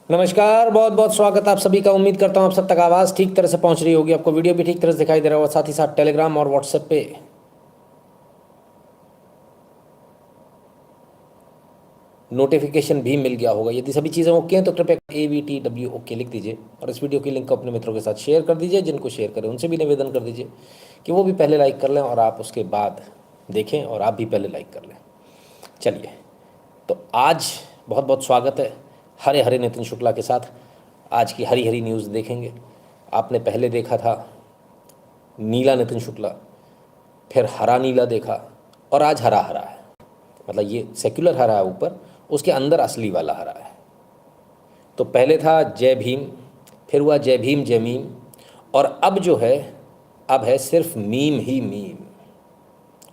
नमस्कार, बहुत बहुत स्वागत आप सभी का। उम्मीद करता हूँ आप सब तक आवाज़ ठीक तरह से पहुँच रही होगी, आपको वीडियो भी ठीक तरह से दिखाई दे रहा होगा, साथ ही साथ टेलीग्राम और व्हाट्सएप पे नोटिफिकेशन भी मिल गया होगा। यदि सभी चीज़ें ओके हैं तो कृपया AVTW ओके लिख दीजिए और इस वीडियो की लिंक को अपने मित्रों के साथ शेयर कर दीजिए। जिनको शेयर करें उनसे भी निवेदन कर दीजिए कि वो भी पहले लाइक कर लें और आप उसके बाद देखें और आप भी पहले लाइक कर लें। चलिए, तो आज बहुत बहुत स्वागत है हरे हरे नितिन शुक्ला के साथ। आज की हरी हरी न्यूज़ देखेंगे। आपने पहले देखा था नीला नितिन शुक्ला, फिर हरा नीला देखा और आज हरा हरा है। मतलब ये सेक्युलर हरा है ऊपर, उसके अंदर असली वाला हरा है। तो पहले था जय भीम, फिर हुआ जय भीम जय मीम, और अब जो है अब है सिर्फ मीम ही मीम।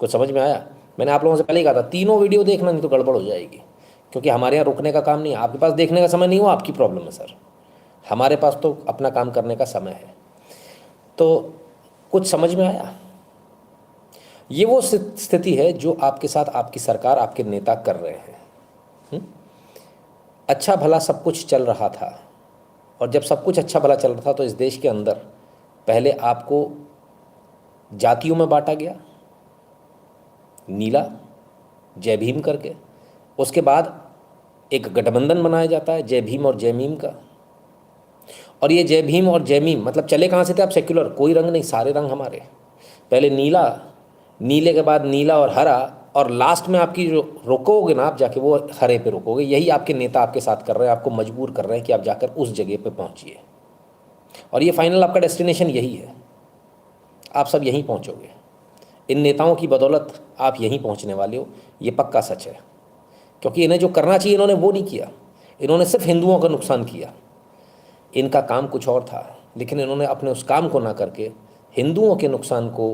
कुछ समझ में आया? मैंने आप लोगों से पहले ही कहा था तीनों वीडियो देखना, नहीं तो गड़बड़ हो जाएगी, क्योंकि हमारे यहाँ रुकने का काम नहीं है। आपके पास देखने का समय नहीं हो, आपकी प्रॉब्लम है सर। हमारे पास तो अपना काम करने का समय है। तो कुछ समझ में आया? ये वो स्थिति है जो आपके साथ आपकी सरकार, आपके नेता कर रहे हैं। अच्छा भला सब कुछ चल रहा था, और जब सब कुछ अच्छा भला चल रहा था तो इस देश के अंदर पहले आपको जातियों में बांटा गया, नीला जय भीम करके। उसके बाद एक गठबंधन बनाया जाता है जय भीम और जय मीम का। और ये जय भीम और जय मीम मतलब चले कहाँ से थे आप? सेक्युलर, कोई रंग नहीं, सारे रंग हमारे। पहले नीला, नीले के बाद नीला और हरा, और लास्ट में आपकी जो रोकोगे ना आप जाके, वो हरे पे रोकोगे। यही आपके नेता आपके साथ कर रहे हैं, आपको मजबूर कर रहे हैं कि आप जाकर उस जगह पे पहुंचिए। और ये फाइनल आपका डेस्टिनेशन यही है, आप सब यहीं पहुंचोगे। इन नेताओं की बदौलत आप यहीं पहुंचने वाले हो, ये पक्का सच है। क्योंकि इन्हें जो करना चाहिए इन्होंने वो नहीं किया, इन्होंने सिर्फ हिंदुओं का नुकसान किया। इनका काम कुछ और था, लेकिन इन्होंने अपने उस काम को ना करके हिंदुओं के नुकसान को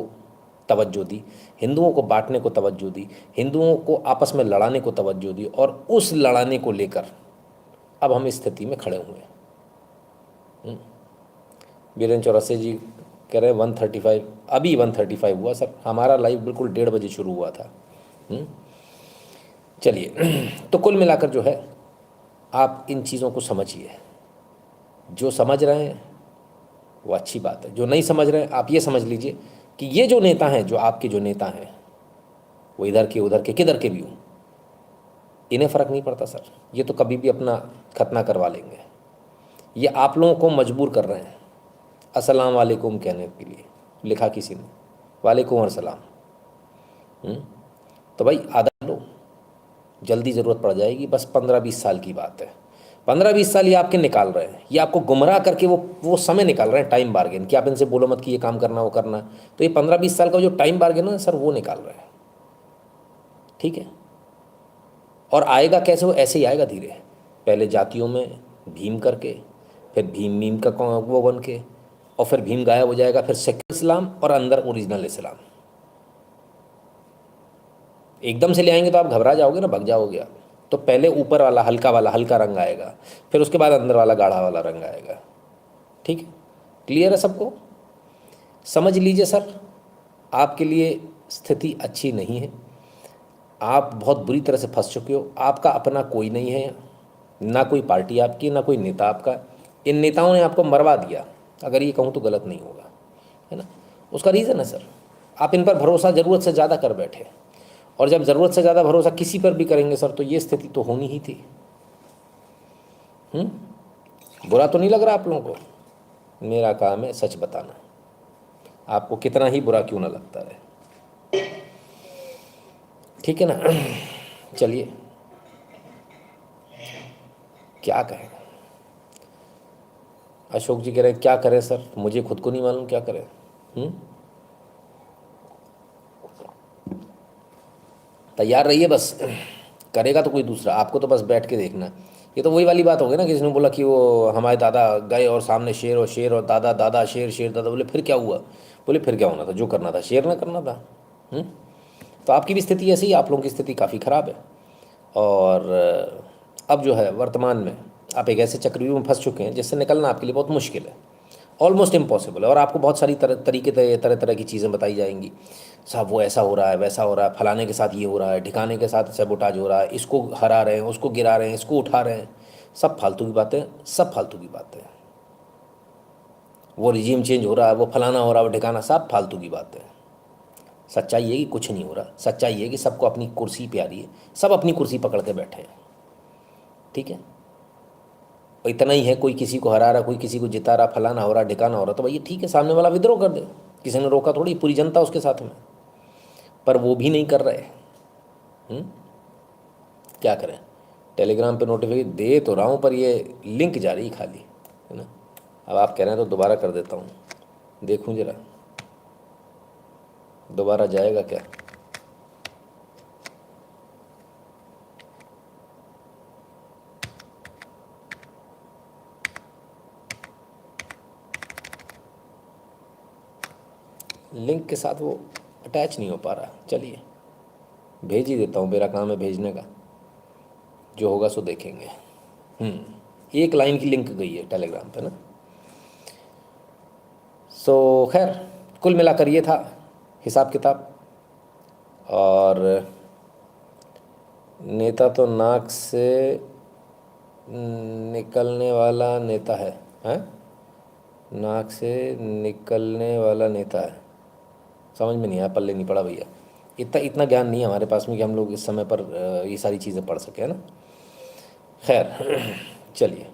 तवज्जो दी, हिंदुओं को बांटने को तवज्जो दी, हिंदुओं को आपस में लड़ाने को तवज्जो दी, और उस लड़ाने को लेकर अब हम इस स्थिति में खड़े हुए हैं। बीरेन चौरसे जी कह रहे हैं 135, अभी 135 हुआ सर। हमारा लाइव बिल्कुल 1:30 शुरू हुआ था। चलिए, तो कुल मिलाकर जो है आप इन चीज़ों को समझिए। जो समझ रहे हैं वो अच्छी बात है, जो नहीं समझ रहे हैं आप ये समझ लीजिए कि ये जो नेता हैं, जो आपके जो नेता हैं, वो इधर के उधर के किधर के भी हों, इन्हें फ़र्क नहीं पड़ता सर। ये तो कभी भी अपना खतना करवा लेंगे। ये आप लोगों को मजबूर कर रहे हैं अस्सलाम वालेकुम कहने के लिए। लिखा किसी ने वालेकुम अस्सलाम। तो भाई आदत लो, जल्दी ज़रूरत पड़ जाएगी। बस 15-20 साल की बात है। 15-20 साल ये आपके निकाल रहे हैं, ये आपको गुमराह करके वो समय निकाल रहे हैं, टाइम बार्गेन, कि आप इनसे बोलो मत कि ये काम करना वो करना। तो ये 15-20 साल का जो टाइम बार्गेन है सर, वो निकाल रहे हैं। ठीक है? और आएगा कैसे? वो ऐसे ही आएगा धीरे, पहले जातियों में भीम करके, फिर भीम मीम का वो बन के, और फिर भीम गायब हो जाएगा, फिर सेक्युलर इस्लाम और अंदर ओरिजिनल इस्लाम। एकदम से ले आएंगे तो आप घबरा जाओगे ना, भग जाओगे आप। तो पहले ऊपर वाला हल्का रंग आएगा, फिर उसके बाद अंदर वाला गाढ़ा वाला रंग आएगा। ठीक है? क्लियर है सबको? समझ लीजिए सर, आपके लिए स्थिति अच्छी नहीं है। आप बहुत बुरी तरह से फंस चुके हो। आपका अपना कोई नहीं है, ना कोई पार्टी आपकी, ना कोई नेता आपका। इन नेताओं ने आपको मरवा दिया, अगर ये कहूँ तो गलत नहीं होगा, है ना? उसका रीज़न है सर, आप इन पर भरोसा ज़रूरत से ज़्यादा कर बैठे। और जब ज़रूरत से ज़्यादा भरोसा किसी पर भी करेंगे सर, तो ये स्थिति तो होनी ही थी। बुरा तो नहीं लग रहा आप लोगों को? मेरा काम है सच बताना, आपको कितना ही बुरा क्यों ना लगता है। ठीक है ना? चलिए, क्या कहें। अशोक जी कह रहे हैं क्या करें सर, मुझे खुद को नहीं मालूम क्या करें। तैयार रहिए बस, करेगा तो कोई दूसरा, आपको तो बस बैठ के देखना। ये तो वही वाली बात हो गई ना, किसी ने बोला कि वो हमारे दादा गए और सामने शेर और दादा दादा शेर, शेर दादा, बोले फिर क्या हुआ? बोले फिर क्या होना था, जो करना था शेर ने करना था। हम्म? तो आपकी भी स्थिति ऐसी ही, आप लोगों की स्थिति काफ़ी ख़राब है। और अब जो है वर्तमान में आप एक ऐसे चक्रव्यूह में फंस चुके हैं जिससे निकलना आपके लिए बहुत मुश्किल है, ऑलमोस्ट इम्पॉसिबल है। और आपको बहुत सारी तरीके तरह तरह की चीज़ें बताई जाएंगी। साहब वो ऐसा हो रहा है, वैसा हो रहा है, फलाने के साथ ये हो रहा है, ठिकाने के साथ सैबोटाज हो रहा है, इसको हरा रहे हैं, उसको गिरा रहे हैं, इसको उठा रहे हैं। सब फालतू की बातें, सब फालतू की बातें। वो रिजीम चेंज हो रहा है, वो फलाना हो रहा है, वो ठिकाना, सब फालतू की बातें। सच्चाई है कि कुछ नहीं हो रहा। सच्चाई है कि सबको अपनी कुर्सी प्यारी है, सब अपनी कुर्सी पकड़ के बैठे हैं। ठीक है, और इतना ही है, कोई किसी को हरा रहा, कोई किसी को जिता रहा, फलाना हो रहा, ढिकाना हो रहा, तो भाई ठीक है, सामने वाला विद्रोह कर दे। किसी ने रोका थोड़ी, पूरी जनता उसके साथ में। पर वो भी नहीं कर रहे। हम्म? क्या करें? टेलीग्राम पे नोटिफिकेशन दे तो रहा हूँ, पर ये लिंक जा रही खाली, है ना। अब आप कह रहे हैं तो दोबारा कर देता हूँ, देखूँ जरा दोबारा जाएगा क्या। लिंक के साथ वो अटैच नहीं हो पा रहा। चलिए भेज ही देता हूँ, मेरा काम है भेजने का, जो होगा सो देखेंगे। एक लाइन की लिंक गई है टेलीग्राम पे ना। सो खैर, कुल मिलाकर ये था हिसाब किताब। और नेता तो नाक से निकलने वाला नेता है, हैं? नाक से निकलने वाला नेता है, समझ में नहीं आया, पल्ले नहीं पड़ा भैया। इतना इतना ज्ञान नहीं है हमारे पास में कि हम लोग इस समय पर ये सारी चीज़ें पढ़ सकें, है ना। खैर चलिए,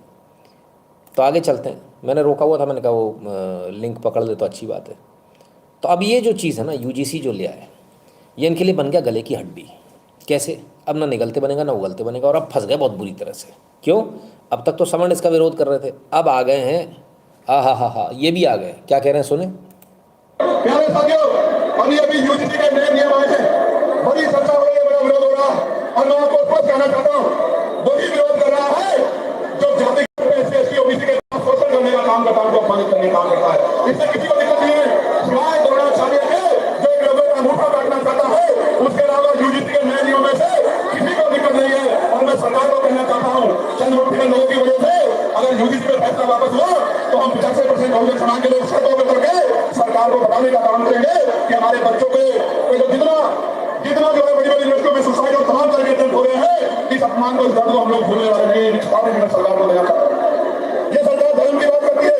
तो आगे चलते हैं। मैंने रोका हुआ था, मैंने कहा वो लिंक पकड़ ले तो अच्छी बात है। तो अब ये जो चीज़ है ना, यूजीसी जो लिया है, ये इनके लिए बन गया गले की हड्डी। कैसे? अब ना निगलते बनेगा ना उगलते बनेगा, और अब फंस गए बहुत बुरी तरह से। क्यों? अब तक तो सवर्ण इसका विरोध कर रहे थे, अब आ गए हैं, हा, ये भी आ गए। क्या कह रहे हैं सुने। प्यारे साथियों, अभी यूजीसी के नए नियम आए हैं, बड़ी चर्चा हो रही है, बड़ा विरोध हो रहा है, और मैं आपको स्पष्ट कहना चाहता हूँ, वही विरोध कर रहा है जो जाति एससी ओबीसी के शोषण करने का काम करता है, उनको अपमानित करने का काम करता है। इससे किसी को दिक्कत नहीं है, सिवाय द्रोणाचार्य के जो एक रबड़ का अंगूठा काटना चाहता है, उसके अलावा यूजीसी के नए नियमों में से किसी को दिक्कत नहीं है। और मैं सरकार को कहना चाहता हूँ, चंद मुट्ठी के लोगों की वजह से अगर यूजीसी में फैसला वापस हुआ तो हम 85% बहुजन समाज के लोग सड़कों पर उतर के सरकार को बताने का काम करेंगे कि हमारे बच्चों के जितना जितना जो है बड़ी बड़ी यूनिवर्सिटियों में सुसाइड और तमाम तरह के अटेम्प्ट हो रहे हैं, इस अपमान को, इस दर्द को हम लोग भूलने वाले नहीं। सरकार को देना चाहता हूं, ये सरकार धर्म की बात करती है,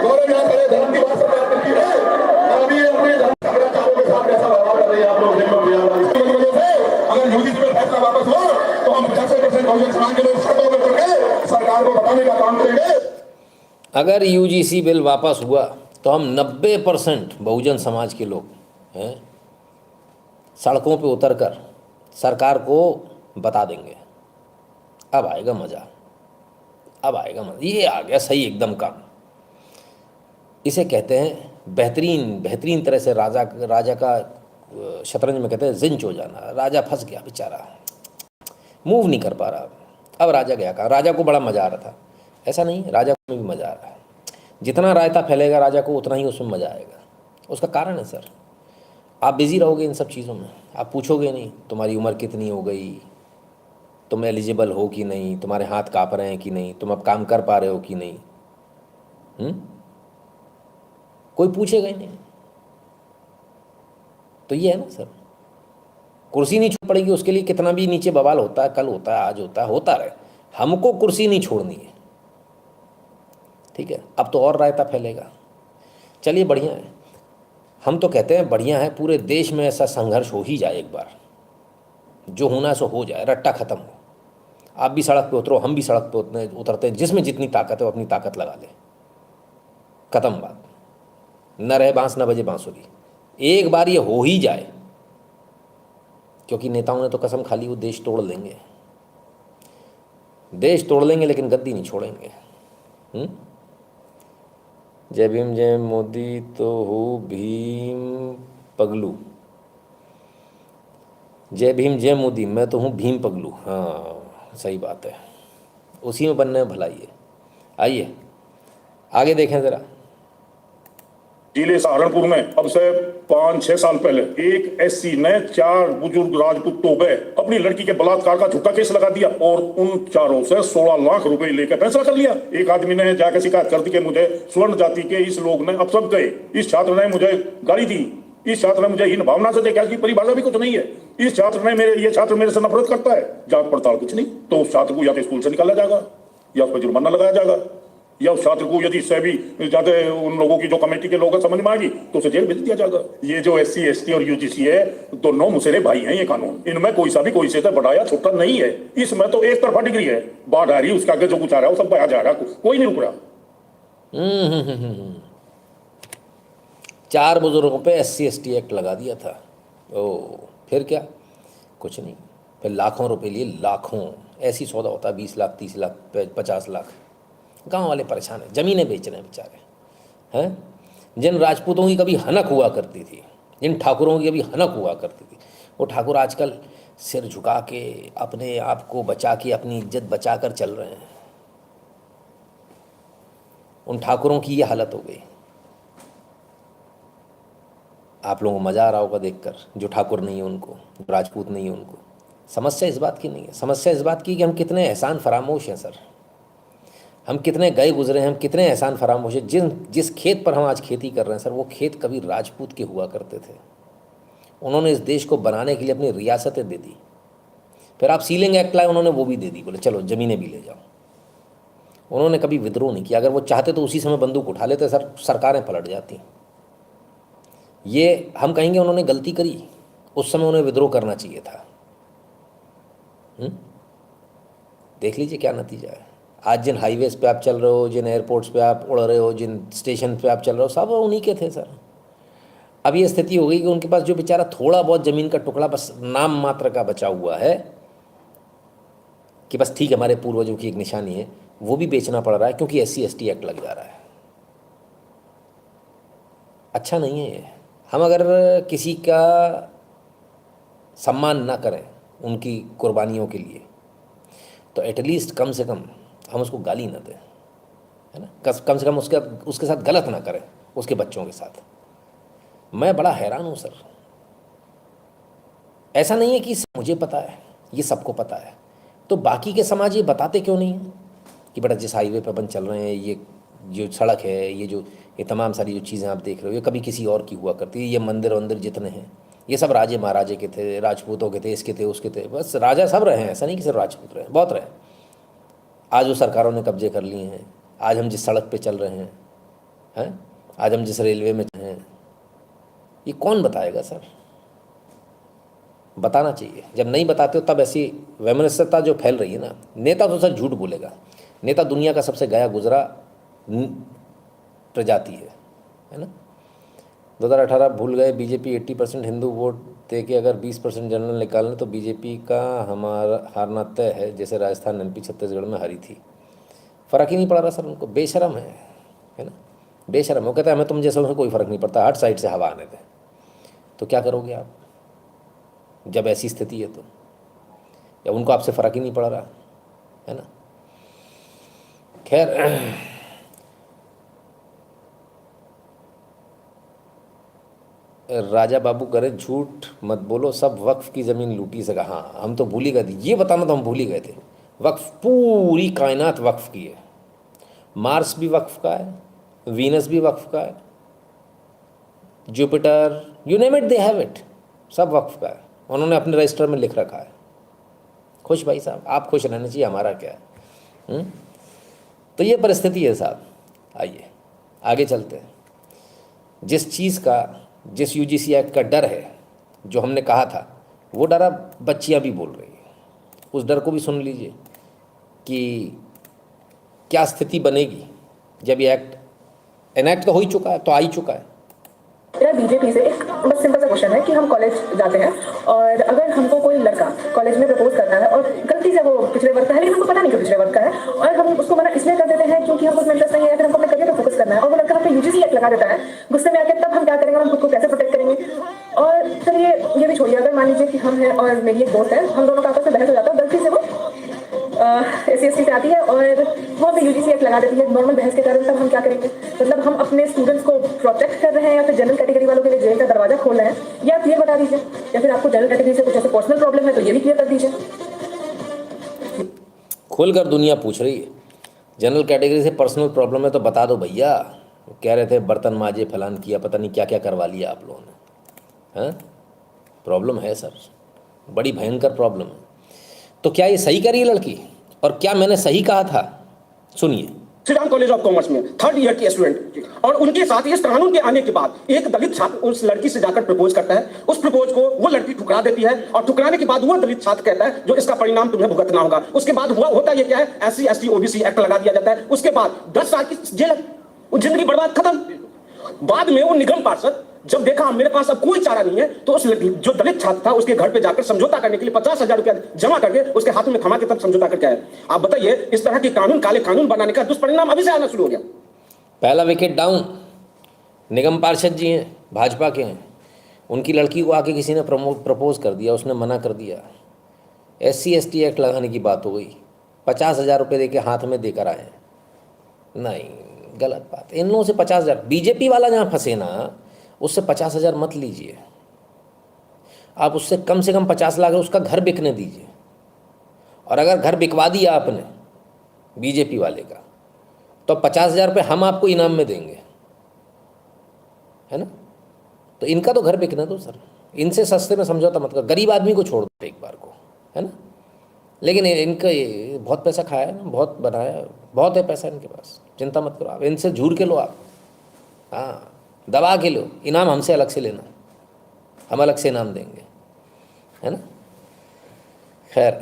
गौरव यहाँ करे, धर्म की बात सरकार करती है, और अभी अपने धर्माचार्यों के साथ ऐसा व्यवहार कर रही है। आप लोग देख लो, इसकी वजह से अगर यूजीसी में फैसला वापस हुआ तो हम 85% बहुजन समाज के लोग सड़कों पर उतर के सरकार को बताने का काम करेंगे। अगर यूजीसी बिल वापस हुआ तो हम 90% बहुजन समाज के लोग हैं सड़कों पे उतरकर सरकार को बता देंगे। अब आएगा मज़ा, अब आएगा मज़ा, ये आ गया सही एकदम काम। इसे कहते हैं बेहतरीन बेहतरीन तरह से राजा राजा का शतरंज में कहते हैं जिंच हो जाना। राजा फंस गया बेचारा, मूव नहीं कर पा रहा। अब राजा गया कहाँ? राजा को बड़ा मज़ा आ रहा था, ऐसा नहीं, राजा को भी मज़ा आ रहा है। जितना रायता फैलेगा राजा को, उतना ही उसमें मज़ा आएगा। उसका कारण है सर, आप बिज़ी रहोगे इन सब चीज़ों में, आप पूछोगे नहीं तुम्हारी उम्र कितनी हो गई, तुम एलिजिबल हो कि नहीं, तुम्हारे हाथ काँप रहे हैं कि नहीं, तुम अब काम कर पा रहे हो कि नहीं। कोई पूछेगा ही नहीं। तो ये है ना सर, कुर्सी नहीं छोड़ पड़ेगी उसके लिए, कितना भी नीचे बवाल होता है, कल होता है, आज होता है, होता रहे, हमको कुर्सी नहीं छोड़नी है। ठीक है, अब तो और रायता फैलेगा। चलिए बढ़िया है, हम तो कहते हैं बढ़िया है, पूरे देश में ऐसा संघर्ष हो ही जाए एक बार, जो होना है सो हो जाए, रट्टा ख़त्म हो। आप भी सड़क पे उतरो, हम भी सड़क पे उतरते हैं, जिसमें जितनी ताकत है वो अपनी ताकत लगा ले, ख़त्म बात। न रहे बांस न बजे बांसुरी, एक बार ये हो ही जाए। क्योंकि नेताओं ने तो कसम खा ली वो देश तोड़ लेंगे, देश तोड़ लेंगे, लेकिन गद्दी नहीं छोड़ेंगे। जय भीम जय मोदी तो हो भीम पगलू। जय भीम जय मोदी, मैं तो हूँ भीम पगलू। हाँ सही बात है, उसी में बनने में भलाई है। आइए आगे देखें ज़रा। जिले सहारनपुर में अब से 5-6 साल पहले एक एससी ने 4 बुजुर्ग राजपूत तोबे अपनी लड़की के बलात्कार का झूठा केस लगा दिया और उन चारों से 16 लाख रुपए लेकर फैसला कर लिया। एक आदमी ने जाकर शिकायत कर दी कि मुझे स्वर्ण जाति के इस लोग ने अपशब्द गए, इस छात्र ने मुझे गाली दी, इस छात्र ने मुझे हीन भावना से देखा, इसकी परिभाषा भी कुछ नहीं है, इस छात्र ने ये छात्र मेरे से नफरत करता है। जांच पड़ताल कुछ नहीं, तो उस छात्र को या तो स्कूल से निकाला जाएगा या उस पर जुर्माना लगाया जाएगा, या उस छात्र को यदि इससे भी ज्यादा उन लोगों की जो कमेटी के लोग समझ में आएगी तो उसे जेल भेज दिया जाएगा। ये जो SC ST और UGC है, दोनों मुसेरे भाई हैं। ये कानून, इनमें कोई सा भी कोई से बड़ा या छोटा नहीं है। इसमें तो एक तरफा डिग्री है, बाढ़ आ रही है उसके आगे जो कुछ आ रहा है वो सब बहा जा रहा है, कोई नहीं रुक रहा। 4 बुजुर्गों पे SC ST एक्ट लगा दिया था। ओ फिर क्या, कुछ नहीं, फिर लाखों रुपए लिए, लाखों। ऐसी सौदा होता है 20 लाख 30 लाख 50 लाख। गांव वाले परेशान हैं, ज़मीनें बेच रहे हैं बेचारे हैं। जिन राजपूतों की कभी हनक हुआ करती थी, जिन ठाकुरों की कभी हनक हुआ करती थी, वो ठाकुर आजकल सिर झुका के अपने आप को बचा के, अपनी इज्जत बचा कर चल रहे हैं। उन ठाकुरों की ये हालत हो गई। आप लोगों को मज़ा आ रहा होगा देखकर, जो ठाकुर नहीं है उनको, जो राजपूत नहीं है उनको। समस्या इस बात की नहीं है, समस्या इस बात की कि हम कितने एहसान फरामोश हैं सर। हम कितने गए गुजरे हैं, हम कितने एहसान फरामोश हैं। जिस खेत पर हम आज खेती कर रहे हैं सर, वो खेत कभी राजपूत के हुआ करते थे। उन्होंने इस देश को बनाने के लिए अपनी रियासतें दे दी। फिर आप सीलिंग एक्ट लाए, उन्होंने वो भी दे दी, बोले चलो ज़मीनें भी ले जाओ। उन्होंने कभी विद्रोह नहीं किया। अगर वो चाहते तो उसी समय बंदूक उठा लेते सर, सरकारें पलट जाती। ये हम कहेंगे उन्होंने गलती करी, उस समय उन्हें विद्रोह करना चाहिए था। देख लीजिए क्या नतीजा है। आज जिन हाईवेज पे आप चल रहे हो, जिन एयरपोर्ट्स पे आप उड़ रहे हो, जिन स्टेशन पे आप चल रहे हो, सब उन्हीं के थे सर। अब ये स्थिति हो गई कि उनके पास जो बेचारा थोड़ा बहुत ज़मीन का टुकड़ा बस नाम मात्र का बचा हुआ है, कि बस ठीक है हमारे पूर्वजों की एक निशानी है, वो भी बेचना पड़ रहा है क्योंकि SC ST एक्ट लग जा रहा है। अच्छा नहीं है ये। हम अगर किसी का सम्मान ना करें उनकी कुर्बानियों के लिए, तो एटलीस्ट कम से कम हम उसको गाली ना दें, है ना। कम से कम उसके साथ गलत ना करें, उसके बच्चों के साथ। मैं बड़ा हैरान हूँ सर। ऐसा नहीं है कि मुझे पता है, ये सबको पता है, तो बाकी के समाज ये बताते क्यों नहीं है कि बेटा जिस हाईवे पर अपन चल रहे हैं, ये जो सड़क है, ये तमाम सारी जो चीज़ें आप देख रहे हो, ये कभी किसी और की हुआ करती है। ये मंदिर वंदिर जितने हैं, ये सब राजे महाराजे के थे, राजपूतों के थे, इसके थे, उसके थे। बस राजा सब रहे हैं, ऐसा नहीं कि सिर्फ राजपूत रहे, बहुत रहे। आज वो सरकारों ने कब्जे कर लिए हैं। आज हम जिस सड़क पे चल रहे हैं, आज हम जिस रेलवे में हैं, ये कौन बताएगा सर। बताना चाहिए। जब नहीं बताते हो तब ऐसी वैमनस्यता जो फैल रही है ना, नेता तो सर झूठ बोलेगा। नेता दुनिया का सबसे गया गुजरा प्रजाति है ना। 2018 भूल गए, बीजेपी 80% हिंदू वोट दे के अगर 20% जनरल निकालें तो बीजेपी का हमारा हारना तय है, जैसे राजस्थान MP छत्तीसगढ़ में हारी थी। फ़र्क ही नहीं पड़ रहा सर उनको। बेशरम है ना, बेशरम। वो कहता है हमें तुम जैसे उन्हें कोई फ़र्क नहीं पड़ता, हर साइड से हवा आने दें। तो क्या करोगे आप जब ऐसी स्थिति है तो, या उनको आपसे फ़र्क ही नहीं पड़ रहा है ना। खैर, राजा बाबू करे झूठ मत बोलो, सब वक्फ की ज़मीन लूटी सका। हाँ हम तो भूल ही गए थे, ये बताना तो हम भूल ही गए थे। वक्फ, पूरी कायनात वक्फ की है। मार्स भी वक्फ का है, वीनस भी वक्फ का है, Jupiter, you name it they have it, सब वक्फ का है। उन्होंने अपने रजिस्टर में लिख रखा है। खुश भाई साहब, आप खुश रहना चाहिए, हमारा क्या है। तो ये परिस्थिति है साहब। आइए आगे चलते हैं। जिस चीज़ का, जिस UGC एक्ट का डर है, जो हमने कहा था, वो डर अब बच्चियाँ भी बोल रही हैं। उस डर को भी सुन लीजिए कि क्या स्थिति बनेगी जब ये एक्ट एनैक्ट तो हो ही चुका है, तो आ ही चुका है। मेरा बीजेपी से एक बस सिंपल सा क्वेश्चन है कि हम कॉलेज जाते हैं और अगर हमको कोई लड़का कॉलेज में प्रपोज करता है और गलती से वो पिछड़े वर्ग का है, लेकिन हमको पता नहीं कि पिछड़े वर्ग का है, और हम उसको मना इसलिए कर देते हैं क्योंकि हमको इंटरेस्ट नहीं है, फिर हमको अपने करियर पर फोकस करना है, और वो लड़का हम पे UGC एक्ट लगा देता है गुस्से में आके, तब हम क्या करेंगे, हम खुद को कैसे प्रोटेक्ट करेंगे। और फिर ये भी छोड़िए, अगर मान लीजिए कि हम है और मेरी एक दोस्त है, हम दोनों का आपस में बहस हो जाता है, गलती से वो SC/ST से आती है और वो भी UGC एक्ट लगा देती है नॉर्मल बहस के कारण। तब हम क्या करेंगे? मतलब हम अपने स्टूडेंट्स को प्रोटेक्ट कर रहे हैं या फिर जनरल कैटेगरी वालों के लिए जेल का दरवाजा खोल रहे हैं? ये आप क्लियर बता दीजिए, या फिर आपको जनरल कैटेगरी से कुछ ऐसे पर्सनल प्रॉब्लम है तो ये भी क्लियर कर दीजिए। खोलकर दुनिया पूछ रही है, जनरल कैटेगरी से पर्सनल प्रॉब्लम है तो बता दो भैया। कह रहे थे बर्तन माजे, फलान किया, पता नहीं क्या क्या करवा लिया आप लोगों ने। हाँ, प्रॉब्लम है सर, बड़ी भयंकर प्रॉब्लम है। तो क्या ये सही करी लड़की, और क्या मैंने सही कहा था? सुनिए। Shri Ram college of commerce में 3rd ईयर की स्टूडेंट, और उनके साथ इस कानून के आने के बाद एक दलित छात्र उस लड़की से जाकर प्रपोज करता है। उस प्रपोज को वो लड़की ठुकरा देती है, और ठुकराने के बाद वो दलित छात्र कहता है जो इसका परिणाम तुम्हें भुगतना होगा। उसके बाद हुआ होता ये क्या है, SC/ST OBC एक्ट लगा दिया जाता है। उसके बाद 10 साल की जेल, वो जिंदगी बर्बाद, खत्म। बाद में वो निगम पार्षद जब देखा मेरे पास अब कोई चारा नहीं है, तो उस जो दलित छात्र था उसके घर पे जाकर समझौता करने के लिए 50,000 रुपया जमा करके उसके हाथ में थमा के तब समझौता करके आया। आप बताइए, इस तरह के कानून, काले कानून बनाने का दुष्परिणाम अभी से आना शुरू हो गया। पहला विकेट डाउन। निगम पार्षद जी हैं, भाजपा के हैं, उनकी लड़की को आके किसी ने प्रपोज कर दिया, उसने मना कर दिया, SC/ST एक्ट लगाने की बात हो गई, 50,000 रुपये दे के हाथ में देकर आए। नहीं, गलत बात। इन लोगों से 50,000, बीजेपी वाला जहाँ फंसे ना, उससे 50,000 मत लीजिए आप, उससे कम से कम 50 लाख उसका घर बिकने दीजिए। और अगर घर बिकवा दिया आपने बीजेपी वाले का, तो 50,000 रुपये हम आपको इनाम में देंगे, है ना? तो इनका तो घर बिकने दो सर, इनसे सस्ते में समझौता मत कर, गरीब आदमी को छोड़ दो एक बार को, है ना? लेकिन इनका ये बहुत पैसा खाया है ना, बहुत बनाया, बहुत है पैसा इनके पास, चिंता मत करो आप, इनसे झूर के लो आप, हाँ, दबा के लो, इनाम हमसे अलग से लेना, हम अलग से इनाम देंगे, है ना? खैर,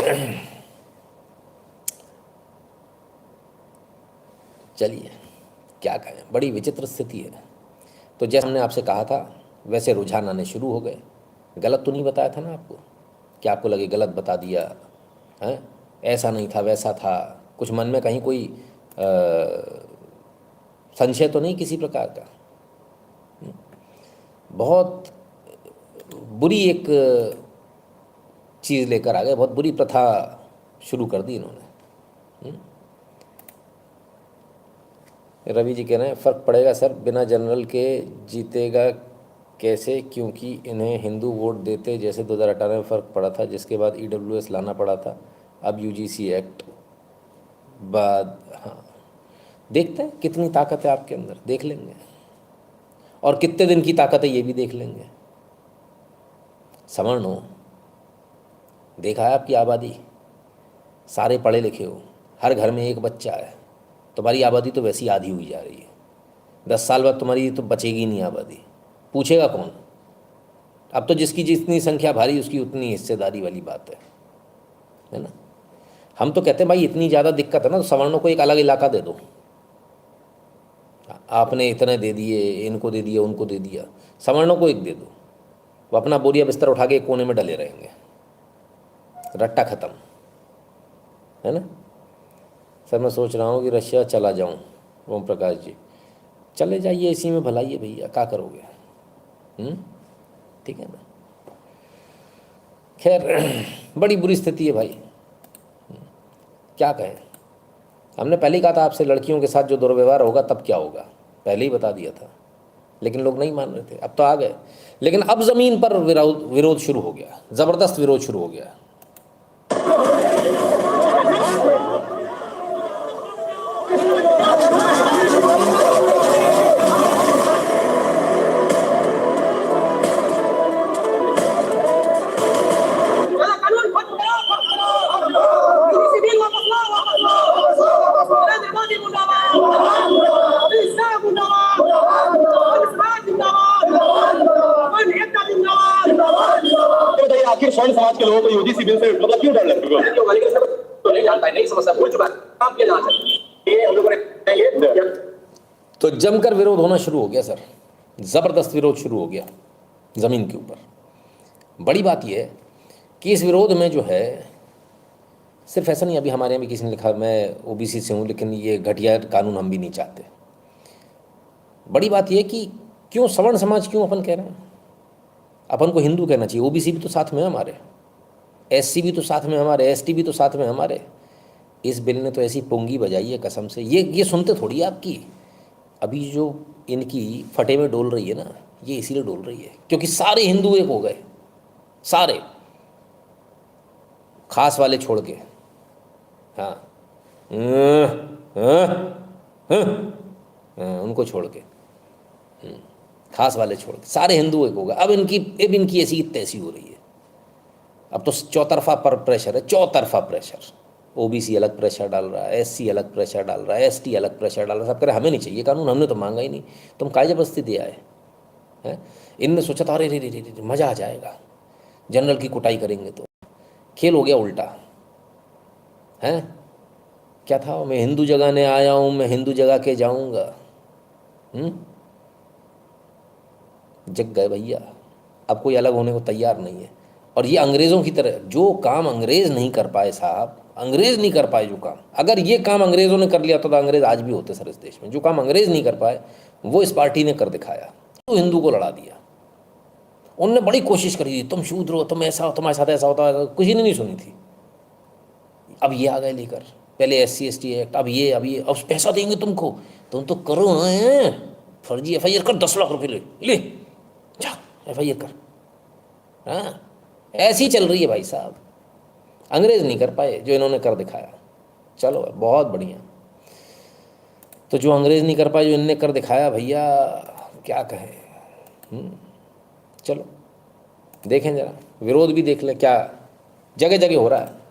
चलिए क्या कहें, बड़ी विचित्र स्थिति है। तो जैसे हमने आपसे कहा था वैसे रुझान आने शुरू हो गए। गलत तो नहीं बताया था ना आपको, कि आपको लगे गलत बता दिया है, ऐसा नहीं था वैसा था, कुछ मन में कहीं कोई संशय तो नहीं किसी प्रकार का? बहुत बुरी एक चीज़ लेकर आ गए, बहुत बुरी प्रथा शुरू कर दी इन्होंने। रवि जी कह रहे हैं फ़र्क पड़ेगा सर, बिना जनरल के जीतेगा कैसे, क्योंकि इन्हें हिंदू वोट देते जैसे 2018 में फ़र्क पड़ा था, जिसके बाद EWS लाना पड़ा था, अब UGC एक्ट बाद। हाँ, देखते हैं कितनी ताकत है आपके अंदर, देख लेंगे, और कितने दिन की ताकत है ये भी देख लेंगे। समझ लो, देखा है आपकी आबादी, सारे पढ़े लिखे हो, हर घर में एक बच्चा है, तुम्हारी आबादी तो वैसी आधी हुई जा रही है। 10 साल बाद तुम्हारी तो बचेगी नहीं आबादी, पूछेगा कौन? अब तो जिसकी जितनी संख्या भारी उसकी उतनी हिस्सेदारी वाली बात है ना? हम तो कहते हैं भाई इतनी ज़्यादा दिक्कत है ना, तो सवर्णों को एक अलग इलाका दे दो। आपने इतने दे दिए, इनको दे दिया, उनको दे दिया, सवर्णों को एक दे दो, वो अपना बोरिया बिस्तर उठा के एक कोने में डले रहेंगे, रट्टा ख़त्म, है ना? सर मैं सोच रहा हूँ कि रशिया चला जाऊँ। ओम प्रकाश जी, चले जाइए, इसी में भलाई है भैया, क्या करोगे? ठीक है ना? खैर, बड़ी बुरी स्थिति है भाई, क्या कहें। हमने पहले ही कहा था आपसे, लड़कियों के साथ जो दुर्व्यवहार होगा तब क्या होगा, पहले ही बता दिया था, लेकिन लोग नहीं मान रहे थे। अब तो आ गए, लेकिन अब ज़मीन पर विरोध शुरू हो गया, ज़बरदस्त विरोध शुरू हो गया। आखिर स्वर्ण समाज के लोगों को UGC बिल से मतलब क्यों डर लगता है? तो नहीं जानता है, नहीं समझता, भूल चुका है, काम किया जाना चाहिए, ये हम लोगों ने। तो जमकर विरोध होना शुरू हो गया सर, ज़बरदस्त विरोध शुरू हो गया ज़मीन के ऊपर। बड़ी बात यह है कि इस विरोध में जो है, सिर्फ ऐसा नहीं, अभी हमारे यहाँ भी किसी ने लिखा मैं OBC से हूँ, लेकिन ये घटिया कानून हम भी नहीं चाहते। बड़ी बात यह है कि क्यों सवर्ण समाज, क्यों अपन कह रहे हैं, अपन को हिंदू कहना चाहिए, OBC भी तो साथ में है हमारे, SC भी तो साथ में हमारे, ST भी तो साथ में हमारे। इस बिल ने तो ऐसी पुंगी बजाई है कसम से, ये सुनते थोड़ी है आपकी। अभी जो इनकी फटे में डोल रही है ना, ये इसीलिए डोल रही है क्योंकि सारे हिंदू एक हो गए, सारे खास वाले छोड़ के। हाँ उनको छोड़ के, खास वाले छोड़ के सारे हिंदू एक हो गए। अब इनकी ऐसी तैसी हो रही है। अब तो चौतरफा पर प्रेशर है, चौतरफा प्रेशर। OBC अलग प्रेशर डाल रहा है, SC अलग प्रेशर डाल रहा है, ST अलग प्रेशर डाल रहा है। सब कह रहे हमें नहीं चाहिए कानून, हमने तो मांगा ही नहीं, तुम काय जबरदस्ती दिया है। इनने सोचा था अरे रे मज़ा आ जाएगा, जनरल की कुटाई करेंगे तो। खेल हो गया उल्टा है। क्या था, मैं हिंदू जगाने आया हूँ, मैं हिंदू जगा के जाऊँगा। जग गए भैया, अब कोई अलग होने को तैयार नहीं है। और ये अंग्रेज़ों की तरह, जो काम अंग्रेज़ नहीं कर पाए साहब, अंग्रेज़ नहीं कर पाए जो काम, अगर ये काम अंग्रेज़ों ने कर लिया तो अंग्रेज़ आज भी होते सर इस देश में। जो काम अंग्रेज़ नहीं कर पाए वो इस पार्टी ने कर दिखाया। तो हिंदू को लड़ा दिया। उनने बड़ी कोशिश करी थी, तुम शूद्र हो, तुम ऐसा हो, तुम्हारे साथ ऐसा होता है, कुछ ही नहीं सुनी थी। अब ये आ गए लेकर, पहले SC ST एक्ट, अब ये अब पैसा देंगे तुमको, तुम तो करो फर्जी FIR कर, 10 लाख रुपये ले जा FIR कर। हाँ ऐसी चल रही है भाई साहब। अंग्रेज़ नहीं कर पाए जो इन्होंने कर दिखाया। चलो बहुत बढ़िया। तो जो अंग्रेज़ नहीं कर पाए जो इनने कर दिखाया, भैया क्या कहें। चलो देखें जरा, विरोध भी देख लें क्या जगह जगह हो रहा है।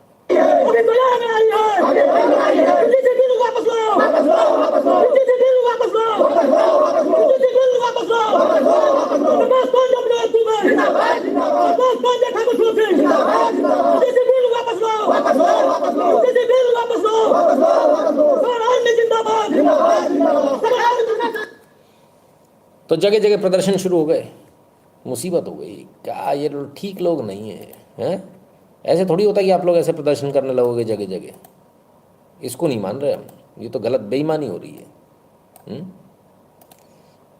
तो जगह जगह प्रदर्शन शुरू हो गए, मुसीबत हो गई। क्या ये ठीक लोग नहीं हैं? ऐसे थोड़ी होता कि आप लोग ऐसे प्रदर्शन करने लगोगे जगह जगह। इसको नहीं मान रहे हम, ये तो गलत बेईमानी हो रही है।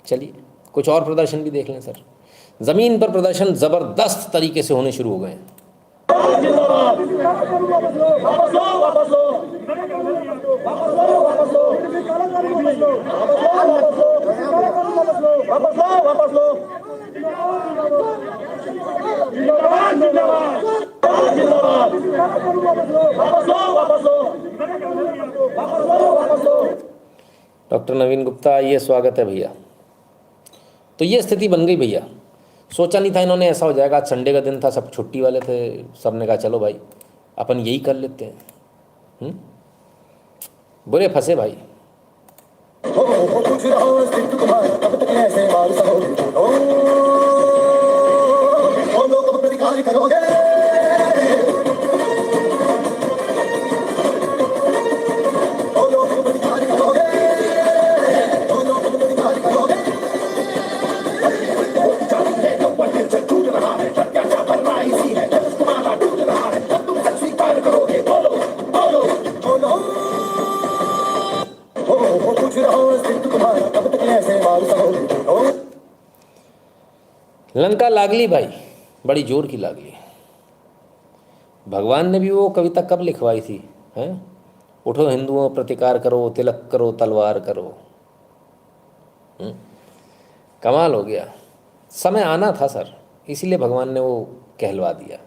चलिए कुछ और प्रदर्शन भी देख लें सर। ज़मीन पर प्रदर्शन ज़बरदस्त तरीके से होने शुरू हो गए हैं। डॉक्टर नवीन गुप्ता, ये स्वागत है भैया। तो ये स्थिति बन गई भैया। सोचा नहीं था इन्होंने ऐसा हो जाएगा। आज संडे का दिन था, सब छुट्टी वाले थे, सब ने कहा चलो भाई अपन यही कर लेते हैं। बुरे फंसे भाई। लंका लागली भाई, बड़ी जोर की लागली। भगवान ने भी वो कविता कब लिखवाई थी हैं? उठो हिंदुओं प्रतिकार करो, तिलक करो, तलवार करो। कमाल हो गया। समय आना था सर, इसीलिए भगवान ने वो कहलवा दिया,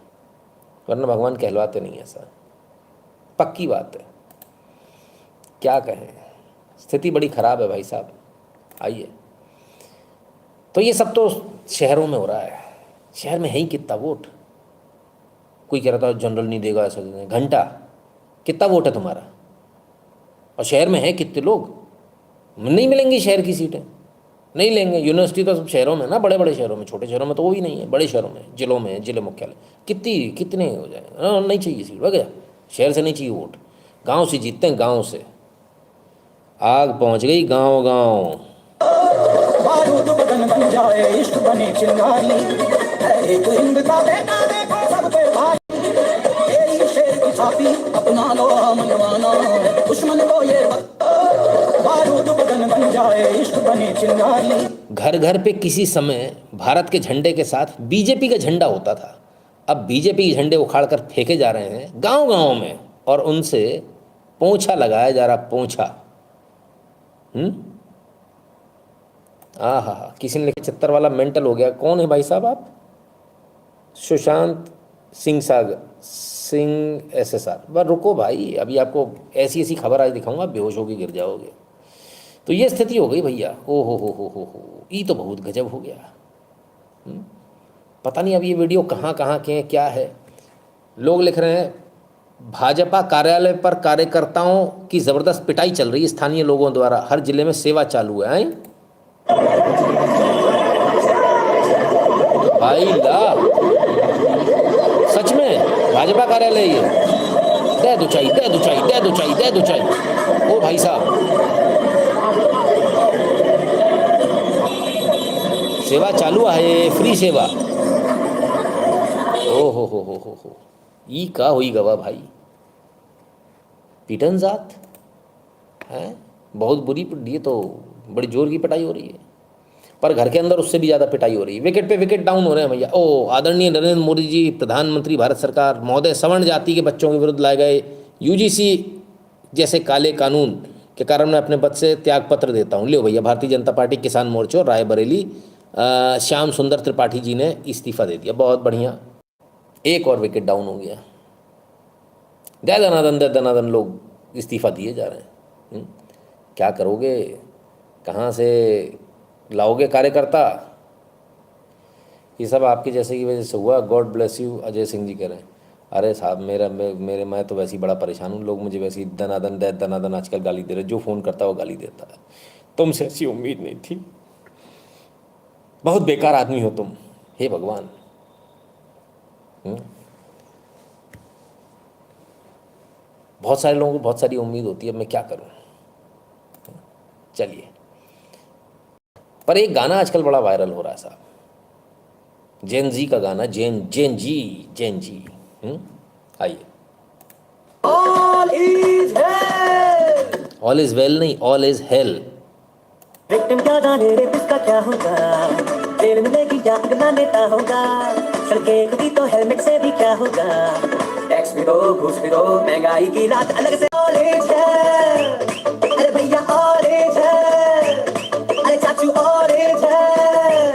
वरना भगवान कहलवाते नहीं ऐसा, पक्की बात है। क्या कहें, स्थिति बड़ी ख़राब है भाई साहब। आइए, तो ये सब तो शहरों में हो रहा है। शहर में है ही कितना वोट। कोई कह रहा था जनरल नहीं देगा, ऐसा घंटा कितना वोट है तुम्हारा, और शहर में है कितने लोग। नहीं मिलेंगी शहर की सीटें, नहीं लेंगे। यूनिवर्सिटी तो सब शहरों में ना, बड़े बड़े शहरों में, छोटे शहरों में तो वो भी नहीं है। बड़े शहरों में, जिलों में, जिले मुख्यालय कितने हो जाएंगे। नहीं चाहिए सीट वगैरह, शहर से नहीं चाहिए वोट, गांव से जीतते हैं, गांव से। आग पहुंच गई गांव गांव। बारूद बदन बन जाए, इश्क बने चिंगारी, एक हिंद का बेटा देखो सब पे भाई, तेरी शेर की छापी अपना लो मनवाना, दुश्मन को ये बारूद बदन बन जाए, इश्क बने चिंगारी। घर घर पे किसी समय भारत के झंडे के साथ बीजेपी का झंडा होता था। अब बीजेपी के झंडे उखाड़ कर फेंके जा रहे हैं गांव-गांव में और उनसे पोंछा लगाया जा रहा, पोंछा। आहा, किसी ने लिखा 75 वाला मेंटल हो गया। कौन है भाई साहब आप? सुशांत सिंह SSR। बस रुको भाई, अभी आपको ऐसी ऐसी खबर आज दिखाऊंगा, बेहोश होकर गिर जाओगे। तो ये स्थिति हो गई भैया। ओ हो, ये तो बहुत गजब हो गया। पता नहीं अब ये वीडियो कहाँ के हैं, क्या है। लोग लिख रहे हैं भाजपा कार्यालय पर कार्यकर्ताओं की जबरदस्त पिटाई चल रही है स्थानीय लोगों द्वारा, हर जिले में सेवा चालू है। भाई ला, सच में भाजपा कार्यालय ये दे दो चाई। ओ भाई साहब, सेवा चालू है, फ्री सेवा। ओ हो, ई का हुई गवा भाई, पीटन जात है बहुत बुरी। ये तो बड़ी जोर की पिटाई हो रही है, पर घर के अंदर उससे भी ज़्यादा पिटाई हो रही है। विकेट पे विकेट डाउन हो रहे हैं भैया। ओ आदरणीय नरेंद्र मोदी जी, प्रधानमंत्री भारत सरकार महोदय, सवर्ण जाति के बच्चों के विरुद्ध लाए गए UGC जैसे काले कानून के कारण मैं अपने पद से त्याग पत्र देता हूँ। लियो भैया, भारतीय जनता पार्टी किसान मोर्चा और रायबरेली श्याम सुंदर त्रिपाठी जी ने इस्तीफा दे दिया। बहुत बढ़िया, एक और विकेट डाउन हो गया। दनादन लोग इस्तीफा दिए जा रहे हैं। क्या करोगे, कहाँ से लाओगे कार्यकर्ता? ये सब आपके जैसे की वजह से हुआ। God bless you, Ajay Singh ji कह रहे हैं। अरे साहब, मैं तो वैसे ही बड़ा परेशान हूँ। लोग मुझे वैसे ही दनादन आजकल गाली दे रहे। जो फ़ोन करता है वो गाली देता है। तुमसे ऐसी उम्मीद नहीं थी, बहुत बेकार आदमी हो तुम। हे भगवान। बहुत सारे लोगों को बहुत सारी उम्मीद होती है, अब मैं क्या करूं। चलिए, पर एक गाना आजकल बड़ा वायरल हो रहा है साहब, जेन जी का गाना। जेन जी। आइए। ऑल इज वेल नहीं, ऑल इज हेल। विक्टिम क्या जाने रे किसका क्या होगा, तेल मिलेगी क्या अगला नेता होगा, सड़कें खुदी तो हेलमेट से भी क्या होगा, टैक्स भी दो घूस भी दो, महंगाई की रात अलग से। ऑरेंज है अरे भैया, ऑरेंज है अरे चाचू, ऑरेंज है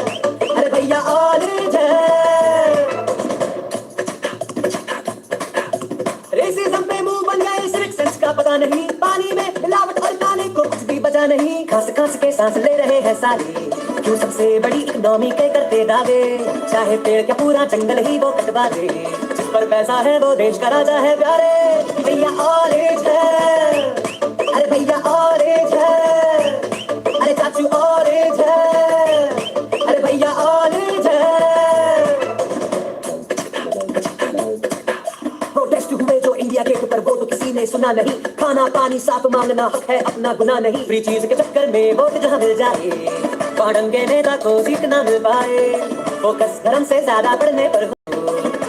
अरे भैया, ऑरेंज है। रेसिज्म पे मुंह बन गए, सिविक सेंस का पता नहीं, पानी में मिलावट और खाने को कुछ भी बचा नहीं, खांस के सांस ले रहे हैं सारे, क्यों सबसे बड़ी इकोनॉमी के करते दावे, चाहे पेड़ का पूरा जंगल ही वो कटवा दे, जिस पर पैसा है वो देश का राजा है प्यारे। भैया ऑरेंज है अरे भैया, ऑरेंज है अरे चाचू, ऑरेंज है अरे भैया, ऑरेंज है। प्रोटेस्ट हुए जो इंडिया गेट पर, वो तो किसी ने सुना नहीं, खाना पानी साफ मांगना हक है अपना गुनाह नहीं, फ्री चीज के चक्कर में वोट जहाँ मिल जाए, पढ़न के नेता को सीट ना मिल पाए, फोकस धर्म से ज्यादा पढ़ने पर हो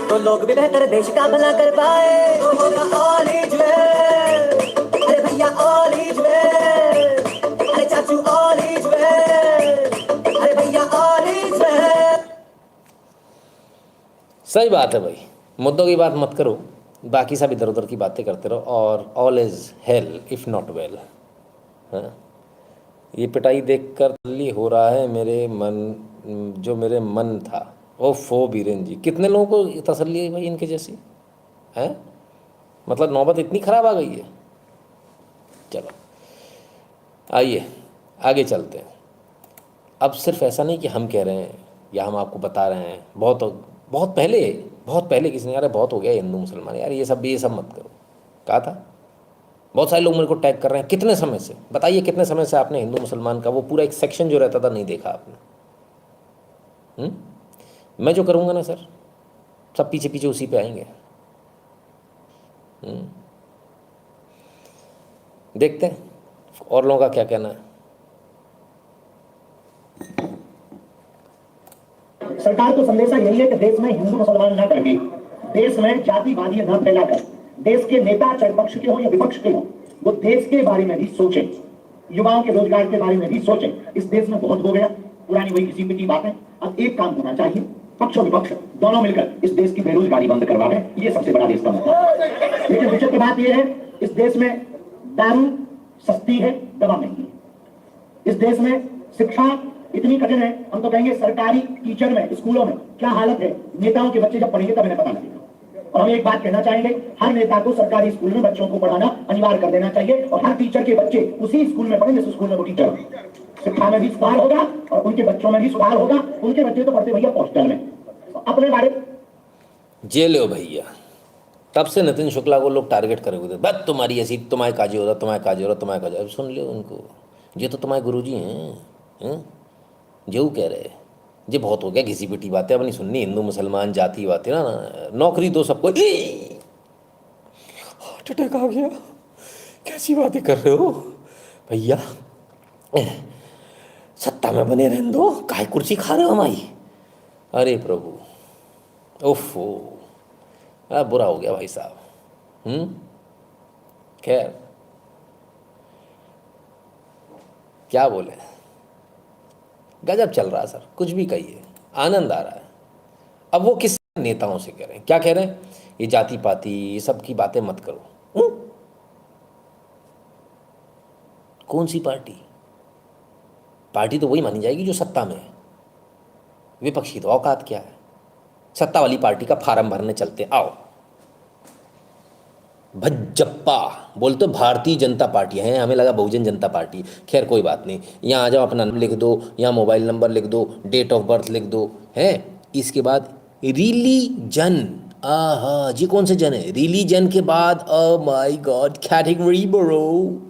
तो लोग भी बेहतर देश का भला कर पाए। ऑरेंज है अरे भैया, ऑरेंज है अरे चाचू, ऑरेंज है अरे भैया, ऑरेंज है। सही बात है भाई, मुद्दों की बात मत करो, बाकी सब इधर उधर की बातें करते रहो। और all is hello if not well. हाँ, ये पिटाई देखकर तल्ली हो रहा है मेरे मन, जो मेरे मन था। ओफो बीरेन जी, कितने लोगों को तसल्ली है भाई इनके जैसी है? मतलब नौबत इतनी ख़राब आ गई है। चलो आइए आगे चलते हैं। अब सिर्फ ऐसा नहीं कि हम कह रहे हैं या हम आपको बता रहे हैं, बहुत पहले किसी ने, अरे बहुत हो गया हिंदू मुसलमान, यार ये सब मत करो, कहा था। बहुत सारे लोग मेरे को टैग कर रहे हैं, कितने समय से, बताइए कितने समय से आपने हिंदू मुसलमान का वो पूरा एक सेक्शन जो रहता था नहीं देखा आपने? मैं जो करूँगा ना सर, सब पीछे पीछे उसी पे आएंगे। देखते हैं और लोगों का क्या कहना है। सरकार को संदेशा यही है कि देश में हिंदू मुसलमान न करके, देश में जातिवादी न फैलाकर, देश के नेता चाहे पक्ष के हो या विपक्ष के हो, वो देश के बारे में भी सोचे, युवाओं के रोजगार के बारे में भी सोचे। इस देश में बहुत हो गया, पुरानी वही घिसी पिटी बातें। अब एक काम होना चाहिए, पक्ष और विपक्ष दोनों मिलकर इस देश की बेरोजगारी बंद करवा रहे हैं। ये सबसे बड़ा देश का मुद्दा है। लेकिन विचित्र बात यह है, इस देश में दारू सस्ती है, दवा महंगी है। इस देश में शिक्षा इतनी कठिन है, हम तो कहेंगे सरकारी टीचर में, स्कूलों में क्या हालत है, नेताओं के बच्चे जब पढ़ेंगे तब इन्हें पता लगेगा। और हम एक बात कहना चाहेंगे, हर नेता को सरकारी स्कूल में बच्चों को पढ़ाना अनिवार्य कर देना चाहिए और हर टीचर के बच्चे उसी स्कूल में पढ़ें जिस स्कूल में वो टीचर हो। शिक्षा में भी सुधार होगा और उनके बच्चों में भी सुधार होगा। उनके बच्चे तो पढ़ते भैया हॉस्टल में। अपने बारे जेल हो भैया। तब से नितिन शुक्ला को लोग टारगेट करे हुए थे, बस तुम्हारी ऐसी, तुम्हारे काजी हो रहा, तुम्हारे काजी हो रहा, तुम्हारे काजी। अब सुन लो उनको, ये तो तुम्हारे गुरुजी हैं, जो कह रहे ये बहुत हो गया, घिसी पिटी बातें अब नहीं सुननी, हिंदू मुसलमान जाति बातें ना, नौकरी दो सबको। हार्ट अटैक आ गया, कैसी बातें कर रहे हो भैया, सत्ता में बने रहने दो, काहे कुर्सी खा रहे हो हमारी। अरे प्रभु, ओफो, बुरा हो गया भाई साहब। खैर क्या बोले, गजब चल रहा है सर, कुछ भी कहिए, आनंद आ रहा है। अब वो किस नेताओं से कह रहे हैं, क्या कह रहे हैं, ये जाति पाति ये सब की बातें मत करो। कौन सी पार्टी? पार्टी तो वही मानी जाएगी जो सत्ता में है। विपक्षी तो औकात क्या है, सत्ता वाली पार्टी का फार्म भरने चलते, आओ। भज्जप्पा बोलते भारतीय जनता पार्टी है, हमें लगा बहुजन जनता पार्टी। खैर कोई बात नहीं, यहाँ आ जाओ, अपना नाम लिख दो, यहाँ मोबाइल नंबर लिख दो, डेट ऑफ बर्थ लिख दो, है। इसके बाद रिलीजन, आहा जी कौन से जन है, रिलीजन के बाद my God category bro,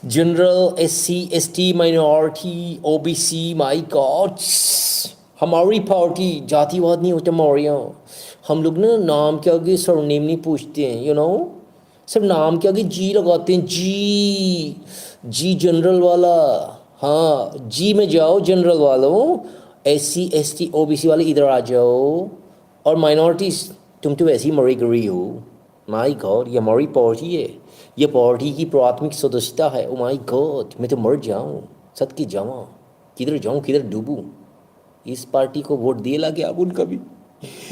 general, SC ST, minority, OBC, my God. हमारी पार्टी जातिवाद नहीं होता मौर्य, हम लोग ना नाम के आगे सरनेम नहीं पूछते हैं, यू नो, सिर्फ नाम के आगे जी लगाते हैं, जी जनरल वाला, हाँ जी में जाओ जनरल वालों, एससी एसटी ओबीसी वाले इधर आ जाओ, और माइनॉरिटीज तुम तो वैसे ही मरी गई हो। माय गॉड, ये हमारी पार्टी है, ये पार्टी की प्राथमिक सदस्यता है। ओ माय गॉड, मैं तो मर जाऊँ, सद की जाऊँ, किधर जाऊँ किधर डूबूँ। इस पार्टी को वोट दिए ला गया अब उनका भी।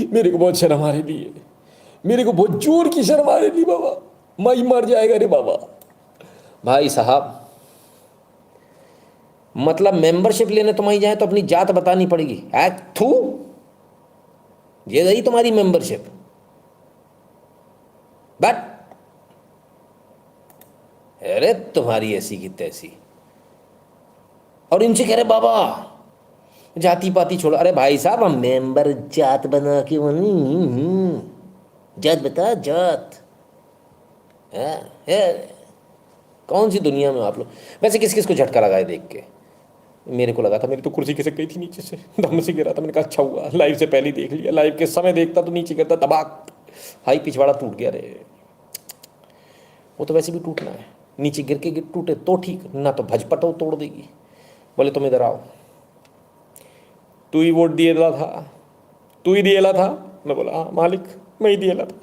मेरे को बहुत शर्म आ रही है, मेरे को बहुत जोर की शर्म आ रही बाबा, माई मर जाएगा रे बाबा। भाई साहब, मतलब मेंबरशिप लेने तुम्हारी जाए तो अपनी जात बतानी पड़ेगी, थू, ये रही तुम्हारी मेंबरशिप। बट अरे तुम्हारी ऐसी की तैसी, और इनसे कह रहे बाबा जाति पाति छोड़ो। अरे भाई साहब, हम मेंबर जात बना के जात बता, जात है कौन सी दुनिया में आप लोग। वैसे किस किस को झटका लगा है देख के? मेरे को लगा था, मेरी तो कुर्सी खिसक गई थी नीचे से, दम से गिरा था। मैंने कहा अच्छा हुआ लाइव से पहले ही देख लिया, लाइव के समय देखता तो नीचे गिरता, दबाक, हाई पिछवाड़ा टूट गया रे। वो तो वैसे भी टूटना है, नीचे गिर के टूटे तो ठीक, ना तो भजपट हो तोड़ देगी। बोले तुम इधर आओ, तू ही वोट दिएला था, तू ही दिएला था। मैं बोला हाँ मालिक, मैं ही दिएला था।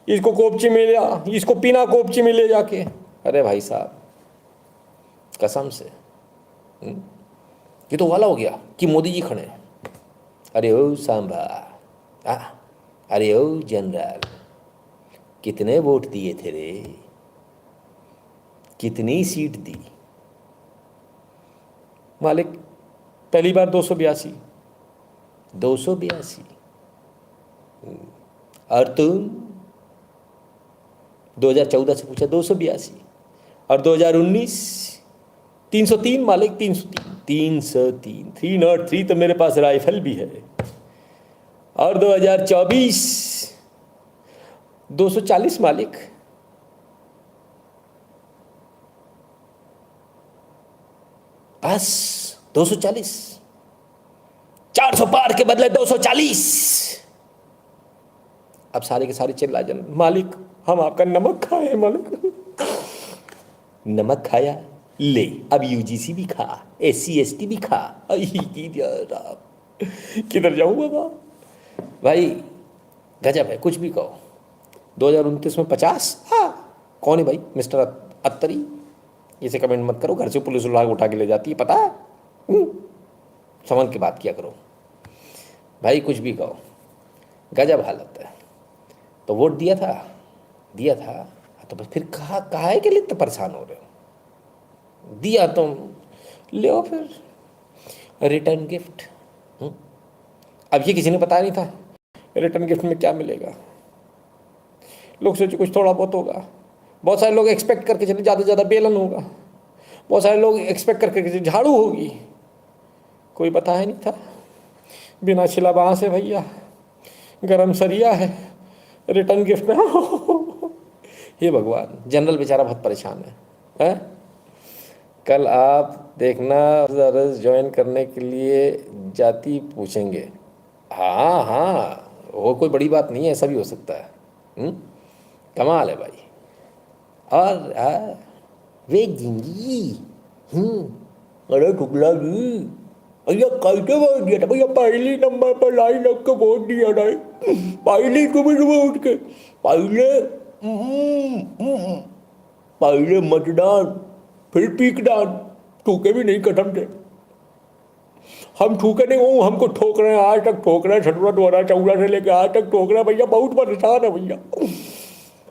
इसको कोपची में लिया, इसको पीना कोपची में ले जाके। अरे भाई साहब, कसम से ये तो वाला हो गया कि मोदी जी खड़े हैं। अरे ओ सांबा, अरे ओ जनरल, कितने वोट दिए थे रे, कितनी सीट दी मालिक? पहली बार 282, 282। और तुम 2014 से पूछा 282, और 2019 303 मालिक, 303 303 तो मेरे पास राइफल भी है। और 2024 240 मालिक। बस 240, 400 पार के बदले 240। अब सारे के सारे चिल्ला जन, मालिक हम आपका नमक खाए मालिक। नमक खाया, ले अब यूजीसी भी खा, एससी एसटी भी खा। किधर जाऊं बाबा? भाई गजब है, कुछ भी कहो। 2029 में 50, हाँ कौन है भाई मिस्टर अत्तरी? इसे कमेंट मत करो, घर से पुलिस उठा के ले जाती है, पता है। समझ के बात किया करो। भाई कुछ भी कहो, गजब हालत है। तो वोट दिया था, तो बस फिर काहे के लिए इतना परेशान हो रहे हो? दिया तुम, ले आओ फिर रिटर्न गिफ्ट। अब ये किसी ने पता नहीं था रिटर्न गिफ्ट में क्या मिलेगा। लोग सोचे कुछ थोड़ा बहुत होगा, बहुत सारे लोग एक्सपेक्ट करके चले ज़्यादा से ज़्यादा बेलन होगा, बहुत सारे लोग एक्सपेक्ट करके चले झाड़ू होगी, कोई बताया नहीं था। बिना छिला बाँस है भैया, गरम सरिया है, रिटर्न गिफ्ट में हे भगवान, जनरल बेचारा बहुत परेशान है? कल आप देखना जरस ज्वाइन करने के लिए जाति पूछेंगे। हाँ हाँ, वो कोई बड़ी बात नहीं है, ऐसा भी हो सकता है। कमाल है भाई। और वे जिंदगी अरे टुकड़ा जी, भैया कैसे वोट दिया था भैया? पहली नंबर पर लाइन लग के वोट दिया था, पहली सुबह उठ के, पहले मतदान फिर पीकदान, ठूके भी नहीं खत्म थे। हम ठूके नहीं हूँ, हमको ठोक रहे हैं, आज तक ठोक रहे हैं, 17-14 से लेकर आज तक ठोक रहे हैं भैया, बहुत परेशान है भैया।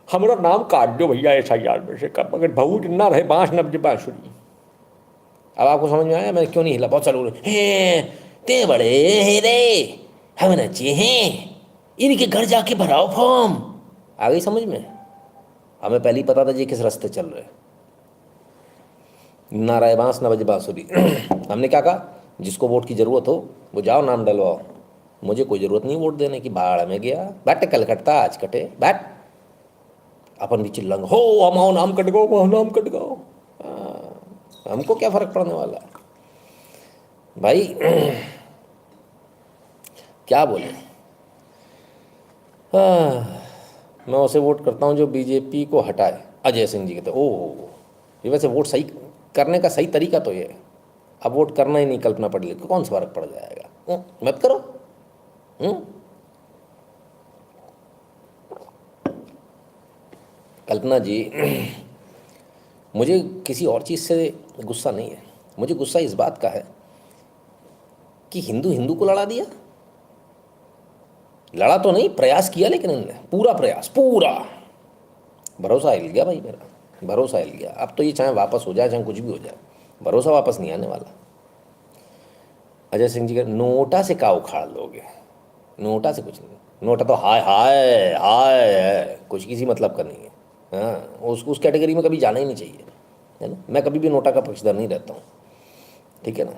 हमारा नाम काट दो भैया SIR में से, कब अगर बहुत ना रहे बाँस नब्जे बाँसुरी। अब आपको समझ में आया मैं क्यों नहीं हिला? बहुत सारे लोग ते बड़े हे रे, हम नचे हैं, इनके घर जाके भराओ फॉर्म। आ गई समझ में? हमें पहले ही पता था ये किस रास्ते चल रहे, ना राय बाँस ना बजे बाँसुरी। हमने क्या कहा, जिसको वोट की ज़रूरत हो वो जाओ नाम डलवाओ, मुझे कोई ज़रूरत नहीं वोट देने की। बाढ़ में गया, बैठ कल कटता आज कटे, बैठ अपन भी चिल्लंग हो, हमाओ नाम कट गो, वह नाम कट गो, हमको क्या फ़र्क पड़ने वाला है भाई। क्या बोले, मैं उसे वोट करता हूँ जो बीजेपी को हटाए। अजय सिंह जी कहते ओह, ये वैसे वोट सही करने का सही तरीका तो ये है, अब वोट करना ही नहीं कल्पना पटेल को, कौन सा फर्क पड़ जाएगा? मत करो। कल्पना जी, मुझे किसी और चीज़ से गुस्सा नहीं है, मुझे गुस्सा इस बात का है कि हिंदू हिंदू को लड़ा दिया। लड़ा तो नहीं, प्रयास किया, लेकिन इन्होंने पूरा प्रयास, पूरा भरोसा हिल गया भाई मेरा, भरोसा हिल गया। अब तो ये चाहे वापस हो जाए चाहे कुछ भी हो जाए, भरोसा वापस नहीं आने वाला। अजय सिंह जी का नोटा से क्या उखाड़ लोगे? नोटा से कुछ नहीं, नोटा तो हाय हाय हाय है, कुछ किसी मतलब का नहीं है। हाँ, उस कैटेगरी में कभी जाना ही नहीं चाहिए, है ना। मैं कभी भी नोटा का पक्षधर नहीं रहता हूँ, ठीक है ना।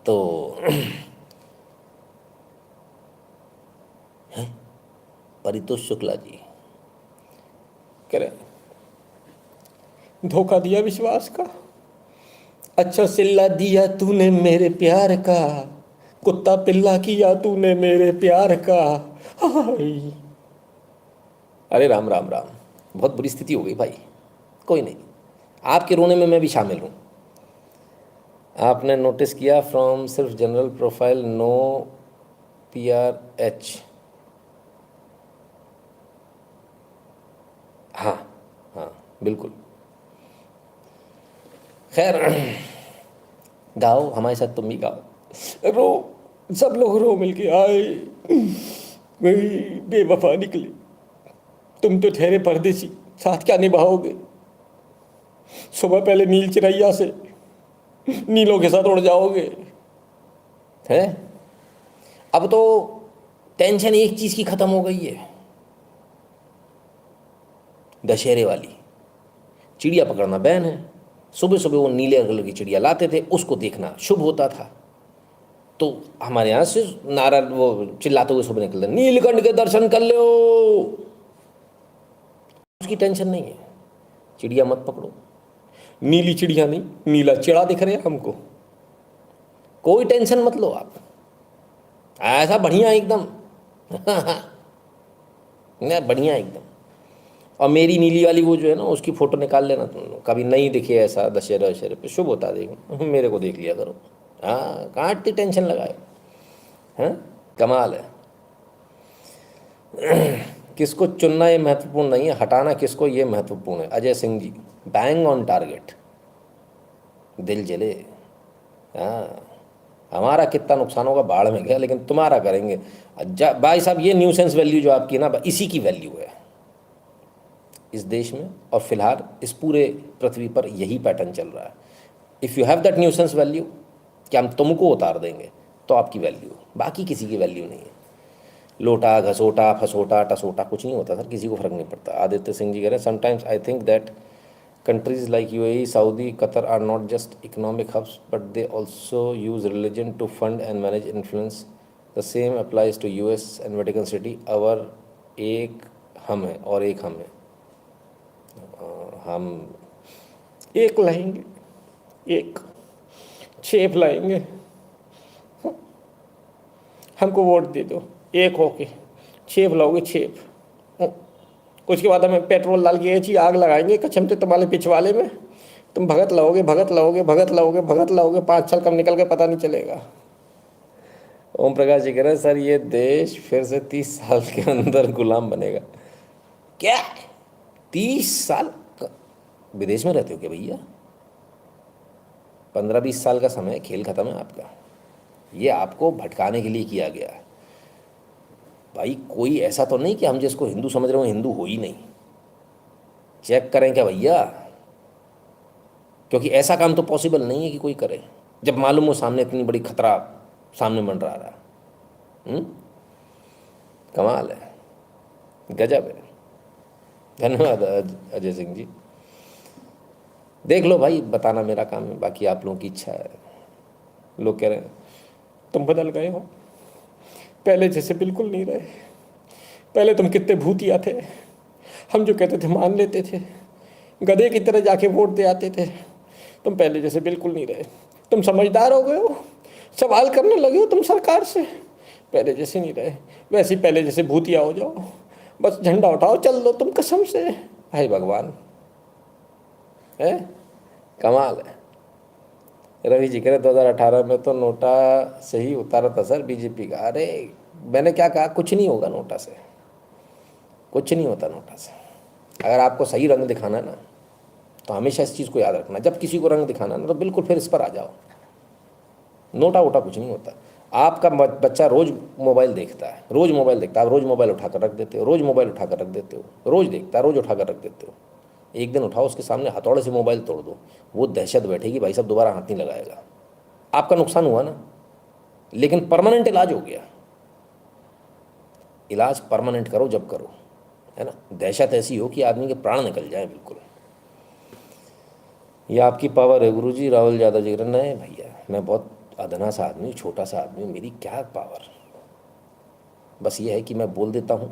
तो परितोष शुक्ला जी कह रहे धोखा दिया विश्वास का, अच्छा सिल्ला दिया तूने मेरे प्यार का, कुत्ता पिल्ला किया तूने मेरे प्यार का। अरे राम राम राम, बहुत बुरी स्थिति हो गई भाई। कोई नहीं, आपके रोने में मैं भी शामिल हूँ। आपने नोटिस किया फ्रॉम सिर्फ जनरल प्रोफाइल नो PRH। हाँ हाँ बिल्कुल। खैर गाओ हमारे साथ, तुम भी गाओ, रो, सब लोग रो मिल के। आए वही बेवफा निकले, तुम तो ठहरे परदेसी, साथ क्या निभाओगे? सुबह पहले नील चिरैया से नीलों के साथ उड़ जाओगे, है? अब तो टेंशन एक चीज की खत्म हो गई है, दशहरे वाली। चिड़िया पकड़ना बैन है। सुबह सुबह वो नीले कलर की चिड़िया लाते थे, उसको देखना शुभ होता था। तो हमारे यहाँ से नारा वो चिल्लाते हुए सुबह निकलते, नीलकंठ के दर्शन कर लो। उसकी टेंशन नहीं है, चिड़िया मत पकड़ो। नीली चिड़िया नहीं, नीला चिड़ा दिख रहे हैं हमको, कोई टेंशन मत लो आप, ऐसा बढ़िया एकदम। बढ़िया एकदम। और मेरी नीली वाली वो जो है ना, उसकी फ़ोटो निकाल लेना तुम लोग, कभी नहीं दिखे ऐसा दशहरे पे, शुभ होता देखो, मेरे को देख लिया करो। हाँ, कहाँ इतनी टेंशन लगाए, हैं? कमाल है। किसको चुनना ये महत्वपूर्ण नहीं है, हटाना किसको ये महत्वपूर्ण है। अजय सिंह जी बैंग ऑन टारगेट, दिल जले। हाँ, हमारा कितना नुकसान होगा बाढ़ में गया, लेकिन तुम्हारा करेंगे। भाई साहब ये न्यूसेंस वैल्यू जो आपकी है ना, इसी की वैल्यू है इस देश में, और फिलहाल इस पूरे पृथ्वी पर यही पैटर्न चल रहा है। If you have that nuisance value कि हम तुमको उतार देंगे, तो आपकी वैल्यू, बाकी किसी की वैल्यू नहीं है। लोटा घसोटा फसोटा टसोटा कुछ नहीं होता सर, किसी को फर्क नहीं पड़ता। आदित्य सिंह जी कह रहे हैं sometimes I think that countries like UAE, Saudi, Qatar are not just economic hubs, but they also use religion to fund and manage influence. The same applies to US and Vatican City. Our एक हम है और एक हम है, हम एक लाएंगे, एक छेप लाएंगे, हमको वोट दे दो, एक होके छेप लाओगे छेप, उसके बाद हमें पेट्रोल डाल के ऐसी आग लगाएंगे कसम से तुम्हारे पिछवाड़े में, तुम भगत लाओगे भगत लाओगे भगत लाओगे भगत लाओगे, 5 साल कब निकल के पता नहीं चलेगा। ओम प्रकाश जी कह रहे हैं सर ये देश फिर से 30 साल के अंदर गुलाम बनेगा। क्या 30 साल विदेश में रहते हो क्या भैया? 15-20 साल का समय, खेल खत्म है आपका। ये आपको भटकाने के लिए किया गया है भाई। कोई ऐसा तो नहीं कि हम जिसको हिंदू समझ रहे हो हिंदू हो ही नहीं। चेक करें क्या भैया, क्योंकि ऐसा काम तो पॉसिबल नहीं है कि कोई करे जब मालूम हो सामने इतनी बड़ी खतरा सामने मंडरा रहा है। कमाल है, गजब है। धन्यवाद अजय सिंह जी। देख लो भाई, बताना मेरा काम है, बाकी आप लोगों की इच्छा है। लोग कह रहे हैं तुम बदल गए हो, पहले जैसे बिल्कुल नहीं रहे। पहले तुम कितने भूतिया थे, हम जो कहते थे मान लेते थे, गधे की तरह जाके वोट दे आते थे। तुम पहले जैसे बिल्कुल नहीं रहे। तुम समझदार हो गए हो, सवाल करने लगे हो तुम सरकार से, पहले जैसे नहीं रहे। वैसे ही पहले जैसे भूतिया हो जाओ, बस झंडा उठाओ चल दो तुम कसम से। भाई भगवान है, कमाल है। रवि जी कह रहे 2018 में तो नोटा से ही उतारा था सर बीजेपी का। अरे मैंने क्या कहा, कुछ नहीं होगा नोटा से, कुछ नहीं होता नोटा से। अगर आपको सही रंग दिखाना है ना, तो हमेशा इस चीज़ को याद रखना, जब किसी को रंग दिखाना ना तो बिल्कुल फिर इस पर आ जाओ। नोटा वोटा कुछ नहीं होता। आपका बच्चा रोज़ मोबाइल देखता है, रोज़ मोबाइल देखता है, आप रोज़ मोबाइल उठा कर रख देते हो, रोज़ मोबाइल उठा कर रख देते हो, रोज़ देखता है, रोज़ उठा कर रख देते हो। एक दिन उठाओ उसके सामने हथौड़े से मोबाइल तोड़ दो, वो दहशत बैठेगी भाई साहब, दोबारा हाथ नहीं लगाएगा। आपका नुकसान हुआ ना, लेकिन परमानेंट इलाज हो गया। इलाज परमानेंट करो जब करो, है ना। दहशत ऐसी हो कि आदमी के प्राण निकल जाए बिल्कुल। ये आपकी पावर है गुरुजी। राहुल यादव जी नहीं भैया, मैं बहुत अदना सा आदमी, छोटा सा आदमी, मेरी क्या पावर। बस ये है कि मैं बोल देता हूँ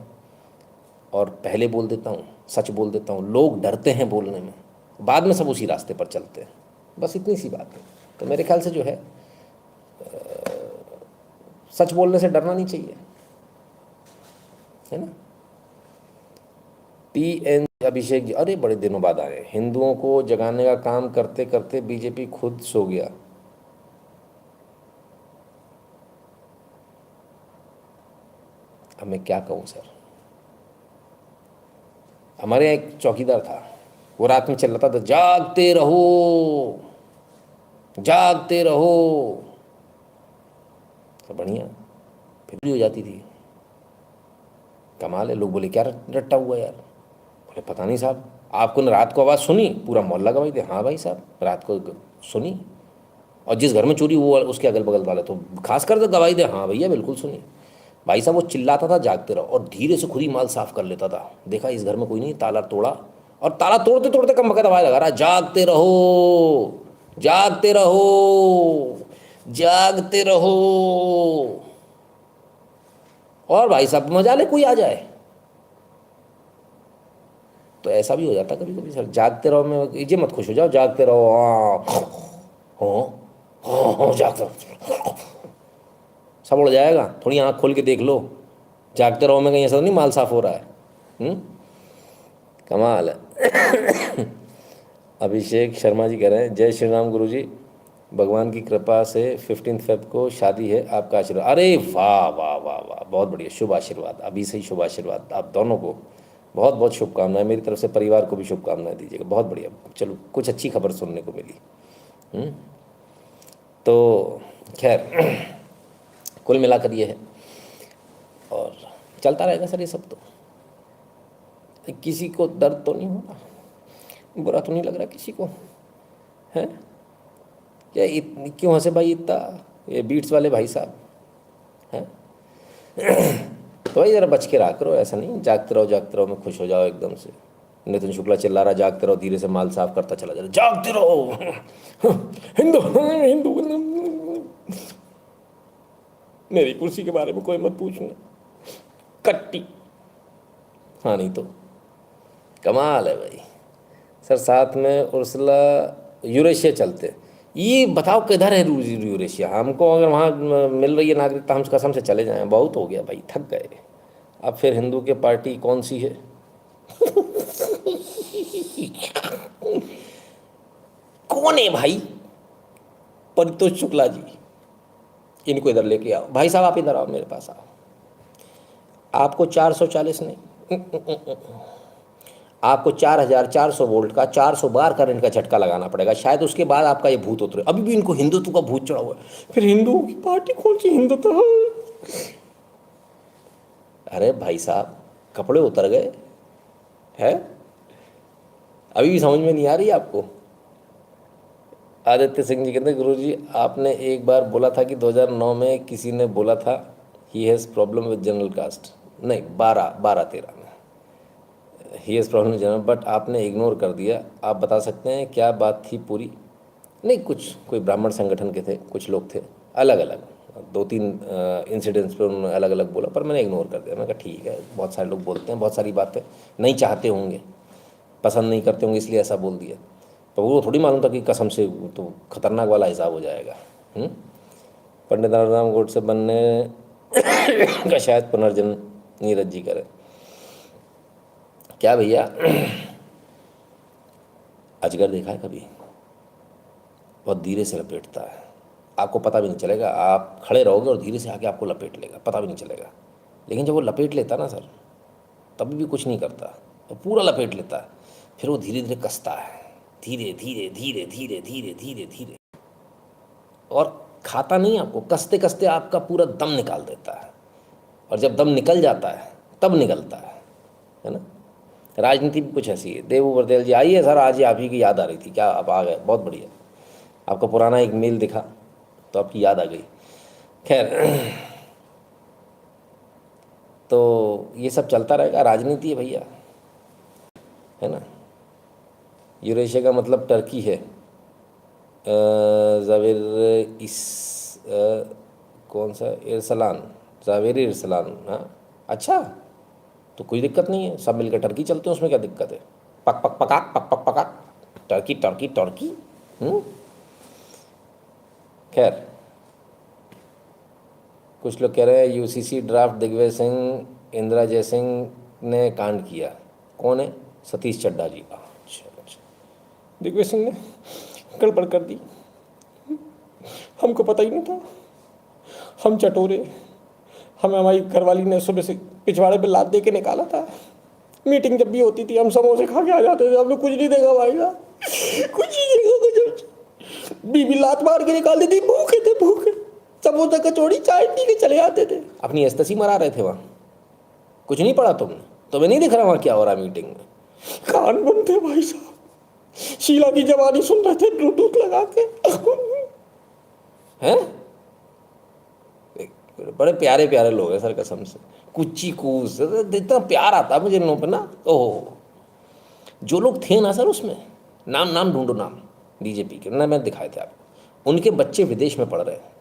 और पहले बोल देता हूँ, सच बोल देता हूँ। लोग डरते हैं बोलने में, बाद में सब उसी रास्ते पर चलते हैं। बस इतनी सी बात है। तो मेरे ख्याल से जो है सच बोलने से डरना नहीं चाहिए, है ना। PN अभिषेक जी, अरे बड़े दिनों बाद आए। हिंदुओं को जगाने का काम करते करते बीजेपी खुद सो गया। अब मैं क्या कहूँ सर। हमारे यहाँ एक चौकीदार था, वो रात में चिल्लाता था जागते रहो जागते रहो। तो बढ़िया फिर भी हो जाती थी। कमाल है। लोग बोले क्या रट्टा हुआ यार। बोले पता नहीं साहब, आपको ने रात को आवाज़ सुनी, पूरा मोहल्ला गवाही दे। हाँ भाई साहब रात को सुनी, और जिस घर में चोरी वो उसके अगल बगल वाले तो खास कर गवाही दे। हाँ भैया बिल्कुल सुनी। भाई साहब वो चिल्लाता था जागते रहो, और धीरे से खुद ही माल साफ कर लेता था। देखा इस घर में कोई नहीं, ताला तोड़ा, और ताला तोड़ते तोड़ते कम बकत आवाज़ लगा रहा जागते रहो जागते रहो जागते रहो। और भाई साहब मजा ले, कोई आ जाए तो ऐसा भी हो जाता कभी कभी सर। जागते रहो में ये मत खुश हो जाओ, जागते रहो जागते रहो सब उड़ जाएगा। थोड़ी आँख खोल के देख लो, जागते रहो में कहीं ऐसा नहीं माल साफ हो रहा है। कमाल है। अभिषेक शर्मा जी कह रहे हैं जय श्री राम गुरुजी, भगवान की कृपा से 15 फेब को शादी है, आपका आशीर्वाद। अरे वाह वाह वाह वाह, बहुत बढ़िया, शुभ आशीर्वाद। अभी से ही शुभ आशीर्वाद। आप दोनों को बहुत बहुत शुभकामनाएं, मेरी तरफ से परिवार को भी शुभकामनाएं दीजिएगा। बहुत बढ़िया, चलो कुछ अच्छी खबर सुनने को मिली। तो खैर कुल मिलाकर ये है, और चलता रहेगा सर ये सब। तो किसी को दर्द तो नहीं हो रहा, बुरा तो नहीं लग रहा किसी को, है क्या? क्यों हंसे भाई इतना, ये बीट्स वाले भाई साहब हैं? तो भाई ज़रा बच के रहा करो, ऐसा नहीं जागते रहो में खुश हो जाओ एकदम से। नितिन शुक्ला चिल्ला रहा जागते रहो, धीरे से माल साफ करता चला जा रहा, जागते रहो हिंदू हिंदू। मेरी कुर्सी के बारे में कोई मत पूछना, कट्टी। हाँ नहीं तो कमाल है भाई सर। साथ में उर्सुला यूरेशिया चलते, ये बताओ किधर है यूरेशिया? हमको अगर वहाँ मिल रही है नागरिकता, हम कसम से चले जाएं, बहुत हो गया भाई, थक गए। अब फिर हिंदू की पार्टी कौन सी है? कौन है भाई? परितोष शुक्ला जी, इनको इधर लेके आओ भाई साहब, आप इधर आओ, मेरे पास आओ। आपको 440 नहीं, आपको 4400 वोल्ट का 400 बार करंट का झटका लगाना पड़ेगा, शायद उसके बाद आपका ये भूत उतरे। अभी भी इनको हिंदुत्व का भूत चढ़ा हुआ है। फिर हिंदुओं की पार्टी कौन सी हिंदुत्व? अरे भाई साहब कपड़े उतर गए हैं, अभी भी समझ में नहीं आ रही आपको? आदित्य सिंह जी कहते हैं गुरुजी आपने एक बार बोला था कि 2009 में किसी ने बोला था he has problem with general caste, नहीं 12-13 में he has problem general, but आपने इग्नोर कर दिया। आप बता सकते हैं क्या बात थी पूरी? नहीं कुछ, कोई ब्राह्मण संगठन के थे, कुछ लोग थे, अलग अलग 2-3 इंसिडेंट्स पर उन्होंने अलग अलग बोला, पर मैंने इग्नोर कर दिया। मैंने कहा ठीक है, बहुत सारे लोग बोलते हैं, बहुत सारी बातें नहीं चाहते होंगे, पसंद नहीं करते होंगे, इसलिए ऐसा बोल दिया। तो वो थोड़ी मालूम था कि कसम से तो खतरनाक वाला हिसाब हो जाएगा। पंडित नारायण गोडसे बनने का शायद पुनर्जन्म नीरज जी करे। क्या भैया अजगर देखा है कभी? बहुत धीरे से लपेटता है, आपको पता भी नहीं चलेगा, आप खड़े रहोगे और धीरे से आके आपको लपेट लेगा, पता भी नहीं चलेगा। लेकिन जब वो लपेट लेता ना सर, तभी भी कुछ नहीं करता, वो पूरा लपेट लेता है, फिर वो धीरे धीरे कसता है, धीरे धीरे धीरे धीरे धीरे धीरे धीरे, और खाता नहीं आपको, कसते कसते आपका पूरा दम निकाल देता है। और जब दम निकल जाता है तब निकलता है ना? राजनीति भी कुछ ऐसी है। देवू वर्देल जी आइए सर, आज ही आप ही की याद आ रही थी, क्या आप आ गए, बहुत बढ़िया। आपका पुराना एक मेल दिखा तो आपकी याद आ गई। खैर तो ये सब चलता रहेगा, राजनीति है भैया, है ना? यूरेशिया का मतलब टर्की है। जावेर इस कौन सा इरसलान, जावेर इरसलान, हाँ अच्छा, तो कोई दिक्कत नहीं है, सब मिलकर टर्की चलते हैं, उसमें क्या दिक्कत है? पक पक पकाक पक पक पकाक, टर्की टर्की टर्की। खैर कुछ लोग कह रहे हैं यूसीसी ड्राफ्ट दिग्विजय सिंह इंदिरा जयसिंह ने कांड किया। कौन है? सतीश चड्ढा जी। अच्छा, दिग्विजय सिंह ने गड़बड़ कर दी, हमको पता ही नहीं था, हम चटोरे, हमें हमारी घरवाली ने सुबह से पिछवाड़े पे लात दे के निकाला था। मीटिंग जब भी होती थी हम समोसे खा के आ जाते थे, हम लोग कुछ नहीं देखा भाई साहब, कुछ नहीं देखा, कुछ बीबी लात मार के निकाल देती, भूखे थे भूखे, समोसा कचौड़ी चाय पी के चले आते थे। अपनी एस्तसी मरा रहे थे वहाँ, कुछ नहीं पढ़ा तुमने? तुम्हें नहीं दिख रहा वहाँ क्या हो रहा मीटिंग में? कान बंद थे भाई साहब, शीला की जवानी सुन रहे थे ब्लूटूथ लगा के। हैं? बड़े प्यारे प्यारे लोग हैं सर कसम से, कुची कूस, इतना प्यार आता मुझे इन लोगों पे ना। ओहो, जो लोग थे ना सर उसमें, नाम ढूंढो, नाम बीजेपी के ना, मैं दिखाए थे आपको, उनके बच्चे विदेश में पढ़ रहे हैं,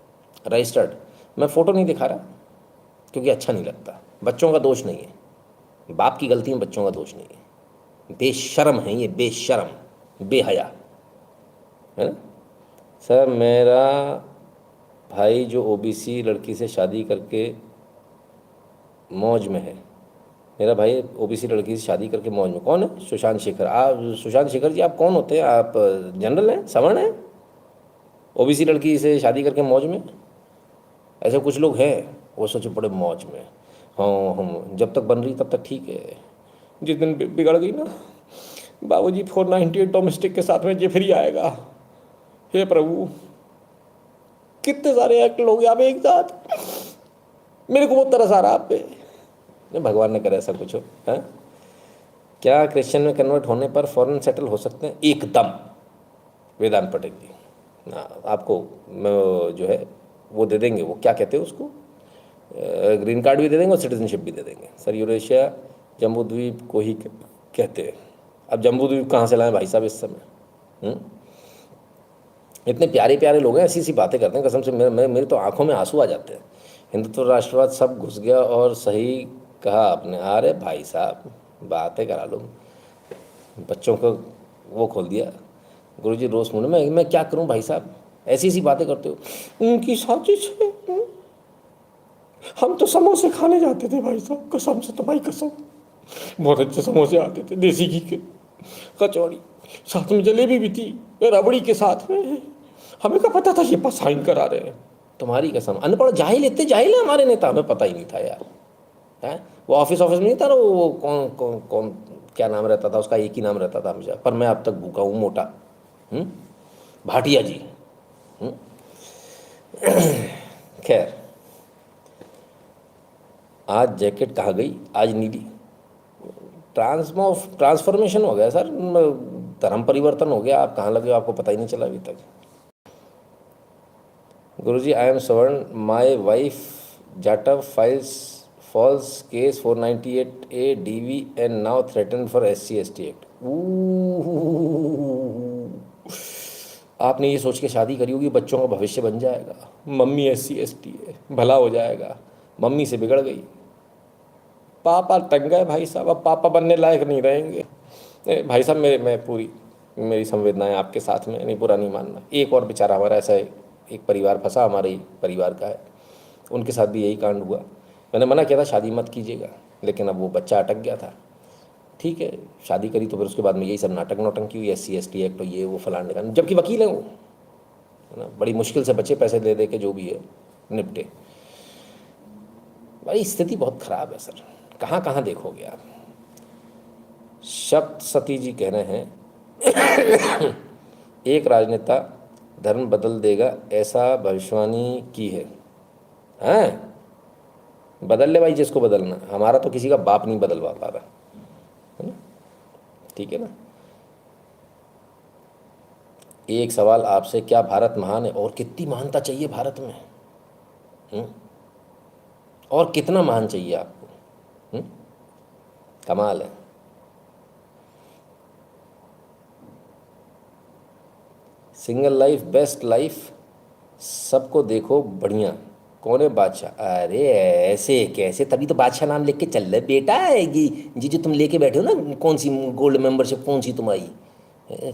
रजिस्टर्ड। मैं फ़ोटो नहीं दिखा रहा क्योंकि अच्छा नहीं लगता, बच्चों का दोष नहीं है, बाप की गलती में बच्चों का दोष नहीं है। बेशर्म है ये, बेशर्म, बेहया, है ना? सर मेरा भाई जो ओबीसी लड़की से शादी करके मौज में है, मेरा भाई ओबीसी लड़की से शादी करके मौज में। कौन है? सुशांत शेखर। आप सुशांत शेखर जी आप कौन होते हैं? आप जनरल हैं, सवर्ण हैं? ओबीसी लड़की से शादी करके मौज में? ऐसे कुछ लोग हैं, वो सोचे बड़े मौज में। हाँ हम जब तक बन रही तब तक ठीक है, जिस दिन बिगड़ गई ना बाबूजी 498 डोमेस्टिक के साथ में ये फ्री आएगा। हे प्रभु, कितने सारे एक्ट लोगे आप एक साथ। मेरे को बहुत तरस आ रहा आप पे। नहीं, भगवान ने करे ऐसा कुछ हो। है क्या क्रिश्चियन में कन्वर्ट होने पर फॉरेन सेटल हो सकते हैं? एकदम। वेदांत पटेल जी आपको जो है वो दे देंगे, वो क्या कहते हैं उसको, ग्रीन कार्ड भी दे देंगे और सिटीजनशिप भी दे देंगे। सर यूरेशिया जम्बू द्वीप को ही कहते हैं। अब जम्बू द्वीप कहाँ से लाएं भाई साहब इस समय? इतने प्यारे प्यारे लोग हैं, ऐसी ऐसी बातें करते हैं कसम से मेरे तो आंखों में आंसू आ जाते हैं। हिंदुत्व राष्ट्रवाद सब घुस गया और सही कहा आपने। अरे भाई साहब बातें करा लो, बच्चों को वो खोल दिया। गुरुजी रोज मुझे मैं क्या करूं भाई साहब, ऐसी ऐसी बातें करते हो। उनकी साजिश है। हम तो समोसे खाने जाते थे भाई साहब, कसम से तो भाई कसम, बहुत अच्छे समोसे आते थे देसी घी के, कचौड़ी, साथ में जलेबी भी थी रबड़ी के साथ में। हमें क्या पता था ये पास साइन करा रहे हैं। तुम्हारी कसम, अनपढ़ जाहिल, इतने जाहिल है हमारे नेता, हमें पता ही नहीं था यार। है वो ऑफिस में नहीं था, वो कौन कौन कौन क्या नाम रहता था उसका, एक ही नाम रहता था हमेशा, पर मैं अब तक भूखा हूँ, मोटा। भाटिया जी। खैर, आज जैकेट कहाँ गई? आज नीली। ट्रांसफॉर्मेशन हो गया सर, धर्म परिवर्तन हो गया। आप कहाँ लगे हो आपको पता ही नहीं चला अभी तक। गुरुजी आई एम सवर्ण, my wife Jatav files false case 498A DV and now threaten for SC ST act. आपने ये सोच के शादी करी होगी बच्चों का भविष्य बन जाएगा, मम्मी SC ST है, भला हो जाएगा। मम्मी से बिगड़ गई, पापा टंग गए भाई साहब, अब पापा बनने लायक नहीं रहेंगे। भाई साहब मेरी संवेदनाएं आपके साथ में, नहीं बुरा नहीं मानना। एक और बेचारा हमारा ऐसा एक परिवार फंसा, हमारे ही परिवार का है, उनके साथ भी यही कांड हुआ। मैंने मना किया था शादी मत कीजिएगा, लेकिन अब वो बच्चा अटक गया था। ठीक है, शादी करी तो फिर उसके बाद में यही सब नाटक नौटंकी हुई, SC ST एक्ट और ये वो फलाने का, जबकि वकील है वो, है ना, बड़ी मुश्किल से बच्चे पैसे दे दे के जो भी है निपटे। भाई स्थिति बहुत खराब है सर, कहाँ कहाँ देखोगे आप। शब्द सती जी कह रहे हैं एक राजनेता धर्म बदल देगा ऐसा भविष्यवाणी की है। हैं बदल ले भाई जिसको बदलना, हमारा तो किसी का बाप नहीं बदलवा पा रहा, है ना। ठीक है ना। एक सवाल आपसे, क्या भारत महान है? और कितनी महानता चाहिए भारत में? और कितना महान चाहिए आपको? कमाल है। सिंगल लाइफ बेस्ट लाइफ, सबको देखो बढ़िया, कौन है बादशाह? अरे ऐसे कैसे, तभी तो बादशाह नाम लिख के चल रहे बेटा। जी जो तुम लेके बैठे हो ना, कौन सी गोल्ड मेंबरशिप कौन सी तुम्हारी?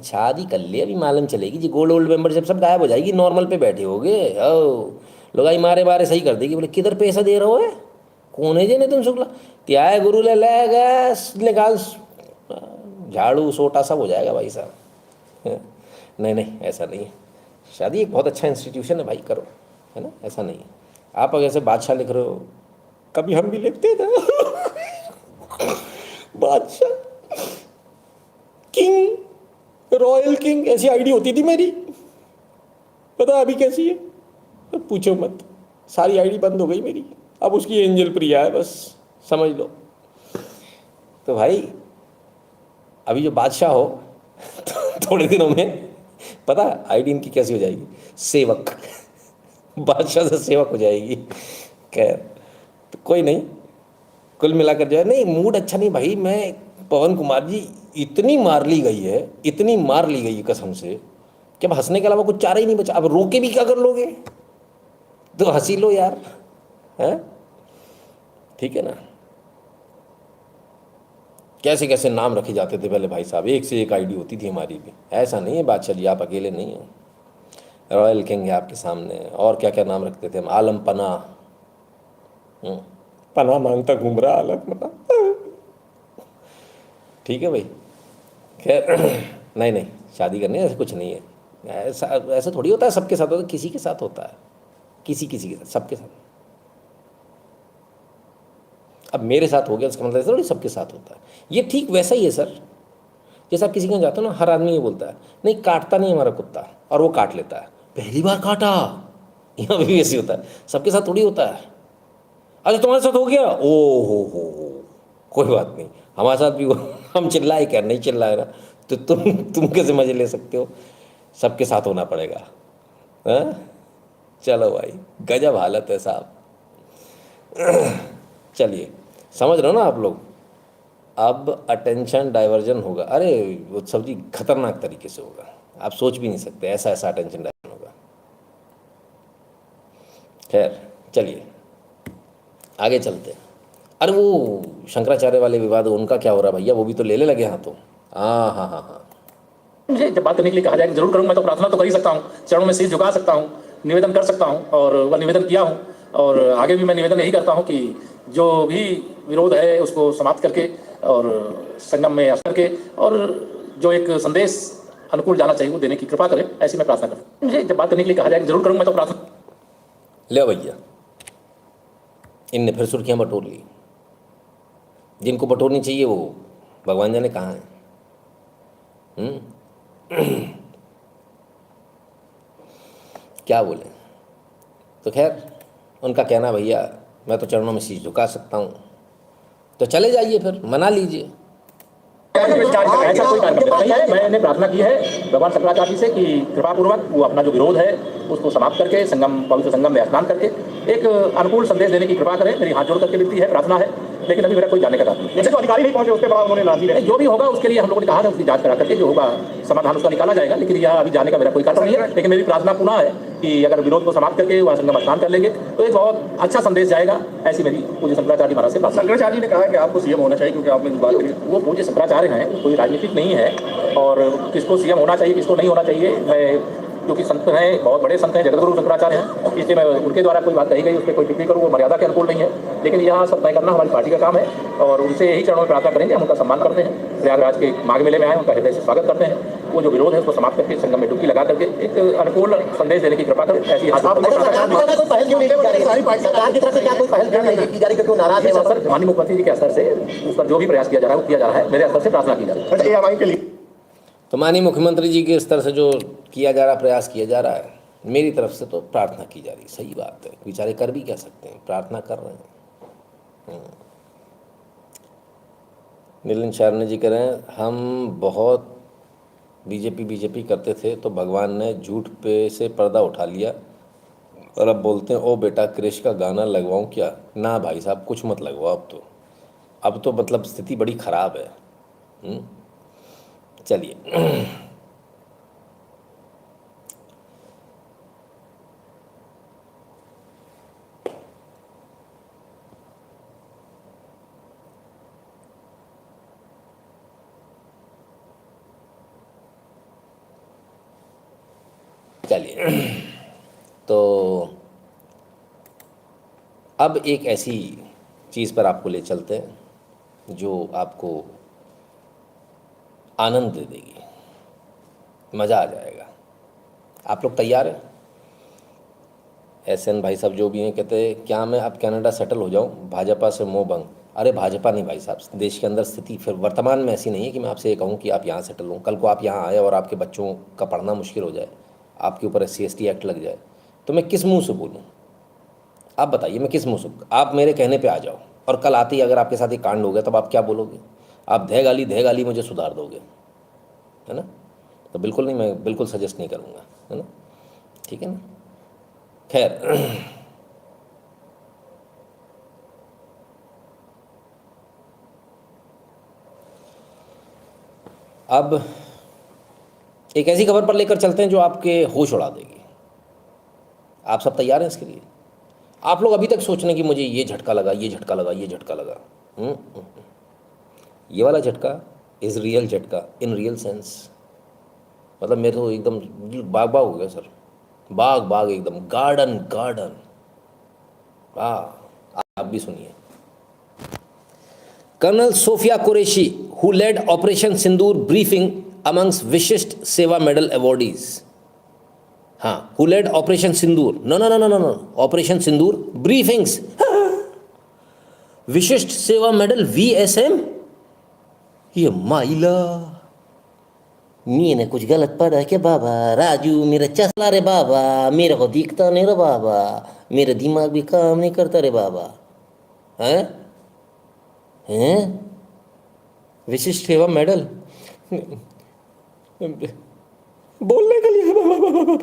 शादी कर ले अभी मालूम चलेगी जी, गोल्ड मेंबरशिप सब गायब हो जाएगी, नॉर्मल पे बैठे होगे। लोगाई मारे मारे सही कर देगी, बोले किधर पैसा दे रहे हो है, कौन है जे तुम शुक्ला त्याय गुरु ले लेगा, निकाल झाड़ू सोटा सब हो जाएगा भाई साहब। नहीं ऐसा नहीं है, शादी एक बहुत अच्छा इंस्टीट्यूशन है भाई, करो, है ना, ऐसा नहीं है। आप अगर ऐसे बादशाह लिख रहे हो, कभी हम भी लिखते थे बादशाह, किंग, रॉयल किंग, ऐसी आईडी होती थी मेरी, पता अभी कैसी है तो पूछो मत, सारी आईडी बंद हो गई मेरी। अब उसकी एंजल प्रिया है, बस समझ लो। तो भाई अभी जो बादशाह हो थोड़े दिनों में पता आईडी इनकी कैसी हो जाएगी, सेवक, बादशाह से सेवक हो जाएगी। खैर तो कोई नहीं, कुल मिलाकर जो है, नहीं मूड अच्छा नहीं भाई। मैं पवन कुमार जी इतनी मार ली गई है कसम से कि अब हंसने के अलावा कुछ चारा ही नहीं बचा। अब रोके भी क्या कर लोगे, तो हंसी लो यार, है ठीक है ना। कैसे कैसे नाम रखे जाते थे पहले भाई साहब, एक से एक आईडी होती थी हमारी भी। ऐसा नहीं है बादशाह जी आप अकेले नहीं हो, रॉयल किंग है आपके सामने। और क्या क्या नाम रखते थे हम, आलम पना, पना मांगता घूम रहा आलम पना। ठीक है भाई। खैर नहीं शादी करनी ऐसा कुछ नहीं है, ऐसा थोड़ी होता है, सबके साथ होता है, किसी के साथ होता है, किसी के साथ, सबके साथ। अब मेरे साथ हो गया इसका मतलब थोड़ी सबके साथ होता है। ये ठीक वैसा ही है सर, जैसे आप किसी के जाते हो ना, हर आदमी ये बोलता है नहीं काटता नहीं हमारा कुत्ता, और वो काट लेता है। पहली बार काटा, यहाँ भी ऐसे होता है, सबके साथ थोड़ी होता है। अच्छा तुम्हारे साथ हो गया, ओ हो, कोई बात नहीं, हमारे साथ भी हम चिल्लाए क्या, नहीं चिल्लाए ना, तो तुम कैसे मजे ले सकते हो, सबके साथ होना पड़ेगा। हाँ चलो भाई, गजब हालत है साहब। चलिए समझ रहे हो ना आप लोग। अब अटेंशन डाइवर्जन होगा, अरे वो सब्जी खतरनाक तरीके से होगा, आप सोच भी नहीं सकते, ऐसा ऐसा अटेंशन डाइवर्जन होगा। खैर चलिए आगे चलते हैं। अरे वो शंकराचार्य वाले विवाद, उनका क्या हो रहा है भैया, वो भी तो ले लगे हाथों। हाँ। मुझे जब बात करने के लिए कहा जाए जरूर करूँगा, मैं तो प्रार्थना तो कर ही सकता हूँ, चरणों में शीश झुका सकता हूँ, निवेदन कर सकता हूँ, और वह निवेदन किया हूँ, और आगे भी मैं निवेदन यही करता हूँ कि जो भी विरोध है उसको समाप्त करके और संगम में करके, और जो एक संदेश अनुकूल जाना चाहिए वो देने की कृपा करें, ऐसी मैं प्रार्थना करता हूँ। मुझे जब बात करने के लिए कहा जाए जरूर करूँगा, मैं तो प्रार्थना। ले भैया, इनने फिर सुर्खियाँ बटोर ली, जिनको बटोरनी चाहिए वो भगवान जाने कहाँ है। क्या बोले, तो खैर उनका कहना भैया मैं तो चरणों में शीश झुका सकता हूँ, तो चले जाइए फिर, मना लीजिए। ऐसा कोई कार्यक्रम नहीं है। मैंने प्रार्थना की है भगवान शंकराचार्य से कि कृपा पूर्वक वो अपना जो विरोध है उसको समाप्त करके संगम, पवित्र संगम में स्नान करके एक अनुकूल संदेश देने की कृपा करें। मेरी हाथ जोड़ करके विनती है, प्रार्थना है, लेकिन अभी मेरा कोई जाने का कारण नहीं। जैसे तो अधिकारी नहीं पहुंचे उसके बाद उन्होंने नाराजी रहे, जो भी होगा उसके लिए हम लोगों ने कहा था उसकी जांच करा करके जो होगा समाधान उसका निकाला जाएगा, लेकिन यह अभी जाने का मेरा कोई कारण नहीं है। लेकिन मेरी प्रार्थना पुनः है कि अगर विरोध को समाप्त करके वहाँ संगम स्नान कर लेंगे तो एक बहुत अच्छा संदेश जाएगा, ऐसी मेरी पूज्य शंकराचार्य महाराज से प्रार्थना। शंकराचार्य जी ने कहा कि आपको सीएम होना चाहिए, क्योंकि आपने बात करी, वो पूज्य शंकराचार्य हैं, कोई राजनीतिक नहीं है, और किसको सीएम होना चाहिए किसको नहीं होना चाहिए, मैं क्योंकि संत हैं, बहुत बड़े संत हैं, जगतगुरु शंकराचार्य हैं, इसलिए मैं उनके द्वारा कोई बात कही गई उस पर कोई टिप्पणी करूँ वो मर्यादा के अनुकूल नहीं है। लेकिन यह सब तय करना हमारी पार्टी का काम है, और उनसे यही चरणों में प्रार्थना करेंगे, हम उनका सम्मान करते हैं। प्रयागराज के माघ मेले में आए, उनका हृदय से स्वागत करते हैं। वो जो विरोध है उसको समाप्त करके संगम में डुबकी लगा करके एक अनुकूल संदेश देने की कृपा करें, ऐसी माननीय मुख्यमंत्री जी के स्तर से उस पर जो भी प्रयास किया जा रहा है वो किया जा रहा है, मेरे स्तर से प्रार्थना की जा रही है। तो माननीय मुख्यमंत्री जी के स्तर से जो किया जा रहा, प्रयास किया जा रहा है, मेरी तरफ से तो प्रार्थना की जा रही। सही बात है, बेचारे कर भी क्या सकते हैं, प्रार्थना कर रहे हैं। नीलिन शारने जी कह रहे हैं हम बहुत बीजेपी करते थे तो भगवान ने झूठ पे से पर्दा उठा लिया, और अब बोलते हैं ओ बेटा क्रिश का गाना लगवाऊं क्या। ना भाई साहब कुछ मत लगवाओ, अब तो मतलब स्थिति बड़ी ख़राब है। चलिए तो अब एक ऐसी चीज़ पर आपको ले चलते हैं जो आपको आनंद दे देगी, मज़ा आ जाएगा। आप लोग तैयार हैं? SN भाई साहब जो भी हैं कहते हैं क्या मैं अब कनाडा सेटल हो जाऊं, भाजपा से मोह भंग। अरे भाजपा नहीं भाई साहब, देश के अंदर स्थिति फिर वर्तमान में ऐसी नहीं है कि मैं आपसे ये कहूँ कि आप यहाँ सेटल हों। कल को आप यहाँ आए और आपके बच्चों का पढ़ना मुश्किल हो जाए, आपके ऊपर SC/ST एक्ट लग जाए, तो मैं किस मुँह से बोलूँ? आप बताइए, मैं किस मुँह से? आप मेरे कहने पर आ जाओ, और कल आते ही अगर आपके साथ एक कांड हो गया तब आप क्या बोलोगे? आप धै गाली मुझे सुधार दोगे, है ना? तो बिल्कुल नहीं, मैं बिल्कुल सजेस्ट नहीं करूँगा, है ना? ठीक है ना? खैर अब एक ऐसी खबर पर लेकर चलते हैं जो आपके होश उड़ा देगी। आप सब तैयार हैं इसके लिए? आप लोग अभी तक सोच रहे हैं कि मुझे ये झटका लगा, ये झटका लगा, ये झटका लगा। ये वाला झटका इज़ रियल झटका इन रियल सेंस। मतलब मेरे तो एकदम बाग हो गया सर, बाग एकदम, गार्डन। आप भी सुनिए। Colonel Sofiya Qureshi who led operation Sindoor briefing amongst Vishisht Seva medal awardees. हाँ, who led operation Sindoor, no, operation Sindoor briefings, Vishisht Seva medal VSM। ये माइला मैंने कुछ गलत पढ़ा क्या बाबा? राजू मेरा चसला रे बाबा, मेरे को दिखता नहीं रे बाबा, मेरा दिमाग भी काम नहीं करता रे बाबा। हैं हैं विशिष्ट सेवा मेडल बोलने के लिए बाबा।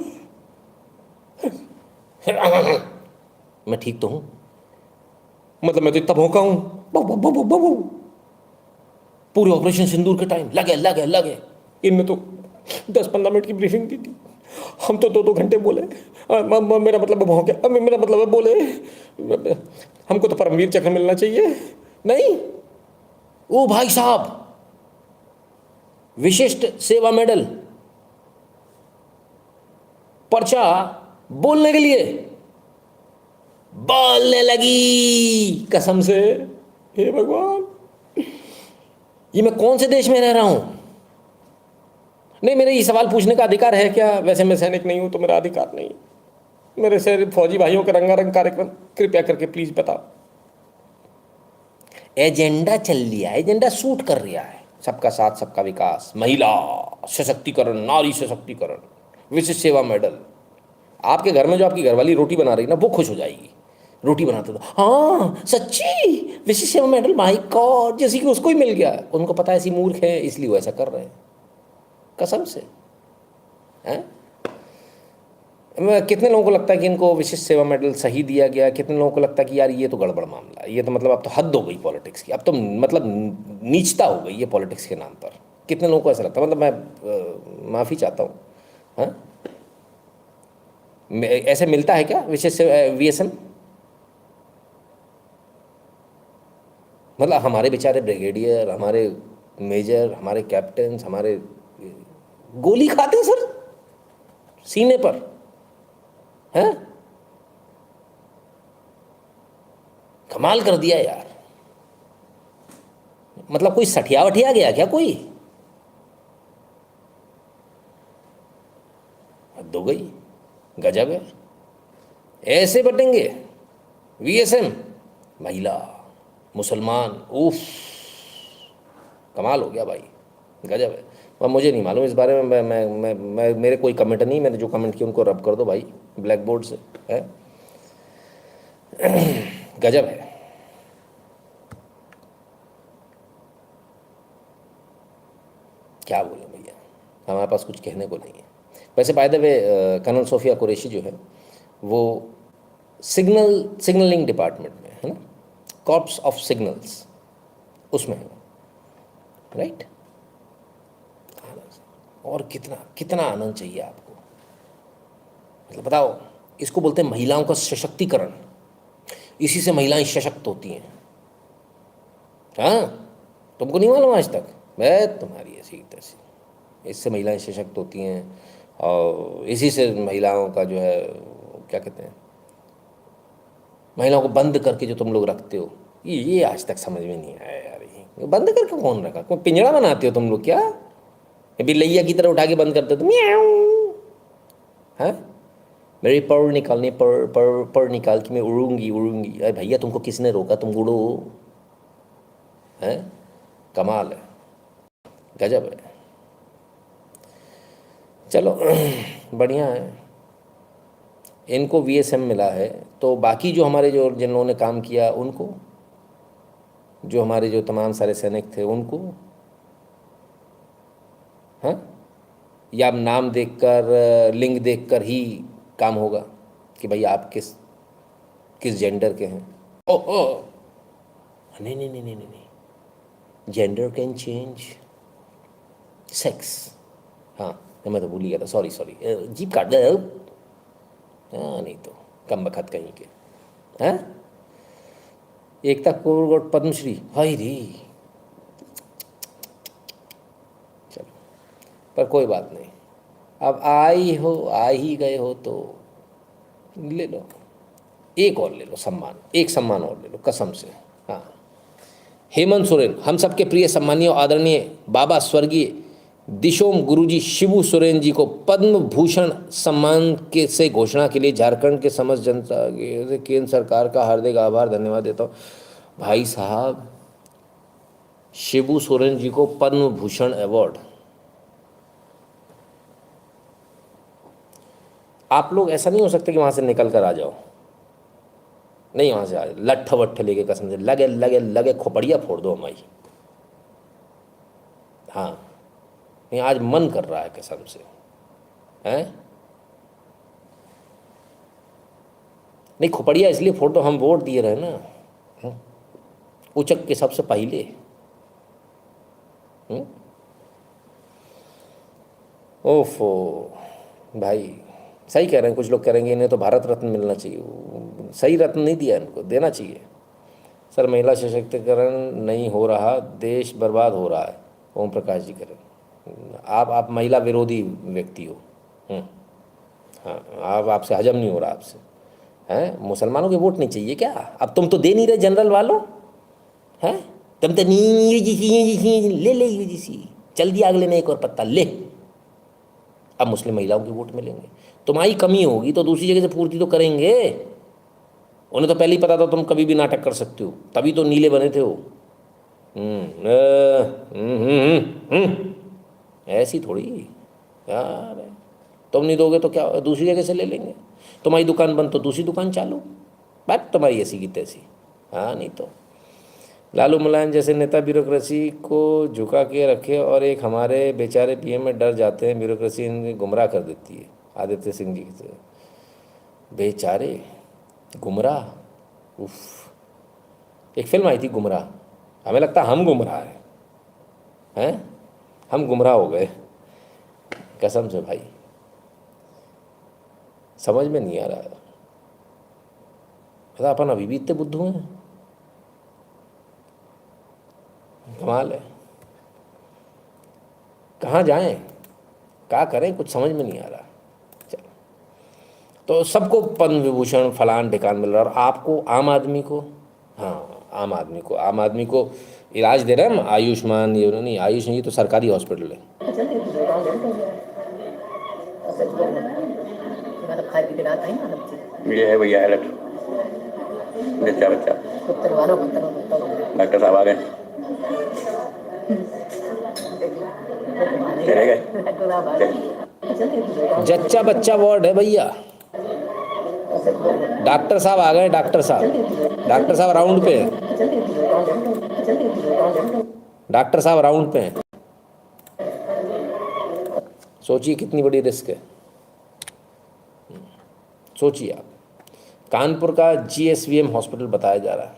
मैं ठीक तो हूं, मतलब मैं तो इतना भौंका हूं। पूरे ऑपरेशन सिंदूर के टाइम लगे इनमें तो 10-15 मिनट की ब्रीफिंग दी थी, हम तो 2-2 घंटे बोले। मेरा मतलब है भौंके, मेरा मतलब है बोले। हमको तो परमवीर चक्र मिलना चाहिए। नहीं, ओ भाई साहब, विशिष्ट सेवा मेडल, पर्चा बोलने के लिए बोलने लगी। कसम से, हे भगवान, ये मैं कौन से देश में रह रहा हूं? नहीं, मेरे ये सवाल पूछने का अधिकार है क्या? वैसे मैं सैनिक नहीं हूं तो मेरा अधिकार नहीं। मेरे से फौजी भाइयों का रंगारंग कार्यक्रम कृपया करके प्लीज बताओ। एजेंडा चल लिया, एजेंडा सूट कर रहा है, सबका साथ सबका विकास, महिला सशक्तिकरण, नारी सशक्तिकरण, विशिष्ट सेवा मेडल। आपके घर में जो आपकी घरवाली रोटी बना रही ना, वो खुश हो जाएगी। रोटी बनाते तो हाँ सच्ची विशिष्ट सेवा मेडल, माय गॉड, जैसे कि उसको ही मिल गया। उनको पता है ऐसी मूर्ख है, इसलिए वो ऐसा कर रहे हैं, कसम से। हैं? कितने लोगों को लगता है कि इनको विशिष्ट सेवा मेडल सही दिया गया? कितने लोगों को लगता है कि यार ये तो गड़बड़ मामला है, ये तो मतलब अब तो हद हो गई पॉलिटिक्स की, अब तो मतलब नीचता हो गई ये पॉलिटिक्स के नाम पर? कितने लोगों को ऐसा लगता है? मतलब मैं माफ़ी चाहता हूँ। हाँ, ऐसे मिलता है क्या विशेष VSM? मतलब हमारे बेचारे ब्रिगेडियर, हमारे मेजर, हमारे कैप्टन, हमारे गोली खाते हैं सर सीने पर, हैं? कमाल कर दिया यार। मतलब कोई सठिया वठिया गया क्या कोई? हद हो गई, गजब है। ऐसे बटेंगे VSM, महिला, मुसलमान, उफ, कमाल हो गया भाई, गजब है। और मुझे नहीं मालूम इस बारे में, मैं मेरे कोई कमेंट नहीं, मैंने जो कमेंट किया उनको रब कर दो भाई ब्लैक बोर्ड से, है गजब है। क्या बोले भैया, हमारे पास कुछ कहने को नहीं है। वैसे by the way colonel Sofiya Qureshi जो है वो सिग्नलिंग डिपार्टमेंट में है ना, कॉर्प्स ऑफ सिग्नल्स, उसमें है, राइट। और कितना कितना आनंद चाहिए आपको? मतलब बताओ, इसको बोलते हैं महिलाओं का सशक्तिकरण, इसी से महिलाएं सशक्त होती हैं। हाँ, तुमको नहीं मालूम आज तक? मैं तुम्हारी ऐसी तैसी, इससे महिलाएं सशक्त होती हैं, और इसी से महिलाओं का जो है क्या कहते हैं, महिलाओं को बंद करके जो तुम लोग रखते हो, ये आज तक समझ में नहीं आया यार। ये बंद करके कौन रखा? कोई पिंजड़ा बनाते हो तुम लोग क्या? बिल्लैया की तरह उठा के बंद करते हो तुम? हाँ, मेरी पर निकालने पर निकाल के मैं उड़ूंगी। अरे भैया, तुमको किसने रोका? तुम उड़ो। हैं? कमाल है, गजब है। चलो बढ़िया है, इनको VSM मिला है, तो बाकी जो हमारे जो जिन लोगों ने काम किया उनको, जो हमारे जो तमाम सारे सैनिक थे उनको, हाँ, या नाम देखकर, लिंग देखकर ही काम होगा कि भाई आप किस जेंडर के हैं? ओह नहीं नहीं नहीं नहीं नहीं, जेंडर कैन चेंज, सेक्स। हाँ, मैं तो भूल ही गया था, सॉरी जीप काट दे। हाँ, नहीं तो कम बखत कहीं के। हैं? एकता कपूर पद्मश्री, हाय रे। चलो, पर कोई बात नहीं, अब आ ही गए हो तो ले लो, एक और ले लो सम्मान, एक सम्मान और ले लो कसम से। हाँ, हेमंत सोरेन, हम सबके प्रिय सम्मानीय और आदरणीय बाबा स्वर्गीय दिशोम गुरुजी शिबू सोरेन जी को पद्म भूषण सम्मान के से घोषणा के लिए झारखंड के समस्त जनता के केंद्र सरकार का हार्दिक आभार धन्यवाद देता हूँ। भाई साहब, शिबू सोरेन जी को पद्म भूषण अवार्ड आप लोग ऐसा नहीं हो सकते कि वहाँ से निकल कर आ जाओ, नहीं वहाँ से आ लट्ठ वट्ठ लेके कसम से लगे लगे लगे खोपड़िया फोड़ दो हमारी। हाँ नहीं आज मन कर रहा है कसम से, हैं नहीं खोपड़िया इसलिए फोड़ दो, हम वोट दिए रहे ना उचक के सबसे पहले। ओफो भाई सही कह रहे हैं, कुछ लोग कह रहे हैं इन्हें तो भारत रत्न मिलना चाहिए, सही रत्न नहीं दिया इनको, देना चाहिए। सर महिला सशक्तिकरण नहीं हो रहा, देश बर्बाद हो रहा है, ओम प्रकाश जी करें। आप महिला विरोधी व्यक्ति हो। हाँ आप आपसे हजम नहीं हो रहा आपसे, हैं मुसलमानों के वोट नहीं चाहिए क्या? अब तुम तो दे नहीं रहे जनरल वालों, हैं तुम तो नहीं ले ले यूजीसी चल दिया, अगले ने एक और पत्ता ले, अब मुस्लिम महिलाओं के वोट मिलेंगे। तुम्हारी कमी होगी तो दूसरी जगह से पूर्ति तो करेंगे, उन्हें तो पहले ही पता था तुम कभी भी नाटक कर सकते हो, तभी तो नीले बने थे वो। ऐसी थोड़ी यार, तुम नहीं दोगे तो क्या दूसरी जगह से ले लेंगे, तुम्हारी दुकान बंद तो दूसरी दुकान चालू, बात तुम्हारी ऐसी की तैसी। हाँ नहीं तो लालू मुलायम जैसे नेता ब्यूरोक्रेसी को झुका के रखे और एक हमारे बेचारे पीएम में डर जाते हैं, ब्यूरोक्रेसी इन्हें गुमराह कर देती है। आदित्य सिंह जी से बेचारे गुमराह, उफ एक फिल्म आई थी गुमराह, हमें लगता हम गुमराह हैं, हम गुमराह हो गए कसम से भाई, समझ में नहीं आ रहा। पता अपन अभी भी इतने बुद्धू हैं, कमाल है। कहाँ जाएं, क्या करें, कुछ समझ में नहीं आ रहा। चलो तो सबको पद्म विभूषण फलान ढिकान मिल रहा है, और आपको आम आदमी को, हाँ आम आदमी को इलाज दे रहे हैं हम, आयुष्मान, ये नहीं आयुष नहीं, ये तो सरकारी हॉस्पिटल है। ये है भैया अलर्ट, बच्चा डॉक्टर साहब आ गए, चले गए। जच्चा बच्चा वार्ड है भैया, डॉक्टर साहब आ गए, डॉक्टर साहब राउंड पे हैं, डॉक्टर साहब राउंड पे हैं। सोचिए कितनी बड़ी रिस्क है, सोचिए आप, कानपुर का GSVM हॉस्पिटल बताया जा रहा है,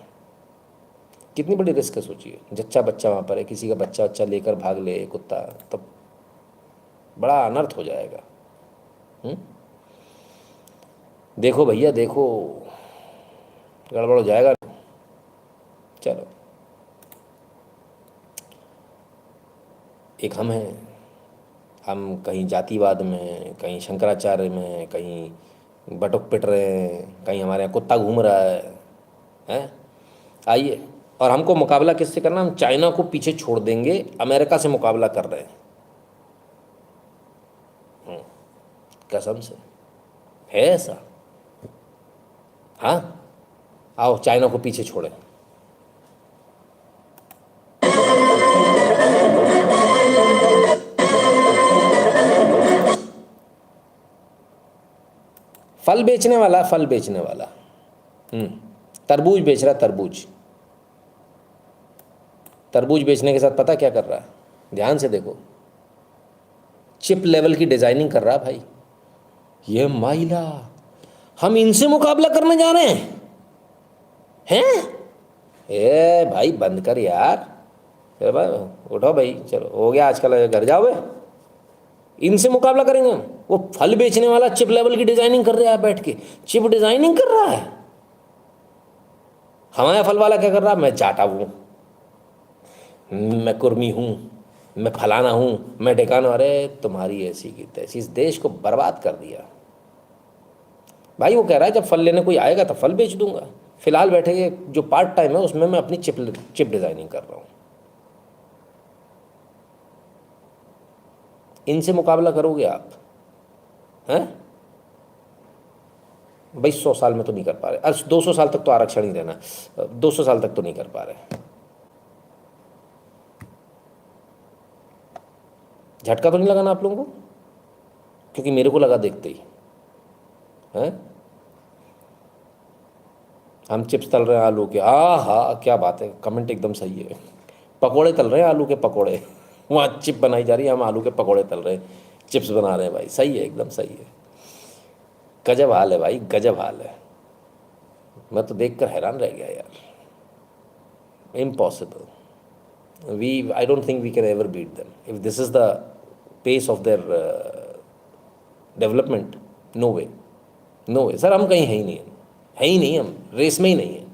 कितनी बड़ी रिस्क है सोचिए। जच्चा बच्चा वहाँ पर है, किसी का बच्चा लेकर भाग ले कुत्ता, तब बड़ा अनर्थ हो जाएगा। देखो भैया देखो, गड़बड़ हो जाएगा। चलो एक हम हैं, हम कहीं जातिवाद में, कहीं शंकराचार्य में, कहीं बटुक पिट रहे हैं, कहीं हमारे यहाँ कुत्ता घूम रहा है। आइए, और हमको मुकाबला किससे करना, हम चाइना को पीछे छोड़ देंगे, अमेरिका से मुकाबला कर रहे हैं कसम से, है ऐसा। हाँ आओ चाइना को पीछे छोड़ें। फल बेचने वाला तरबूज बेच रहा, तरबूज बेचने के साथ पता क्या कर रहा है, ध्यान से देखो, चिप लेवल की डिजाइनिंग कर रहा है भाई। ये माइला, हम इनसे मुकाबला करने जा रहे हैं? ए भाई बंद कर यार, चलो भाई उठो भाई, चलो हो गया, आजकल घर जाओ बे, इनसे मुकाबला करेंगे हम। वो फल बेचने वाला चिप लेवल की डिजाइनिंग कर रहा है, बैठ के चिप डिजाइनिंग कर रहा है। हमारा फल वाला क्या कर रहा है, मैं जाटा हूं, मैं कुर्मी हूं, मैं फलाना हूं, मैं ढिकाना। अरे तुम्हारी ऐसी की तैसी, इस देश को बर्बाद कर दिया भाई। वो कह रहा है जब फल लेने कोई आएगा तो फल बेच दूंगा, फिलहाल बैठे जो पार्ट टाइम है उसमें मैं अपनी चिप डिजाइनिंग कर रहा हूं। इनसे मुकाबला करोगे आप, हैं भाई? 100 साल में तो नहीं कर पा रहे, 200 साल तक तो आरक्षण ही देना, 200 साल तक तो नहीं कर पा रहे। झटका तो नहीं लगाना आप लोगों को, क्योंकि मेरे को लगा देखते ही। हैं? हम चिप्स तल रहे हैं आलू के, हाँ क्या बात है, कमेंट एकदम सही है। पकोड़े तल रहे हैं आलू के पकोड़े, वहाँ चिप बनाई जा रही है, हम आलू के पकोड़े तल रहे हैं, चिप्स बना रहे हैं भाई। सही है, एकदम सही है। गजब हाल है भाई, गजब हाल है। मैं तो देखकर हैरान रह गया यार। Impossible. I don't think we can ever beat them if this is the pace of their development. No way, no way sir, हम कहीं है ही नहीं, है ही नहीं, हम रेस में ही नहीं है।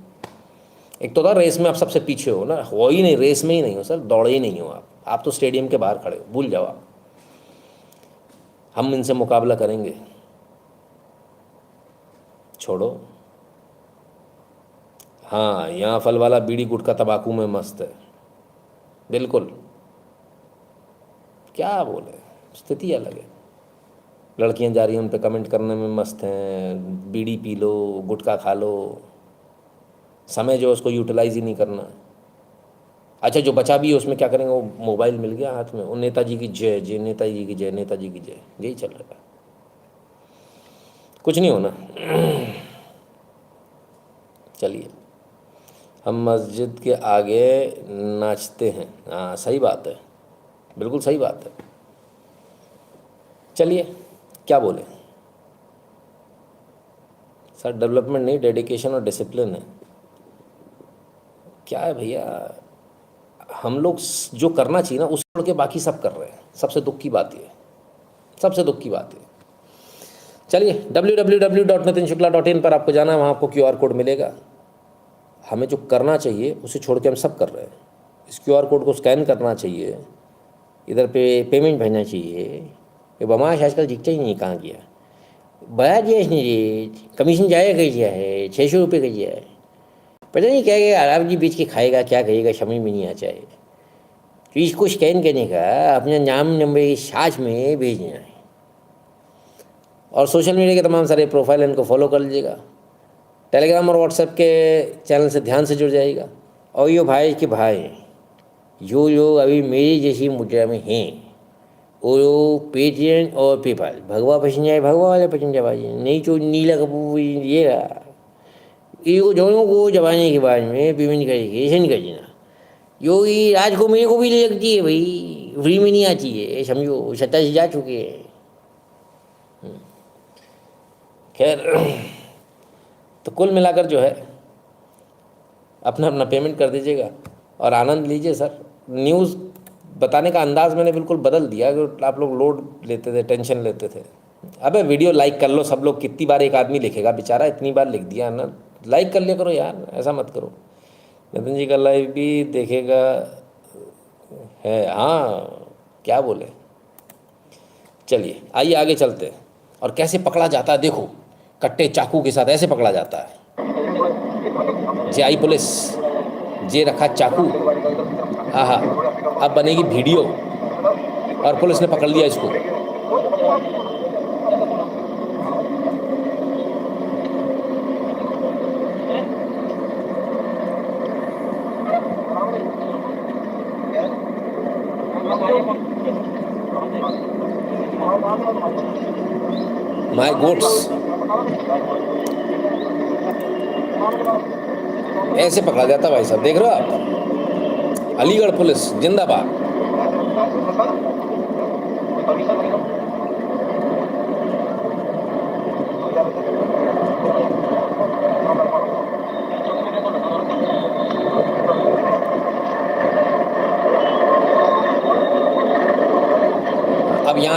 एक तो था रेस में आप सबसे पीछे हो ना, हो ही नहीं, रेस में ही नहीं हो सर, दौड़े ही नहीं हो आप तो स्टेडियम के बाहर खड़े हो, भूल जाओ आप। हम इनसे मुकाबला करेंगे, छोड़ो। हाँ, यहाँ फल वाला बीड़ी गुटखा तंबाकू में मस्त है, बिल्कुल। क्या बोले, स्थिति अलग है। लड़कियां जा रही हैं, उन पे कमेंट करने में मस्त हैं, बीड़ी पी लो, गुटखा खा लो, समय जो उसको यूटिलाइज ही नहीं करना। अच्छा, जो बचा भी है उसमें क्या करेंगे, वो मोबाइल मिल गया हाथ में, वो नेताजी की जय जय, नेताजी की जय, नेताजी की जय, यही चल रहा है। कुछ नहीं होना। चलिए, हम मस्जिद के आगे नाचते हैं। हाँ सही बात है, बिल्कुल सही बात है। चलिए, क्या बोले सर, डेवलपमेंट नहीं, डेडिकेशन और डिसिप्लिन है। क्या है भैया, हम लोग जो करना चाहिए ना, उस छोड़ के बाकी सब कर रहे हैं। सबसे दुख की बात ये, सबसे दुख की बात है। चलिए, www.nitinshukla.in पर आपको जाना है, वहाँ आपको QR कोड मिलेगा। हमें जो करना चाहिए उसे छोड़ के हम सब कर रहे हैं। इस QR कोड को स्कैन करना चाहिए, इधर पे पेमेंट भेजना चाहिए। ये बमाश आजकल दिखता ही नहीं, कहाँ गया, बढ़ा दिया इसने रेट, कमीशन जाया कर दिया है, 600 रुपये कर दिया है, पता नहीं क्या क्या आराम जी बेच के खाएगा, क्या करेगा, समझ में नहीं आता है। तो इसको स्कैन करने का, अपना नाम नंबर के साथ में भेजना है, और सोशल मीडिया के तमाम सारे प्रोफाइल इनको फॉलो कर लीजिएगा। टेलीग्राम और व्हाट्सएप के चैनल से ध्यान से जुड़ जाइएगा। और यो भाई के भाई जो लोग अभी मेरी जैसी मुद्रा में हैं, वो पेटीएम और पेपाल, भगवा पसंद आए भगवा वाले पसंद भाई, नहीं तो नीला कपूर ये रहा, ये दोनों को जमाने के बाद में पेमेंट करेगी, ऐसे नहीं कर देना। योगी राज को मेरे को भी लगती है भाई, फ्री में नहीं आती है, समझो 27 जा चुके हैं। खैर, तो कुल मिलाकर जो है अपना अपना पेमेंट कर दीजिएगा और आनंद लीजिए। सर, न्यूज़ बताने का अंदाज़ मैंने बिल्कुल बदल दिया, कि आप लोग लोड लेते थे, टेंशन लेते थे। अबे वीडियो लाइक कर लो सब लोग, कितनी बार एक आदमी लिखेगा बेचारा, इतनी बार लिख दिया ना, लाइक कर लिया करो यार, ऐसा मत करो। नितिन जी का लाइव भी देखेगा है, हाँ क्या बोले। चलिए आइए आगे चलते हैं, और कैसे पकड़ा जाता है देखो, कट्टे चाकू के साथ ऐसे पकड़ा जाता है। जे आई पुलिस, जे रखा चाकू, हाँ, अब बनेगी वीडियो, और पुलिस ने पकड़ लिया इसको। माय गोट्स, ऐसे पकड़ा जाता भाई साहब, देख रहे हो आप। अलीगढ़ पुलिस जिंदाबाद।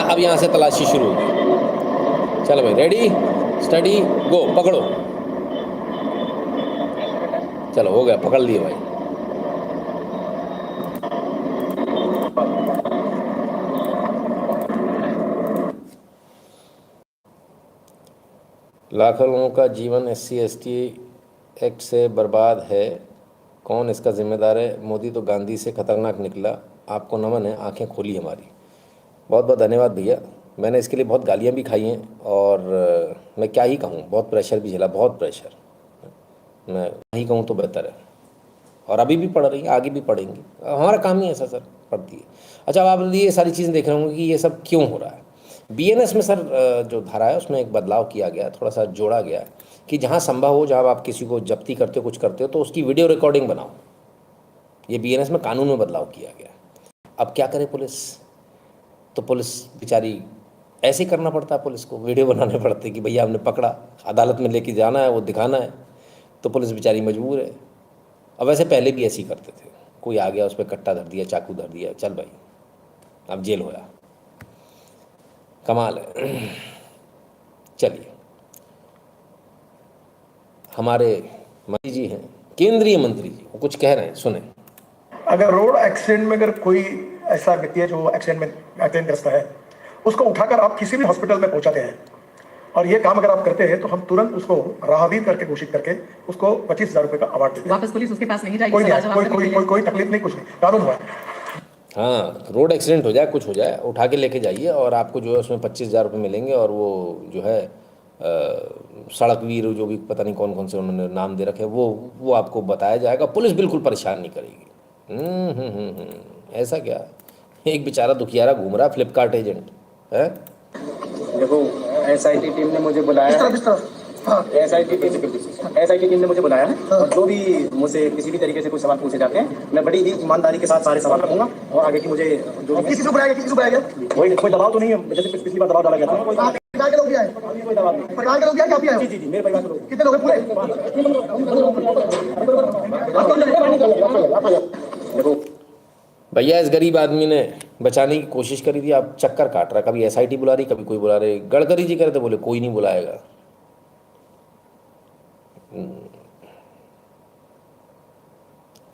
अब यहाँ से तलाशी शुरू होगी। चलो भाई, रेडी स्टडी गो, पकड़ो। चलो हो गया, पकड़ लिए भाई। लाखों लोगों का जीवन SC/ST एक्ट से बर्बाद है, कौन इसका जिम्मेदार है? मोदी तो गांधी से खतरनाक निकला। आपको नमन है, आंखें खोली हमारी। बहुत बहुत धन्यवाद भैया। मैंने इसके लिए बहुत गालियाँ भी खाई हैं, और मैं क्या ही कहूँ, बहुत प्रेशर भी झेला, बहुत प्रेशर। मैं नहीं कहूँ तो बेहतर है, और अभी भी पढ़ रही हैं, आगे भी पढ़ेंगी, हमारा काम ही ऐसा सर, पढ़ती है। अच्छा, अब आप ये सारी चीज़ें देख रहे होंगे कि ये सब क्यों हो रहा है। बीएनएस में सर जो धारा है उसमें एक बदलाव किया गया, थोड़ा सा जोड़ा गया कि जहाँ संभव हो, जहाँ आप किसी को जब्ती करते हो, कुछ करते हो, तो उसकी वीडियो रिकॉर्डिंग बनाओ। ये बीएनएस में कानून में बदलाव किया गया। अब क्या करे पुलिस, तो पुलिस बेचारी ऐसे ही करना पड़ता है, पुलिस को वीडियो बनाने पड़ते कि भैया हमने पकड़ा, अदालत में लेके जाना है, वो दिखाना है, तो पुलिस बेचारी मजबूर है। अब वैसे पहले भी ऐसे ही करते थे, कोई आ गया उस पर कट्टा धर दिया, चाकू धर दिया, चल भाई अब जेल होया, कमाल है। चलिए, हमारे मंत्री जी हैं, केंद्रीय मंत्री जी, वो कुछ कह रहे हैं, सुने। अगर रोड एक्सीडेंट में अगर कोई ऐसा व्यक्ति है जो एक्सीडेंट ग्रस्त है, उसको उठाकर आप किसी भी हॉस्पिटल में पहुंचाते हैं, और ये काम अगर आप करते हैं तो हम तुरंत उसको राहगीर करके घोषित करके उसको 25,000 रुपए का अवार्ड देते हैं। वापस पुलिस उसके पास नहीं जाएगी। कोई तकलीफ नहीं, कुछ नहीं, कानून हुआ है। हाँ, रोड एक्सीडेंट हो जाए, कुछ हो जाए, उठा के लेके जाइए और आपको जो है उसमें 25,000 रुपये मिलेंगे। और वो जो है सड़क वीर, जो भी पता नहीं कौन कौन से उन्होंने नाम दे रखे, वो आपको बताया जाएगा। पुलिस बिल्कुल परेशान नहीं करेगी। ऐसा क्या, एक बेचारा दुखियारा घूम रहा, फ्लिपकार्ट एजेंट है। देखो, एसआईटी टीम ने मुझे बुलाया, एसआईटी टीम ने मुझे बुलाया है, और जो भी मुझसे किसी भी तरीके से कोई सवाल पूछे जाते हैं, मैं बड़ी ही ईमानदारी के साथ सारे सवाल रखूंगा। और आगे की मुझे जो किसी को बुलाया गया? कोई दबाव तो नहीं है, जैसे पिछली बार दबाव डाला गया था। कोई परिवार के लोग भी आए? कोई दबाव नहीं। परिवार के लोग भी आए? क्या भी आए? जी, मेरे परिवार के लोग। कितने लोग हैं पूरे? देखो भैया, इस गरीब आदमी ने बचाने की कोशिश करी थी, आप चक्कर काट रहा, कभी एसआईटी बुला रही, कभी कोई बुला रहे। गडकरी जी कह रहे थे, बोले कोई नहीं बुलाएगा।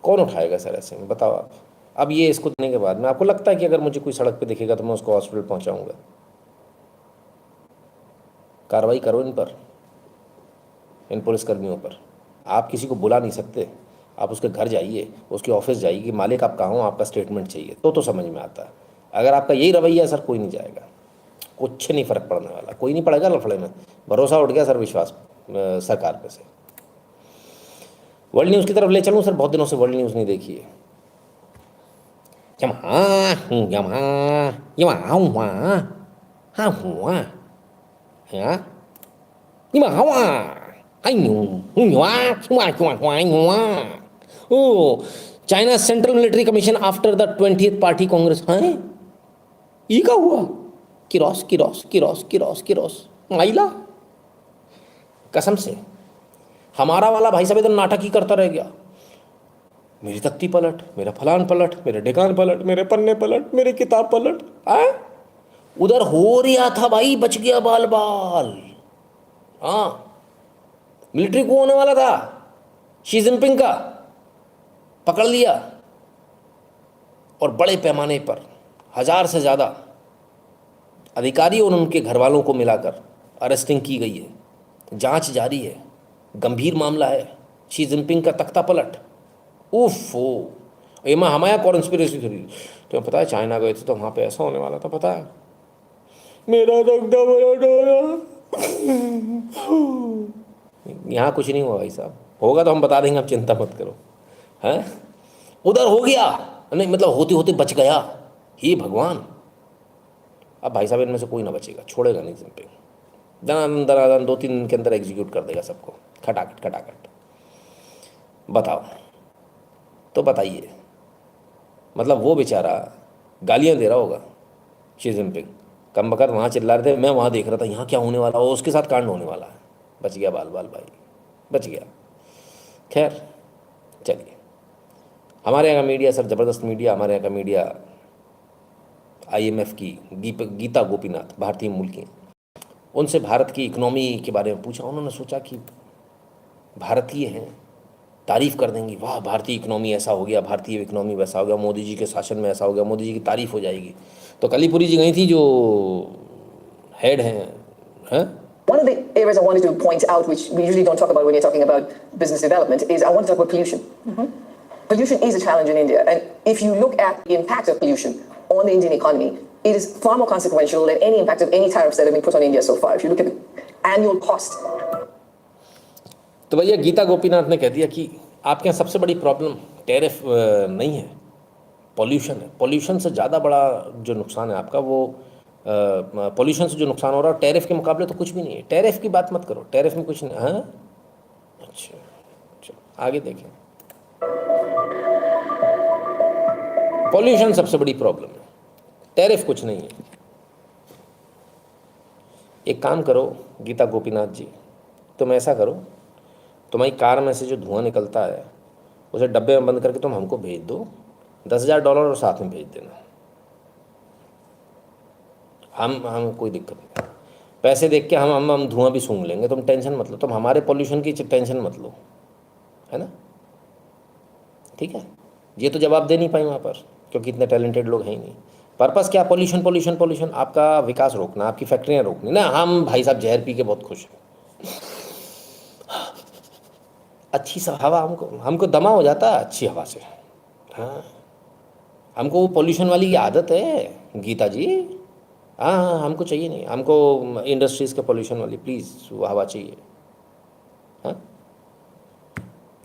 कौन उठाएगा सर ऐसे में, बताओ आप। अब ये इसको देने के बाद में आपको लगता है कि अगर मुझे कोई सड़क पे दिखेगा तो मैं उसको हॉस्पिटल पहुंचाऊंगा? कार्रवाई करो इन पर, इन पुलिसकर्मियों पर। आप किसी को बुला नहीं सकते, आप उसके घर जाइए, उसके ऑफिस जाइए कि मालिक आप कहाँ हो, आपका स्टेटमेंट चाहिए, तो समझ में आता है। अगर आपका यही रवैया सर, कोई नहीं जाएगा, कुछ नहीं फर्क पड़ने वाला, कोई नहीं पड़ेगा लफड़े में। भरोसा उठ गया सर, विश्वास सरकार पे से। वर्ल्ड न्यूज़ की तरफ ले चलूँ सर, बहुत दिनों से वर्ल्ड न्यूज़ नहीं देखी है। China central military commission after the 20th party Congress. हाँ, ये क्या हुआ? किरोस किरोस किरोस किरोस किरोस माइला, कसम से हमारा वाला भाई साहब इधर नाटक ही करता रह गया। मेरी तख्ती पलट, मेरा फलान पलट, मेरे डेकान पलट, मेरे पन्ने पलट, मेरी किताब पलट। उधर हो रहा था भाई, बच गया बाल बाल। हाँ, मिलिट्री को होने वाला था, शी जिनपिंग का पकड़ लिया, और बड़े पैमाने पर 1000 से ज़्यादा अधिकारी और उनके घर वालों को मिलाकर अरेस्टिंग की गई है। जांच जारी है, गंभीर मामला है। शी जिनपिंग का तख्ता पलट। उफ़ो, ये मैं हमारा कॉन्स्पिरेसी थी। तो पता है, चाइना गए थे तो वहाँ पे ऐसा होने वाला था, पता है? मेरा तख्ता पलट हो रहा। यहाँ कुछ नहीं हुआ भाई साहब, होगा तो हम बता देंगे, आप चिंता मत करो। हैं, उधर हो गया, नहीं मतलब होते होते बच गया। हे भगवान, अब भाई साहब इनमें से कोई ना बचेगा, छोड़ेगा नहीं जिनपिंग। दनादन 2-3 दिन के अंदर एग्जीक्यूट कर देगा सबको, खटाखट खटाखट। बताओ तो, बताइए, मतलब वो बेचारा गालियां दे रहा होगा शी जिनपिंग, कम बकर वहाँ चिल्ला रहे थे, मैं वहाँ देख रहा था यहाँ क्या होने वाला हो, उसके साथ कांड होने वाला है। बच गया बाल बाल भाई, बच गया। खैर चलिए, हमारे यहाँ का मीडिया सर ज़बरदस्त मीडिया। हमारे यहाँ का मीडिया IMF की गीता गोपीनाथ, भारतीय मूल की, उनसे भारत की इकनॉमी के बारे में पूछा। उन्होंने सोचा कि भारतीय हैं, तारीफ़ कर देंगी, वाह भारतीय इकनॉमी ऐसा हो गया, भारतीय इकनॉमी वैसा हो गया, मोदी जी के शासन में ऐसा हो गया, मोदी जी की तारीफ़ हो जाएगी। तो कलीपुरी जी गई थी, जो हेड हैं। One of the areas I wanted to point out, which we usually don't talk about when you're talking about business development, is I want to talk about pollution. Pollution is a challenge in India, and if you look at the impact of pollution on the Indian economy, it is far more consequential than any impact of any tariffs that have been put on India so far. If you look at the annual cost. तो भैया गीता गोपीनाथ ने कह दिया कि आपके यहाँ सबसे बड़ी प्रॉब्लम टैरिफ नहीं है, पॉल्यूशन है। पॉल्यूशन से ज़्यादा बड़ा जो नुकसान है आपका, वो पॉल्यूशन से जो नुकसान हो रहा है, टैरिफ के मुकाबले तो कुछ भी नहीं है। टैरिफ की बात मत करो, टैरिफ में कुछ नहीं। हाँ अच्छा, चलो आगे देखें। पॉल्यूशन सबसे बड़ी प्रॉब्लम है, टैरिफ कुछ नहीं है। एक काम करो गीता गोपीनाथ जी, तुम ऐसा करो, तुम्हारी कार में से जो धुआं निकलता है उसे डब्बे में बंद करके तुम हमको भेज दो, $10,000 और साथ में भेज देना। हम कोई दिक्कत नहीं, पैसे देख के हम धुआं भी सूंघ लेंगे, तुम टेंशन मत लो, तुम हमारे पॉल्यूशन की टेंशन मत लो, है ना? ठीक है, ये तो जवाब दे नहीं पाए वहाँ पर क्योंकि इतने टैलेंटेड लोग हैं ही नहीं। पर्पस क्या? पॉल्यूशन पॉल्यूशन पॉल्यूशन, आपका विकास रोकना, आपकी फैक्ट्रियाँ रोकनी ना। हम भाई साहब जहर पी के बहुत खुश हैं, अच्छी सा हवा, हमको दमा हो जाता है अच्छी हवा से। हाँ, हमको वो पॉल्यूशन वाली की आदत है गीता जी। हाँ, हमको चाहिए नहीं, हमको इंडस्ट्रीज़ के पॉल्यूशन वाली प्लीज़ वो हवा चाहिए। हाँ,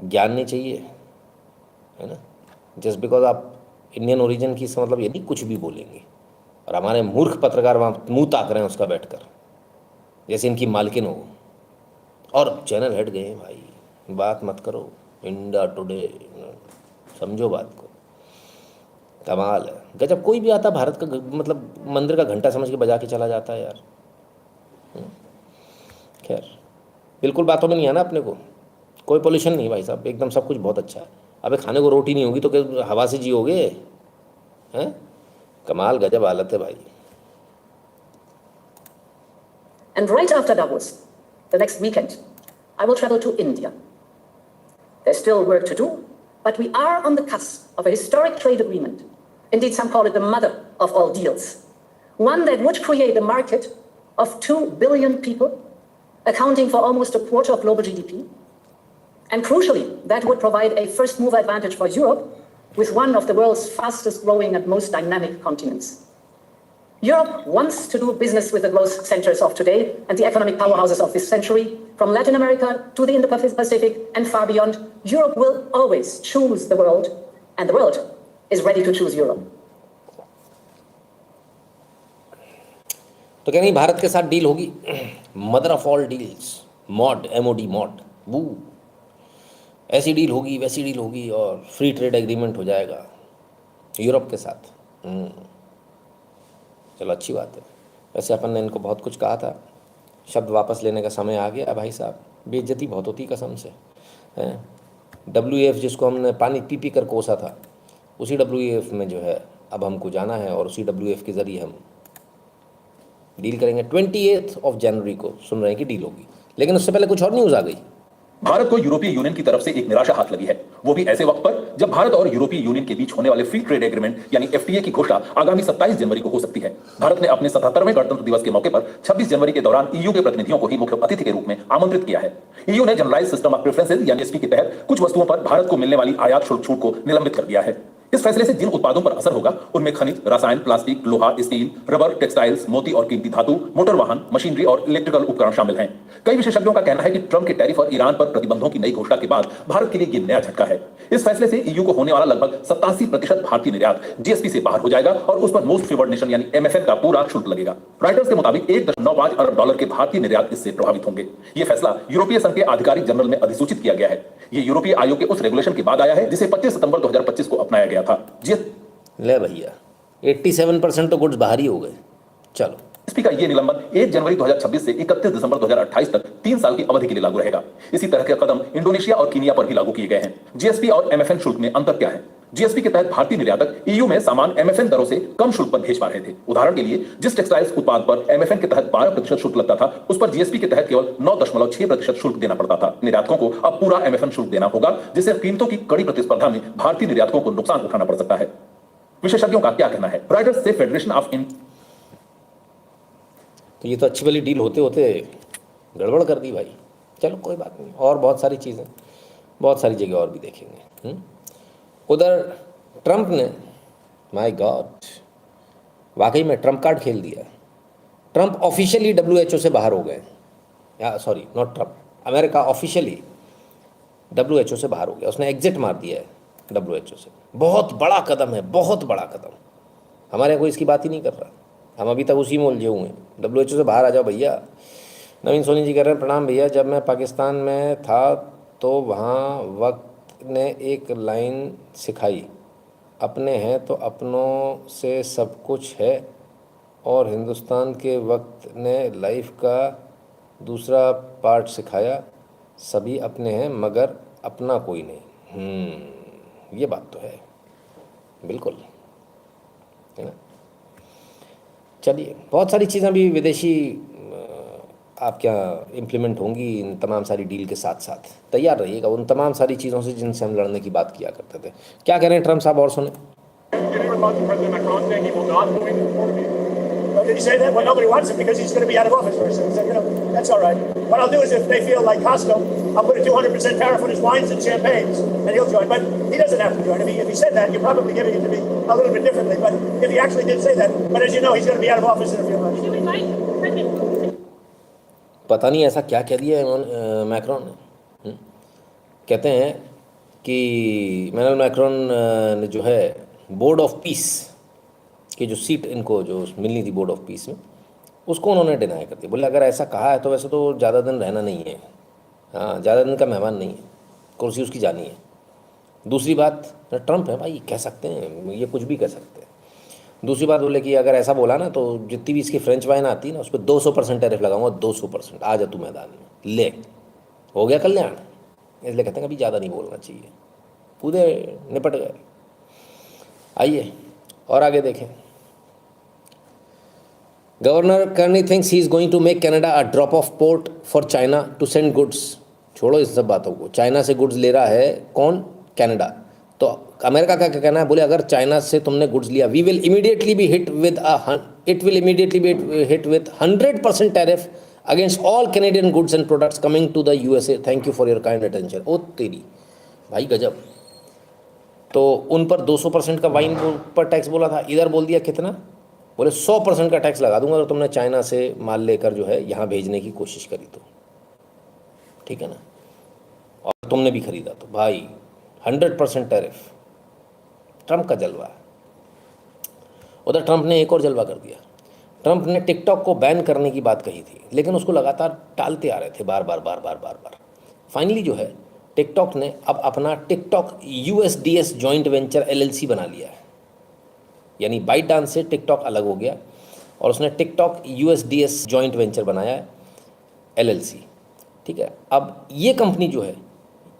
ज्ञान नहीं चाहिए, है ना? जस्ट बिकॉज आप इंडियन ओरिजिन की, इसका मतलब ये नहीं कुछ भी बोलेंगे और हमारे मूर्ख पत्रकार वहाँ मुँह ताक रहे हैं उसका बैठकर, जैसे इनकी मालकिन हो और चैनल हेड गए भाई। बात मत करो, इंडिया टुडे, समझो बात को। कमाल है, गजब। कोई भी आता भारत का मतलब मंदिर का घंटा समझ के बजा के चला जाता है यार। खैर, बिल्कुल बातों में नहीं आना अपने को, कोई पॉल्यूशन नहीं भाई साहब, एकदम सब कुछ बहुत अच्छा है। अबे खाने को रोटी नहीं होगी तो क्या हवा से जियोगे? हैं? कमाल, गजब हालत है भाई। And right after Davos, the next weekend, I will travel to India. There's still work to do, but we are on the cusp of a historic trade agreement. Indeed, some call it the mother of all deals. One that would create a market of 2 billion people, accounting for almost a quarter of global GDP. And crucially, that would provide a first mover advantage for Europe with one of the world's fastest growing and most dynamic continents. Europe wants to do business with the growth centers of today and the economic powerhouses of this century, from Latin America to the Indo-Pacific and far beyond. Europe will always choose the world, and the world is ready to choose Europe. तो क्या नहीं भारत के साथ deal होगी? Mother of all deals, mod, MOD, mod, वो ऐसी deal होगी, वैसी डील होगी और फ्री ट्रेड एग्रीमेंट हो जाएगा यूरोप के साथ। चलो अच्छी बात है। वैसे अपन ने इनको बहुत कुछ कहा था, शब्द वापस लेने का समय आ गया भाई साहब। बेइज्जती बहुत होती कसम से, हैं? WEF जिसको हमने पानी पी पी कर कोसा था, उसी WEF में जो है अब हमको जाना है और उसी WEF के ज़रिए हम डील करेंगे। 28 जनवरी को सुन रहे हैं कि डील होगी, लेकिन उससे पहले कुछ और न्यूज़ आ गई। भारत को यूरोपीय यूनियन की तरफ से एक निराशा हाथ लगी है, वो भी ऐसे वक्त पर जब भारत और यूरोपीय यूनियन के बीच होने वाले फ्री ट्रेड एग्रीमेंट यानी FTA की घोषणा आगामी 27 जनवरी को हो सकती है। भारत ने अपने 77वें गणतंत्र दिवस के मौके पर 26 जनवरी के दौरान EU के प्रतिनिधियों को ही मुख्य अतिथि के रूप में आमंत्रित किया है। EU ने जनरलाइज्ड सिस्टम ऑफ प्रेफरेंसेस यानी SP के तहत कुछ वस्तुओं पर भारत को मिलने वाली आयात शुल्क छूट को निलंबित कर दिया है। इस फैसले से जिन उत्पादों पर असर होगा उनमें खनिज, रसायन, प्लास्टिक, लोहा, स्टील, रबर, टेक्सटाइल्स, मोती और कीमती धातु, मोटर वाहन, मशीनरी और इलेक्ट्रिकल उपकरण शामिल हैं। कई विशेषज्ञों का कहना है कि ट्रंप के टैरिफ और ईरान पर प्रतिबंधों की नई घोषणा के बाद भारत के लिए ये नया झटका है। इस फैसले से EU को होने वाला लगभग 87% भारतीय निर्यात GSP से बाहर हो जाएगा और उस पर मोस्ट फेवर्ड नेशन यानी MFN का पूरा शुल्क लगेगा। रॉयटर्स के मुताबिक $1.95 अरब के भारतीय निर्यात इससे प्रभावित होंगे। ये फैसला यूरोपीय संघ के आधिकारिक जर्नल में अधिसूचित किया गया है। ये यूरोपीय आयोग के उस रेगुलेशन के बाद आया है जिसे 25 सितंबर 2025 को अपनाया गया था। ले भैया 87% तो गुड्स बाहर ही हो गए। चलो, GSP का ये निलंबन 1 जनवरी 2026 से 31 दिसंबर 2028 तक 3 साल की अवधि के लिए लागू रहेगा। इसी तरह के कदम इंडोनेशिया और कीनिया पर भी लागू किए गए हैं। GSP और MFN शुल्क में अंतर क्या है? GSP के तहत भारतीय निर्यातक EU में सामान MFN दरों से कम शुल्क पर भेज पा रहे थे। उदाहरण के लिए, जिस टेक्सटाइल्स उत्पाद पर MFN के तहत 12% शुल्क लगता था, उस पर GSP के तहत केवल 9.6% शुल्क देना पड़ता था। निर्यातकों को अब पूरा MFN शुल्क देना होगा, जिससे कीमतों की कड़ी प्रतिस्पर्धा में भारतीय निर्यातकों को नुकसान उठाना पड़ सकता है। विशेषज्ञों का क्या कहना है? रॉयटर्स से फेडरेशन ऑफ तो ये तो अच्छी वाली डील होते होते गड़बड़ कर दी भाई। चलो कोई बात नहीं, और बहुत सारी चीज़ें, बहुत सारी जगह और भी देखेंगे। उधर ट्रंप ने, माय गॉड, वाकई में ट्रंप कार्ड खेल दिया। ट्रंप ऑफिशियली WHO से बाहर हो गए। Sorry, not Trump, America officially WHO से बाहर हो गया। उसने एग्जिट मार दिया है WHO से। बहुत बड़ा कदम है, बहुत बड़ा कदम। हमारे यहाँ कोई इसकी बात ही नहीं कर रहा, हम अभी तक उसी में उलझे हुए हैं। WHO से बाहर आ जाओ भैया। नवीन सोनी जी कह रहे हैं प्रणाम भैया, जब मैं पाकिस्तान में था तो वहाँ वक्त ने एक लाइन सिखाई, अपने हैं तो अपनों से सब कुछ है, और हिंदुस्तान के वक्त ने लाइफ का दूसरा पार्ट सिखाया, सभी अपने हैं मगर अपना कोई नहीं। ये बात तो है बिल्कुल, है ना। चलिए, बहुत सारी चीज़ें भी विदेशी आप क्या इम्प्लीमेंट होंगी इन तमाम सारी डील के साथ साथ। तैयार रहिएगा उन तमाम सारी चीज़ों से जिनसे हम लड़ने की बात किया करते थे। क्या कह रहे हैं ट्रम्प साहब, और सुने। Did he say that? Well, nobody wants him because he's going to be out of office first. So, you know, that's all right. What I'll do is if they feel like Costco, I'll put a 200% tariff on his wines and champagnes, and he'll join. But he doesn't have to join. If he said that, you're probably giving it to me a little bit differently. But if he actually did say that, but as you know, he's going to be out of office in a few months. पता नहीं ऐसा क्या कह दिया Macron ने। कहते हैं कि इमैनुअल मैक्रोन ने जो है बोर्ड ऑफ पीस कि जो सीट इनको जो मिलनी थी बोर्ड ऑफ पीस में, उसको उन्होंने डिनाई कर दिया। बोले अगर ऐसा कहा है तो वैसे तो ज़्यादा दिन रहना नहीं है, हाँ ज़्यादा दिन का मेहमान नहीं है, कुर्सी उसकी जानी है। दूसरी बात, ट्रम्प है भाई, कह सकते हैं ये कुछ भी कह सकते हैं। दूसरी बात बोले कि अगर ऐसा बोला ना तो जितनी भी इसकी फ्रेंच वाइन आती है ना उस पर 200% टैरिफ लगाऊंगा, 200%। आ जा तू मैदान में, ले हो गया कल्याण। इसलिए कहते हैं कभी ज़्यादा नहीं बोलना चाहिए, पूरे निपट गए। आइए और आगे देखें। Governor Carney thinks he is going to make Canada a drop off port for China to send goods. छोड़ो इस सब बातों को, चाइना से गुड्स ले रहा है कौन? कनाडा। तो अमेरिका का क्या कहना है? बोले अगर चाइना से तुमने गुड्स लिया, we will immediately be hit with it will immediately be hit with 100% tariff against all Canadian goods and products coming to the USA. Thank you for your kind attention. ओ तेरी भाई गजब। तो उन पर 200% का वाइन पर टैक्स बोला था, इधर बोल दिया कितना? बोले 100% का टैक्स लगा दूंगा अगर तुमने चाइना से माल लेकर जो है यहाँ भेजने की कोशिश करी तो, ठीक है ना, और तुमने भी खरीदा तो भाई 100% टैरिफ। ट्रंप का जलवा। उधर ट्रंप ने एक और जलवा कर दिया। ट्रंप ने टिकटॉक को बैन करने की बात कही थी, लेकिन उसको लगातार टालते आ रहे थे, बार बार। फाइनली जो है टिकटॉक ने अब अपना TikTok USDS joint venture LLC बना लिया है। यानी बाइट डांस से टिकटॉक अलग हो गया और उसने टिकटॉक USDS जॉइंट वेंचर बनाया है LLC, ठीक है। अब ये कंपनी जो है,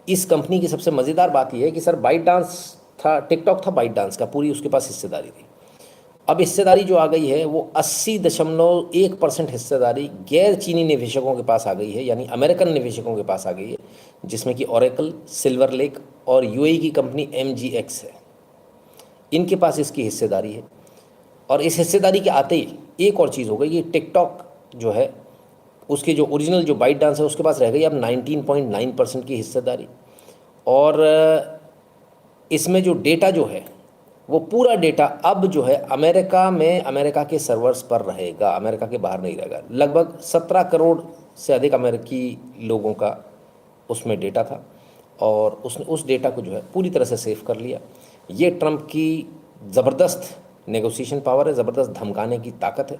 इस कंपनी की सबसे मज़ेदार बात यह है कि सर बाइट डांस था, टिकटॉक था बाइट डांस का, पूरी उसके पास हिस्सेदारी थी। अब हिस्सेदारी जो आ गई है वो 80.1% हिस्सेदारी गैर चीनी निवेशकों के पास आ गई है, यानी अमेरिकन निवेशकों के पास आ गई है, जिसमें कि ओरेकल, सिल्वर लेक और UAE की कंपनी MGX है। इनके पास इसकी हिस्सेदारी है। और इस हिस्सेदारी के आते ही एक और चीज़ हो गई कि टिकटॉक जो है उसके जो ओरिजिनल जो बाइट डांस है उसके पास रह गई अब 19.9% की हिस्सेदारी। और इसमें जो डेटा जो है वो पूरा डेटा अब जो है अमेरिका में अमेरिका के सर्वर्स पर रहेगा, अमेरिका के बाहर नहीं रहेगा। लगभग 17 करोड़ से अधिक अमेरिकी लोगों का उसमें डेटा था और उसने उस डेटा को जो है पूरी तरह से सेव कर लिया। ये ट्रंप की ज़बरदस्त नेगोशिएशन पावर है, ज़बरदस्त धमकाने की ताकत है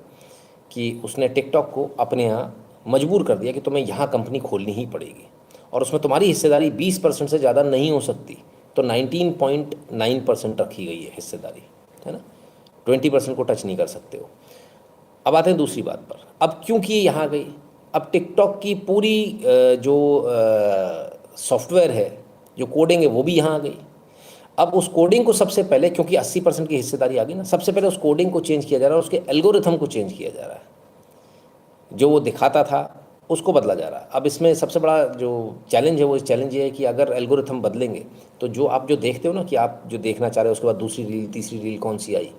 कि उसने टिकटॉक को अपने यहाँ मजबूर कर दिया कि तुम्हें यहाँ कंपनी खोलनी ही पड़ेगी और उसमें तुम्हारी हिस्सेदारी 20% से ज़्यादा नहीं हो सकती। तो 19.9% रखी गई है हिस्सेदारी, है ना, 20% को टच नहीं कर सकते हो। अब आते हैं दूसरी बात पर। अब क्योंकि ये यहाँ गई, अब टिकटॉक की पूरी जो सॉफ्टवेयर है, जो कोडिंग है, वो भी यहाँ आ गई। अब उस कोडिंग को सबसे पहले, क्योंकि 80% की हिस्सेदारी आ गई ना, सबसे पहले उस कोडिंग को चेंज किया जा रहा है, उसके एल्गोरिथम को चेंज किया जा रहा है। जो वो दिखाता था उसको बदला जा रहा है। अब इसमें सबसे बड़ा जो चैलेंज है वो चैलेंज ये है कि अगर एल्गोरिथम बदलेंगे तो जो आप जो देखते हो ना कि आप जो देखना चाह रहे हो उसके बाद दूसरी रील, तीसरी रील कौन सी आई,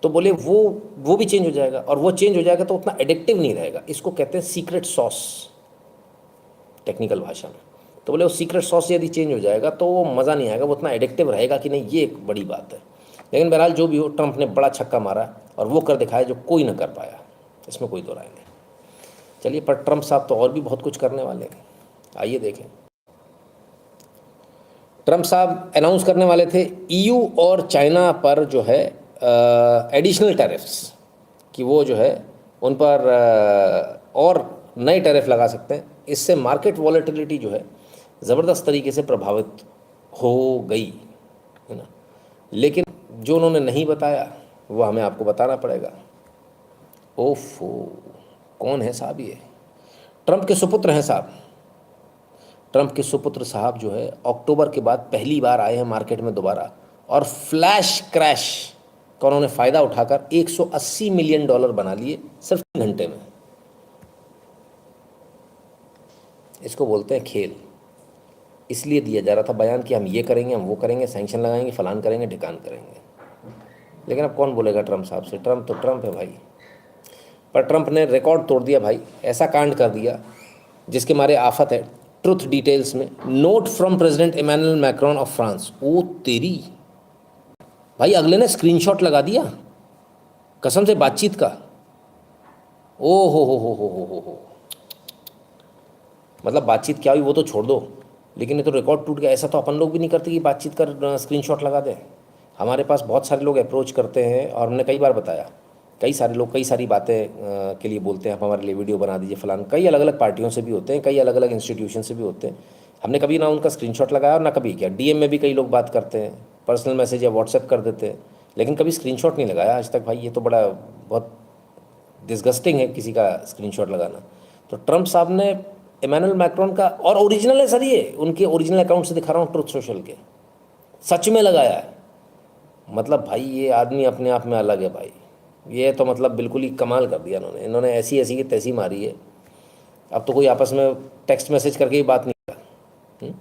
तो बोले वो भी चेंज हो जाएगा। और वो चेंज हो जाएगा तो उतना एडिक्टिव नहीं रहेगा। इसको कहते हैं सीक्रेट सॉस टेक्निकल भाषा में। तो बोले वो सीक्रेट सॉस यदि चेंज हो जाएगा तो वो मज़ा नहीं आएगा, वो उतना एडिक्टिव रहेगा कि नहीं, ये एक बड़ी बात है। लेकिन बहरहाल जो भी हो, ट्रंप ने बड़ा छक्का मारा और वो कर दिखाया जो कोई ना कर पाया, इसमें कोई दो राय नहीं। चलिए, पर ट्रंप साहब तो और भी बहुत कुछ करने वाले हैं। आइए देखें। ट्रंप साहब अनाउंस करने वाले थे EU और चाइना पर जो है एडिशनल टैरिफ्स, कि वो जो है उन पर और नए टैरिफ लगा सकते हैं। इससे मार्केट वॉलेटिलिटी जो है ज़बरदस्त तरीके से प्रभावित हो गई, है ना। लेकिन जो उन्होंने नहीं बताया वो हमें आपको बताना पड़ेगा। ओफो, कौन है साहब ये? ट्रंप के सुपुत्र हैं साहब। ट्रंप के सुपुत्र साहब जो है अक्टूबर के बाद पहली बार आए हैं मार्केट में दोबारा, और फ्लैश क्रैश का उन्होंने फ़ायदा उठाकर $180 मिलियन बना लिए सिर्फ 3 घंटे में। इसको बोलते हैं खेल। इसलिए दिया जा रहा था बयान कि हम ये करेंगे, हम वो करेंगे, सैंक्शन लगाएंगे, फलान करेंगे, ढिकान करेंगे। लेकिन अब कौन बोलेगा ट्रंप साहब से? ट्रंप तो ट्रंप है भाई। पर ट्रंप ने रिकॉर्ड तोड़ दिया भाई, ऐसा कांड कर दिया जिसके मारे आफत है। ट्रुथ डिटेल्स में note from president Emmanuel Macron of France. ओ तेरी भाई, अगले ने स्क्रीनशॉट लगा दिया कसम से बातचीत का। ओ हो। मतलब बातचीत क्या हुई वो तो छोड़ दो, लेकिन ये तो रिकॉर्ड टूट गया। ऐसा तो अपन लोग भी नहीं करते कि बातचीत कर स्क्रीनशॉट लगा दें। हमारे पास बहुत सारे लोग अप्रोच करते हैं और हमने कई बार बताया, कई सारे लोग कई सारी बातें के लिए बोलते हैं, आप हमारे लिए वीडियो बना दीजिए फलान। कई अलग अलग पार्टियों से भी होते हैं, कई अलग अलग इंस्टीट्यूशन से भी होते हैं। हमने कभी ना उनका स्क्रीनशॉट लगाया और ना कभी क्या। डीएम में भी कई लोग बात करते हैं, पर्सनल मैसेज या व्हाट्सएप कर देते हैं, लेकिन कभी स्क्रीनशॉट नहीं लगाया आज तक भाई। ये तो बड़ा बहुत डिस्गस्टिंग है किसी का स्क्रीनशॉट लगाना। तो ट्रंप साहब ने इमैनुअल मैक्रोन का, और ओरिजिनल है सर, ये उनके ओरिजिनल अकाउंट से दिखा रहा हूँ ट्रुथ सोशल के, सच में लगाया है। मतलब भाई ये आदमी अपने आप में अलग है भाई। ये तो मतलब बिल्कुल ही कमाल कर दिया इन्होंने ऐसी की तैसी मारी है। अब तो कोई आपस में टेक्स्ट मैसेज करके ही बात नहीं कर।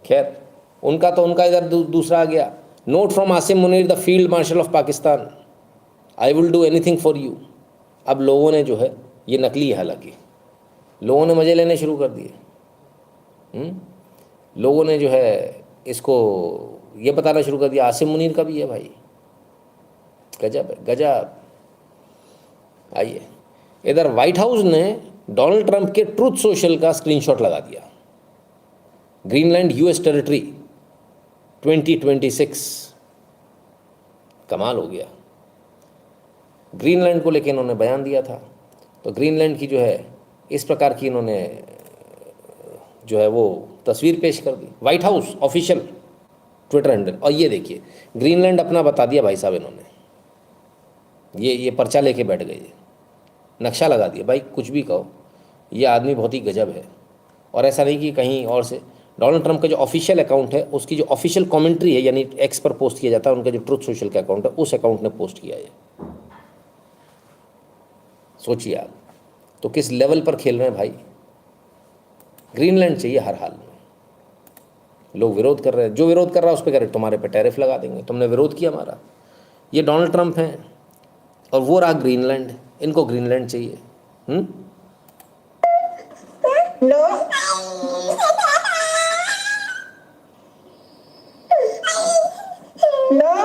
खैर, उनका इधर दूसरा आ गया। Note from Asim Munir the field marshal of Pakistan, I will do anything for you. अब लोगों ने जो है, ये नकली है हालांकि, लोगों ने मज़े लेने शुरू कर दिए। लोगों ने जो है इसको ये बताना शुरू कर दिया आसिम मुनीर का भी है भाई। गजब है, गजब। आइए, इधर व्हाइट हाउस ने डोनाल्ड ट्रंप के ट्रुथ सोशल का स्क्रीनशॉट लगा दिया। ग्रीनलैंड यूएस टेरिटरी 2026, कमाल हो गया। ग्रीनलैंड को लेकर इन्होंने बयान दिया था, तो ग्रीनलैंड की जो है इस प्रकार की इन्होंने जो है वो तस्वीर पेश कर दी। White House official Twitter handle, और ये देखिए ग्रीनलैंड अपना बता दिया भाई साहब इन्होंने। ये पर्चा लेके बैठ गए, नक्शा लगा दिया भाई। कुछ भी कहो, ये आदमी बहुत ही गजब है। और ऐसा नहीं कि कहीं और से, डोनाल्ड ट्रंप का जो ऑफिशियल अकाउंट है उसकी जो ऑफिशियल कमेंट्री है, यानी एक्स पर पोस्ट किया जाता है, उनका जो ट्रुथ सोशल का अकाउंट है उस अकाउंट ने पोस्ट किया है। सोचिए आप तो किस लेवल पर खेल रहे हैं भाई। ग्रीनलैंड चाहिए हर हाल में। लोग विरोध कर रहे हैं, जो विरोध कर रहा है उस पर कह रहे तुम्हारे पे टैरिफ लगा देंगे, तुमने विरोध किया हमारा। ये डोनाल्ड ट्रंप हैं और वो रहा ग्रीनलैंड, इनको ग्रीनलैंड चाहिए। नो नो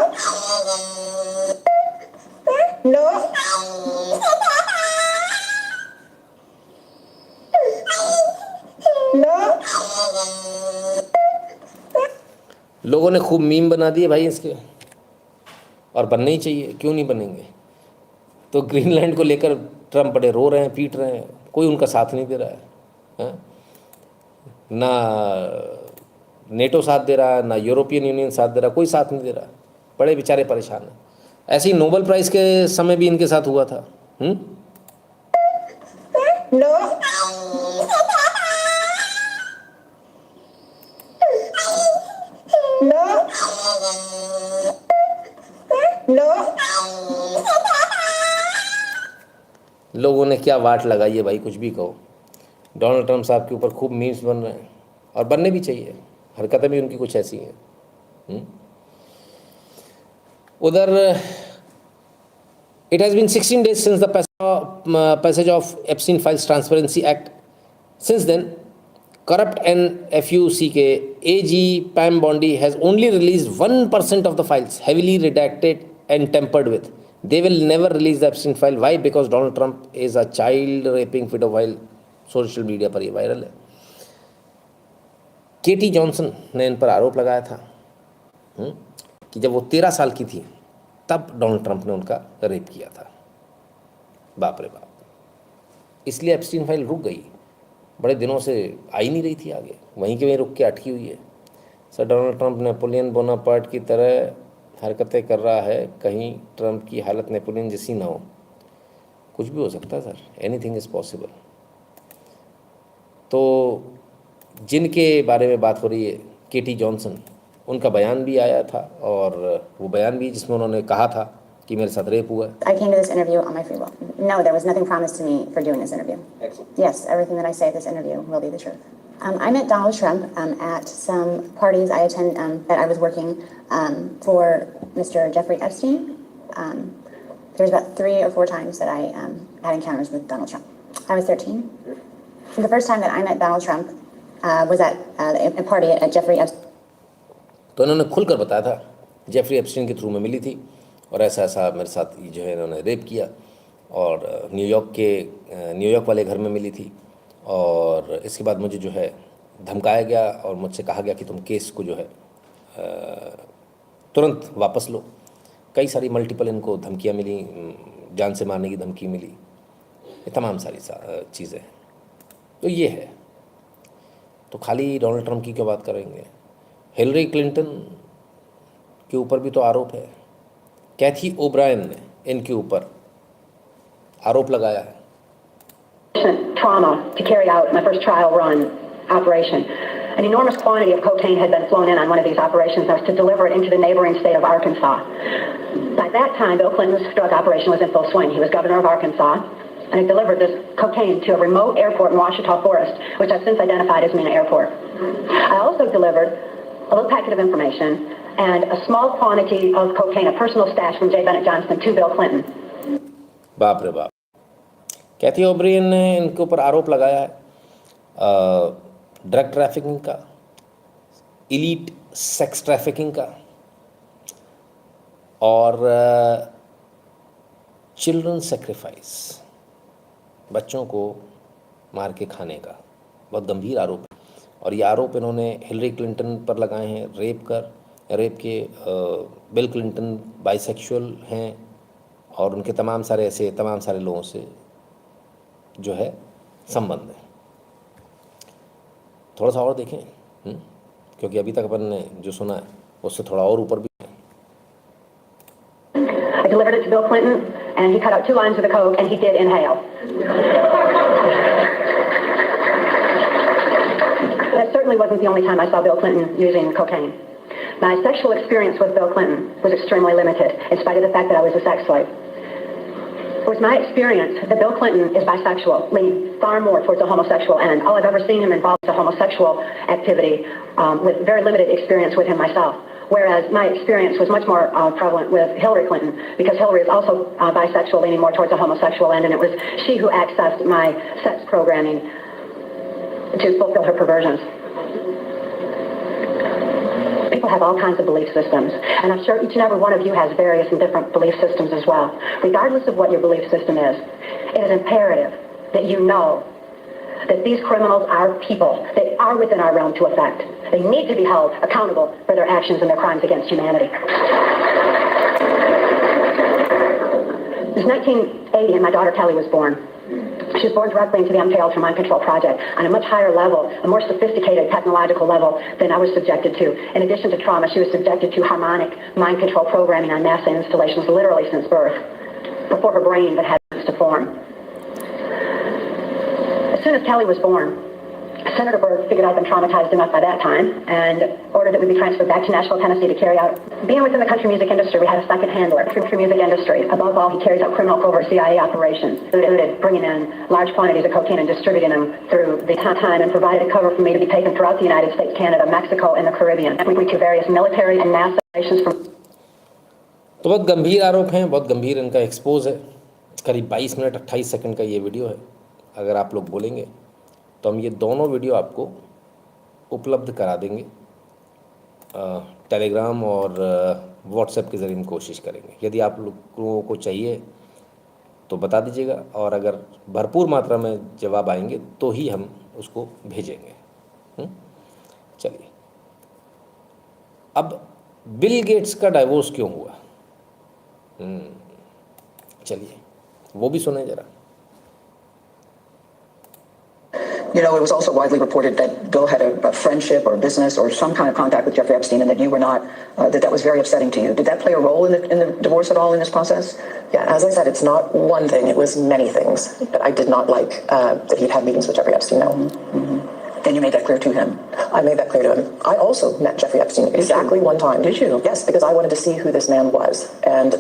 नो लोगों ने खूब मीम बना दिए भाई इसके, और बनने ही चाहिए, क्यों नहीं बनेंगे। तो ग्रीनलैंड को लेकर ट्रंप बड़े रो रहे हैं, पीट रहे हैं, कोई उनका साथ नहीं दे रहा है। ना नेटो साथ दे रहा है, ना यूरोपियन यूनियन साथ दे रहा, कोई साथ नहीं दे रहा। बड़े बेचारे परेशान हैं। ऐसे ही नोबेल प्राइज़ के समय भी इनके साथ हुआ था। लोगों ने क्या वाट लगाई है भाई, कुछ भी कहो। डोनाल्ड ट्रंप साहब के ऊपर खूब मीम्स बन रहे हैं, और बनने भी चाहिए, हरकतें भी उनकी कुछ ऐसी हैं। उधर it has been 16 days since the passage of Epstein Files Transparency Act. Since then, corrupt FUCK AG Pam Bondi has only released 1% of the files, heavily redacted and tampered with. They will never release the Epstein file. Why? Because Donald Trump is a child raping pedophile. Social media पर ये viral है। केटी Johnson ने इन पर आरोप लगाया था कि जब वो 13 साल की थी तब डोनाल्ड ट्रंप ने उनका रेप किया था। बाप रे बाप, इसलिए एप्स्टीन फाइल रुक गई, बड़े दिनों से आई नहीं रही थी आगे, वहीं के वहीं रुक के अटकी हुई है। Sir Donald Trump Napoleon Bonaparte की तरह हरकतें कर रहा है, कहीं ट्रंप की हालत नेपोलियन जैसी ना हो। कुछ भी हो सकता है सर, एनीथिंग इज़ पॉसिबल। तो जिनके बारे में बात हो रही है, केटी जॉनसन, उनका बयान भी आया था, और वो बयान भी जिसमें उन्होंने कहा था कि मेरे साथ रेप हुआ है। I came to this interview on my free will. No, there was nothing promised to me for doing this interview. Excellent. Yes, everything that I say at this interview will be the truth. I met Donald Trump at some parties I attend that I was working for Mr. Jeffrey Epstein. There's about 3 or 4 times that I had encounters with Donald Trump. I was 13. The first time that I met Donald Trump was at a party at Jeffrey Epstein. तो इन्होंने खुलकर बताया था, Jeffrey Epstein के through में मिली थी और ऐसा ऐसा मेरे साथ जो है इन्होंने रेप किया, और न्यूयॉर्क वाले घर में मिली थी, और इसके बाद मुझे जो है धमकाया गया और मुझसे कहा गया कि तुम केस को जो है तुरंत वापस लो। कई सारी मल्टीपल इनको धमकियाँ मिली, जान से मारने की धमकी मिली, ये तमाम सारी चीज़ें। तो ये है, तो खाली डोनाल्ड ट्रंप की क्यों बात करेंगे? हिलरी क्लिंटन के ऊपर भी तो आरोप है। कैथी ओब्रायन ने इनके ऊपर आरोप लगाया है। Trauma to carry out my first trial run operation. An enormous quantity of cocaine had been flown in on one of these operations. I was to deliver it into the neighboring state of Arkansas. By that time, Bill Clinton's drug operation was in full swing. He was governor of Arkansas, and I delivered this cocaine to a remote airport in Ouachita Forest, which I've since identified as Mena Airport. I also delivered a little packet of information and a small quantity of cocaine, a personal stash from J. Bennett Johnson, to Bill Clinton. बाप रे बाप, कैथी O'Brien ने इनके ऊपर आरोप लगाया है drug trafficking का, इलीट सेक्स ट्रैफिकिंग का, और चिल्ड्रन सेक्रीफाइस, बच्चों को मार के खाने का। बहुत गंभीर आरोप है, और ये आरोप इन्होंने हिलरी क्लिंटन पर लगाए हैं, रेप के। बिल क्लिंटन बाइसेक्सुअल हैं, और उनके तमाम सारे लोगों से जो है संबंध है। थोड़ा सा और देखें, क्योंकि अभी तक अपन ने जो सुना है उससे थोड़ा और ऊपर भी है। I delivered it to Bill Clinton, and he cut out 2 lines of the coke, and he did inhale. That certainly wasn't the only time I saw Bill Clinton using cocaine. My sexual experience with Bill Clinton was extremely limited, in spite of the fact that I was a sex slave. It was my experience that Bill Clinton is bisexual, leaning far more towards the homosexual end. All I've ever seen him involved is a homosexual activity, with very limited experience with him myself. Whereas my experience was much more prevalent with Hillary Clinton, because Hillary is also bisexual, leaning more towards the homosexual end, and it was she who accessed my sex programming to fulfill her perversions. People have all kinds of belief systems, and I'm sure each and every one of you has various and different belief systems as well. Regardless of what your belief system is, it is imperative that you know that these criminals are people. They are within our realm to affect. They need to be held accountable for their actions and their crimes against humanity. It was 1980 and my daughter Kelly was born. She was born directly into the MK Ultra Mind Control Project on a much higher level, a more sophisticated technological level than I was subjected to. In addition to trauma, she was subjected to harmonic mind control programming on NASA installations literally since birth, before her brain had to form. As soon as Kelly was born, Senator Berg figured I'd been traumatized enough by that time and ordered that we be transferred back to Nashville, Tennessee to carry out. Being within the country music industry, we had a second handler, country music industry. Above all, he carries out criminal covert CIA operations. It included bringing in large quantities of cocaine and distributing them through the time, and provided a cover for me to be taken throughout the United States, Canada, Mexico, and the Caribbean. We went to various military and NASA stations from. तो बहुत गंभीर आरोप हैं, बहुत गंभीर इनका expose है। करीब 22 मिनट 28 सेकंड का ये वीडियो है। अगर आप लोग बोलेंगे तो हम ये दोनों वीडियो आपको उपलब्ध करा देंगे, टेलीग्राम और व्हाट्सएप के ज़रिए हम कोशिश करेंगे। यदि आप लोगों को चाहिए तो बता दीजिएगा, और अगर भरपूर मात्रा में जवाब आएंगे तो ही हम उसको भेजेंगे। चलिए, अब बिल गेट्स का डाइवोर्स क्यों हुआ? चलिए, वो भी सुने जरा। You know, it was also widely reported that Bill had a friendship or business or some kind of contact with Jeffrey Epstein, and that you were not, that was very upsetting to you. Did that play a role in the divorce at all in this process? Yeah, as I said, it's not one thing, it was many things. But I did not like that he'd had meetings with Jeffrey Epstein, no. And you made that clear to him? I made that clear to him. I also met Jeffrey Epstein exactly one time. Did you? Yes, because I wanted to see who this man was. And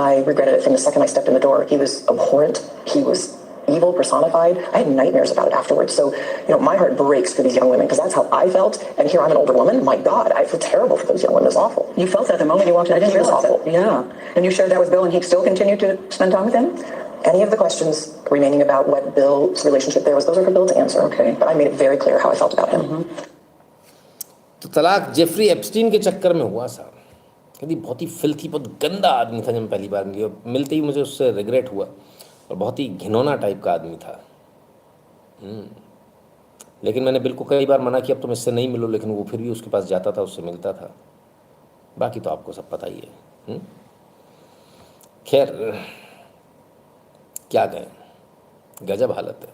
I regretted it from the second I stepped in the door. He was abhorrent. He was evil personified. I had nightmares about it afterwards. So, you know, my heart breaks for these young women because that's how I felt. And here I'm an older woman. My God, I feel terrible for those young women. It's awful. You felt that the moment you walked in? I didn't It was realize awful. that. Yeah. And you shared that with Bill, and he still continued to spend time with him? Any of the questions remaining about what Bill's relationship there was, those are for Bill to answer. Okay. But I made it very clear how I felt about him. तो तलाक Jeffrey Epstein के चक्कर में हुआ साहब। कहती बहुत ही filthy, बहुत गंदा आदमी था। जब मैं पहली बार मिली और मिलते ही मुझे उससे रिग्रेट हुआ, और बहुत ही घिनौना टाइप का आदमी था। लेकिन मैंने बिल को कई बार मना किया, अब तुम इससे नहीं मिलो, लेकिन वो फिर भी उसके पास जाता था, उससे मिलता था। बाकी तो आपको सब पता ही है। खैर क्या कहें, गजब हालत है।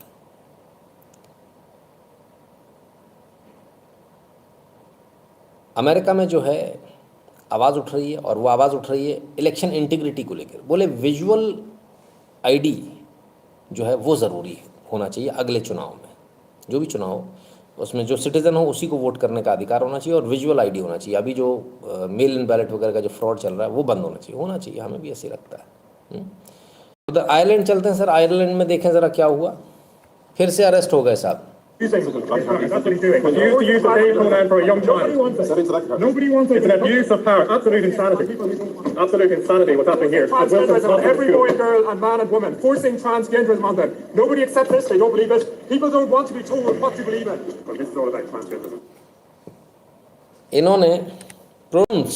अमेरिका में जो है आवाज़ उठ रही है, और वो आवाज़ उठ रही है इलेक्शन इंटीग्रिटी को लेकर। बोले विजुअल आईडी जो है वो ज़रूरी होना चाहिए अगले चुनाव में, जो भी चुनाव हो उसमें जो सिटीज़न हो उसी को वोट करने का अधिकार होना चाहिए, और विजुअल आईडी होना चाहिए। अभी जो मेल इन बैलेट वगैरह का जो फ्रॉड चल रहा है वो बंद होना चाहिए। हमें भी ऐसे लगता है। उधर आयरलैंड चलते हैं सर। आयरलैंड में देखें ज़रा क्या हुआ, फिर से अरेस्ट हो गए साहब। That's what he's doing. But you use the same pronoun for a young child. Nobody wants it. It's an abuse of power. Absolute insanity. Absolute insanity what's happening here. Transgenderism on every boy, girl, and man and woman. Forcing transgenderism on them. Nobody accepts this. They don't believe it. People don't want to be told what to believe in. But this is all about transgenderism. इन्होंने pronounce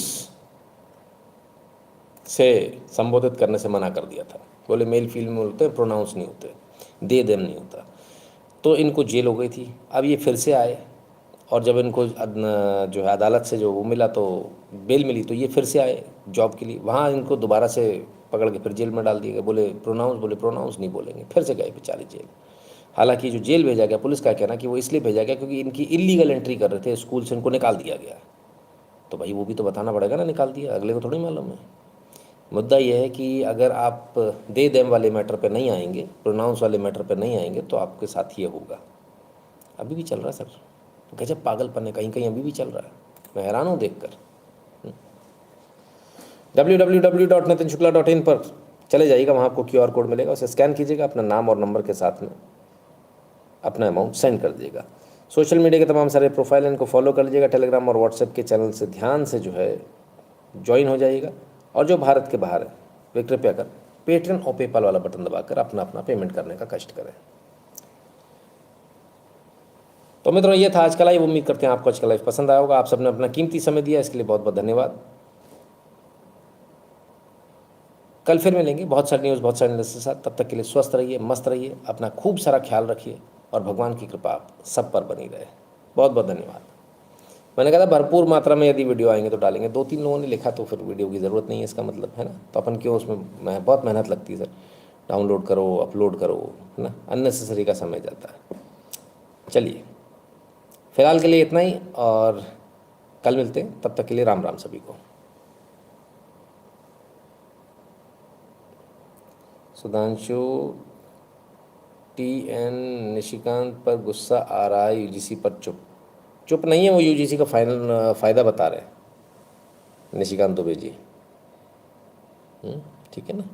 से संबोधित करने से मना कर दिया था। बोले मेल फीमेल में होते हैं, प्रोनाउंस नहीं होते, दे देम नहीं होता। तो इनको जेल हो गई थी। अब ये फिर से आए, और जब इनको जो है अदालत से जो वो मिला तो बेल मिली, तो ये फिर से आए जॉब के लिए। वहाँ इनको दोबारा से पकड़ के फिर जेल में डाल दिया गया। बोले प्रोनाउंस नहीं बोलेंगे, फिर से गए बेचारे जेल। हालांकि जो जेल भेजा गया, पुलिस का कहना कि वो इसलिए भेजा गया क्योंकि इनकी इलीगल एंट्री कर रहे थे स्कूल से, इनको निकाल दिया गया। तो भाई वो भी तो बताना पड़ेगा ना, निकाल दिया, अगले को थोड़ी मालूम है। मुद्दा ये है कि अगर आप दे देम वाले मैटर पे नहीं आएंगे, प्रोनाउंस वाले मैटर पे नहीं आएंगे, तो आपके साथ ये होगा। अभी भी चल रहा है सर, गजब पागलपन है, कहीं कहीं अभी भी चल रहा है। मैं हैरान हूँ देखकर। www.nitinshukla.in पर चले जाइएगा, वहाँ आपको QR कोड मिलेगा, उसे स्कैन कीजिएगा, अपना नाम और नंबर के साथ में अपना अमाउंट सेंड कर दीजिएगा। सोशल मीडिया के तमाम सारे प्रोफाइल इनको फॉलो कर लीजिएगा। टेलीग्राम और व्हाट्सएप के चैनल से ध्यान से जो है ज्वाइन हो जाइएगा। और जो भारत के बाहर है वे कृपया कर पेट्रियन और पेपाल वाला बटन दबाकर अपना पेमेंट करने का कष्ट करें। तो मित्रों, ये था आज का लाइव। उम्मीद करते हैं आपको आज का लाइव पसंद आया होगा। आप सबने अपना कीमती समय दिया, इसके लिए बहुत बहुत धन्यवाद। कल फिर मिलेंगे बहुत सारी न्यूज़, बहुत सारे न्यूज़ के साथ। तब तक के लिए स्वस्थ रहिए, मस्त रहिए, अपना खूब सारा ख्याल रखिए, और भगवान की कृपा आप सब पर बनी रहे। बहुत बहुत धन्यवाद। मैंने कहा था भरपूर मात्रा में यदि वीडियो आएंगे तो डालेंगे। 2-3 लोगों ने लिखा तो फिर वीडियो की ज़रूरत नहीं है, इसका मतलब है ना। तो अपन क्यों उसमें बहुत मेहनत लगती है सर, डाउनलोड करो, अपलोड करो, है ना, अननेसेसरी का समय जाता है। चलिए फिलहाल के लिए इतना ही, और कल मिलते हैं। तब तक के लिए राम राम सभी को। सुधांशु TN निशिकांत पर गुस्सा आ रहा है, UGC पर चुप नहीं है। वो UGC का फाइनल फ़ायदा बता रहे हैं निशिकांत दुबे जी। ठीक है ना।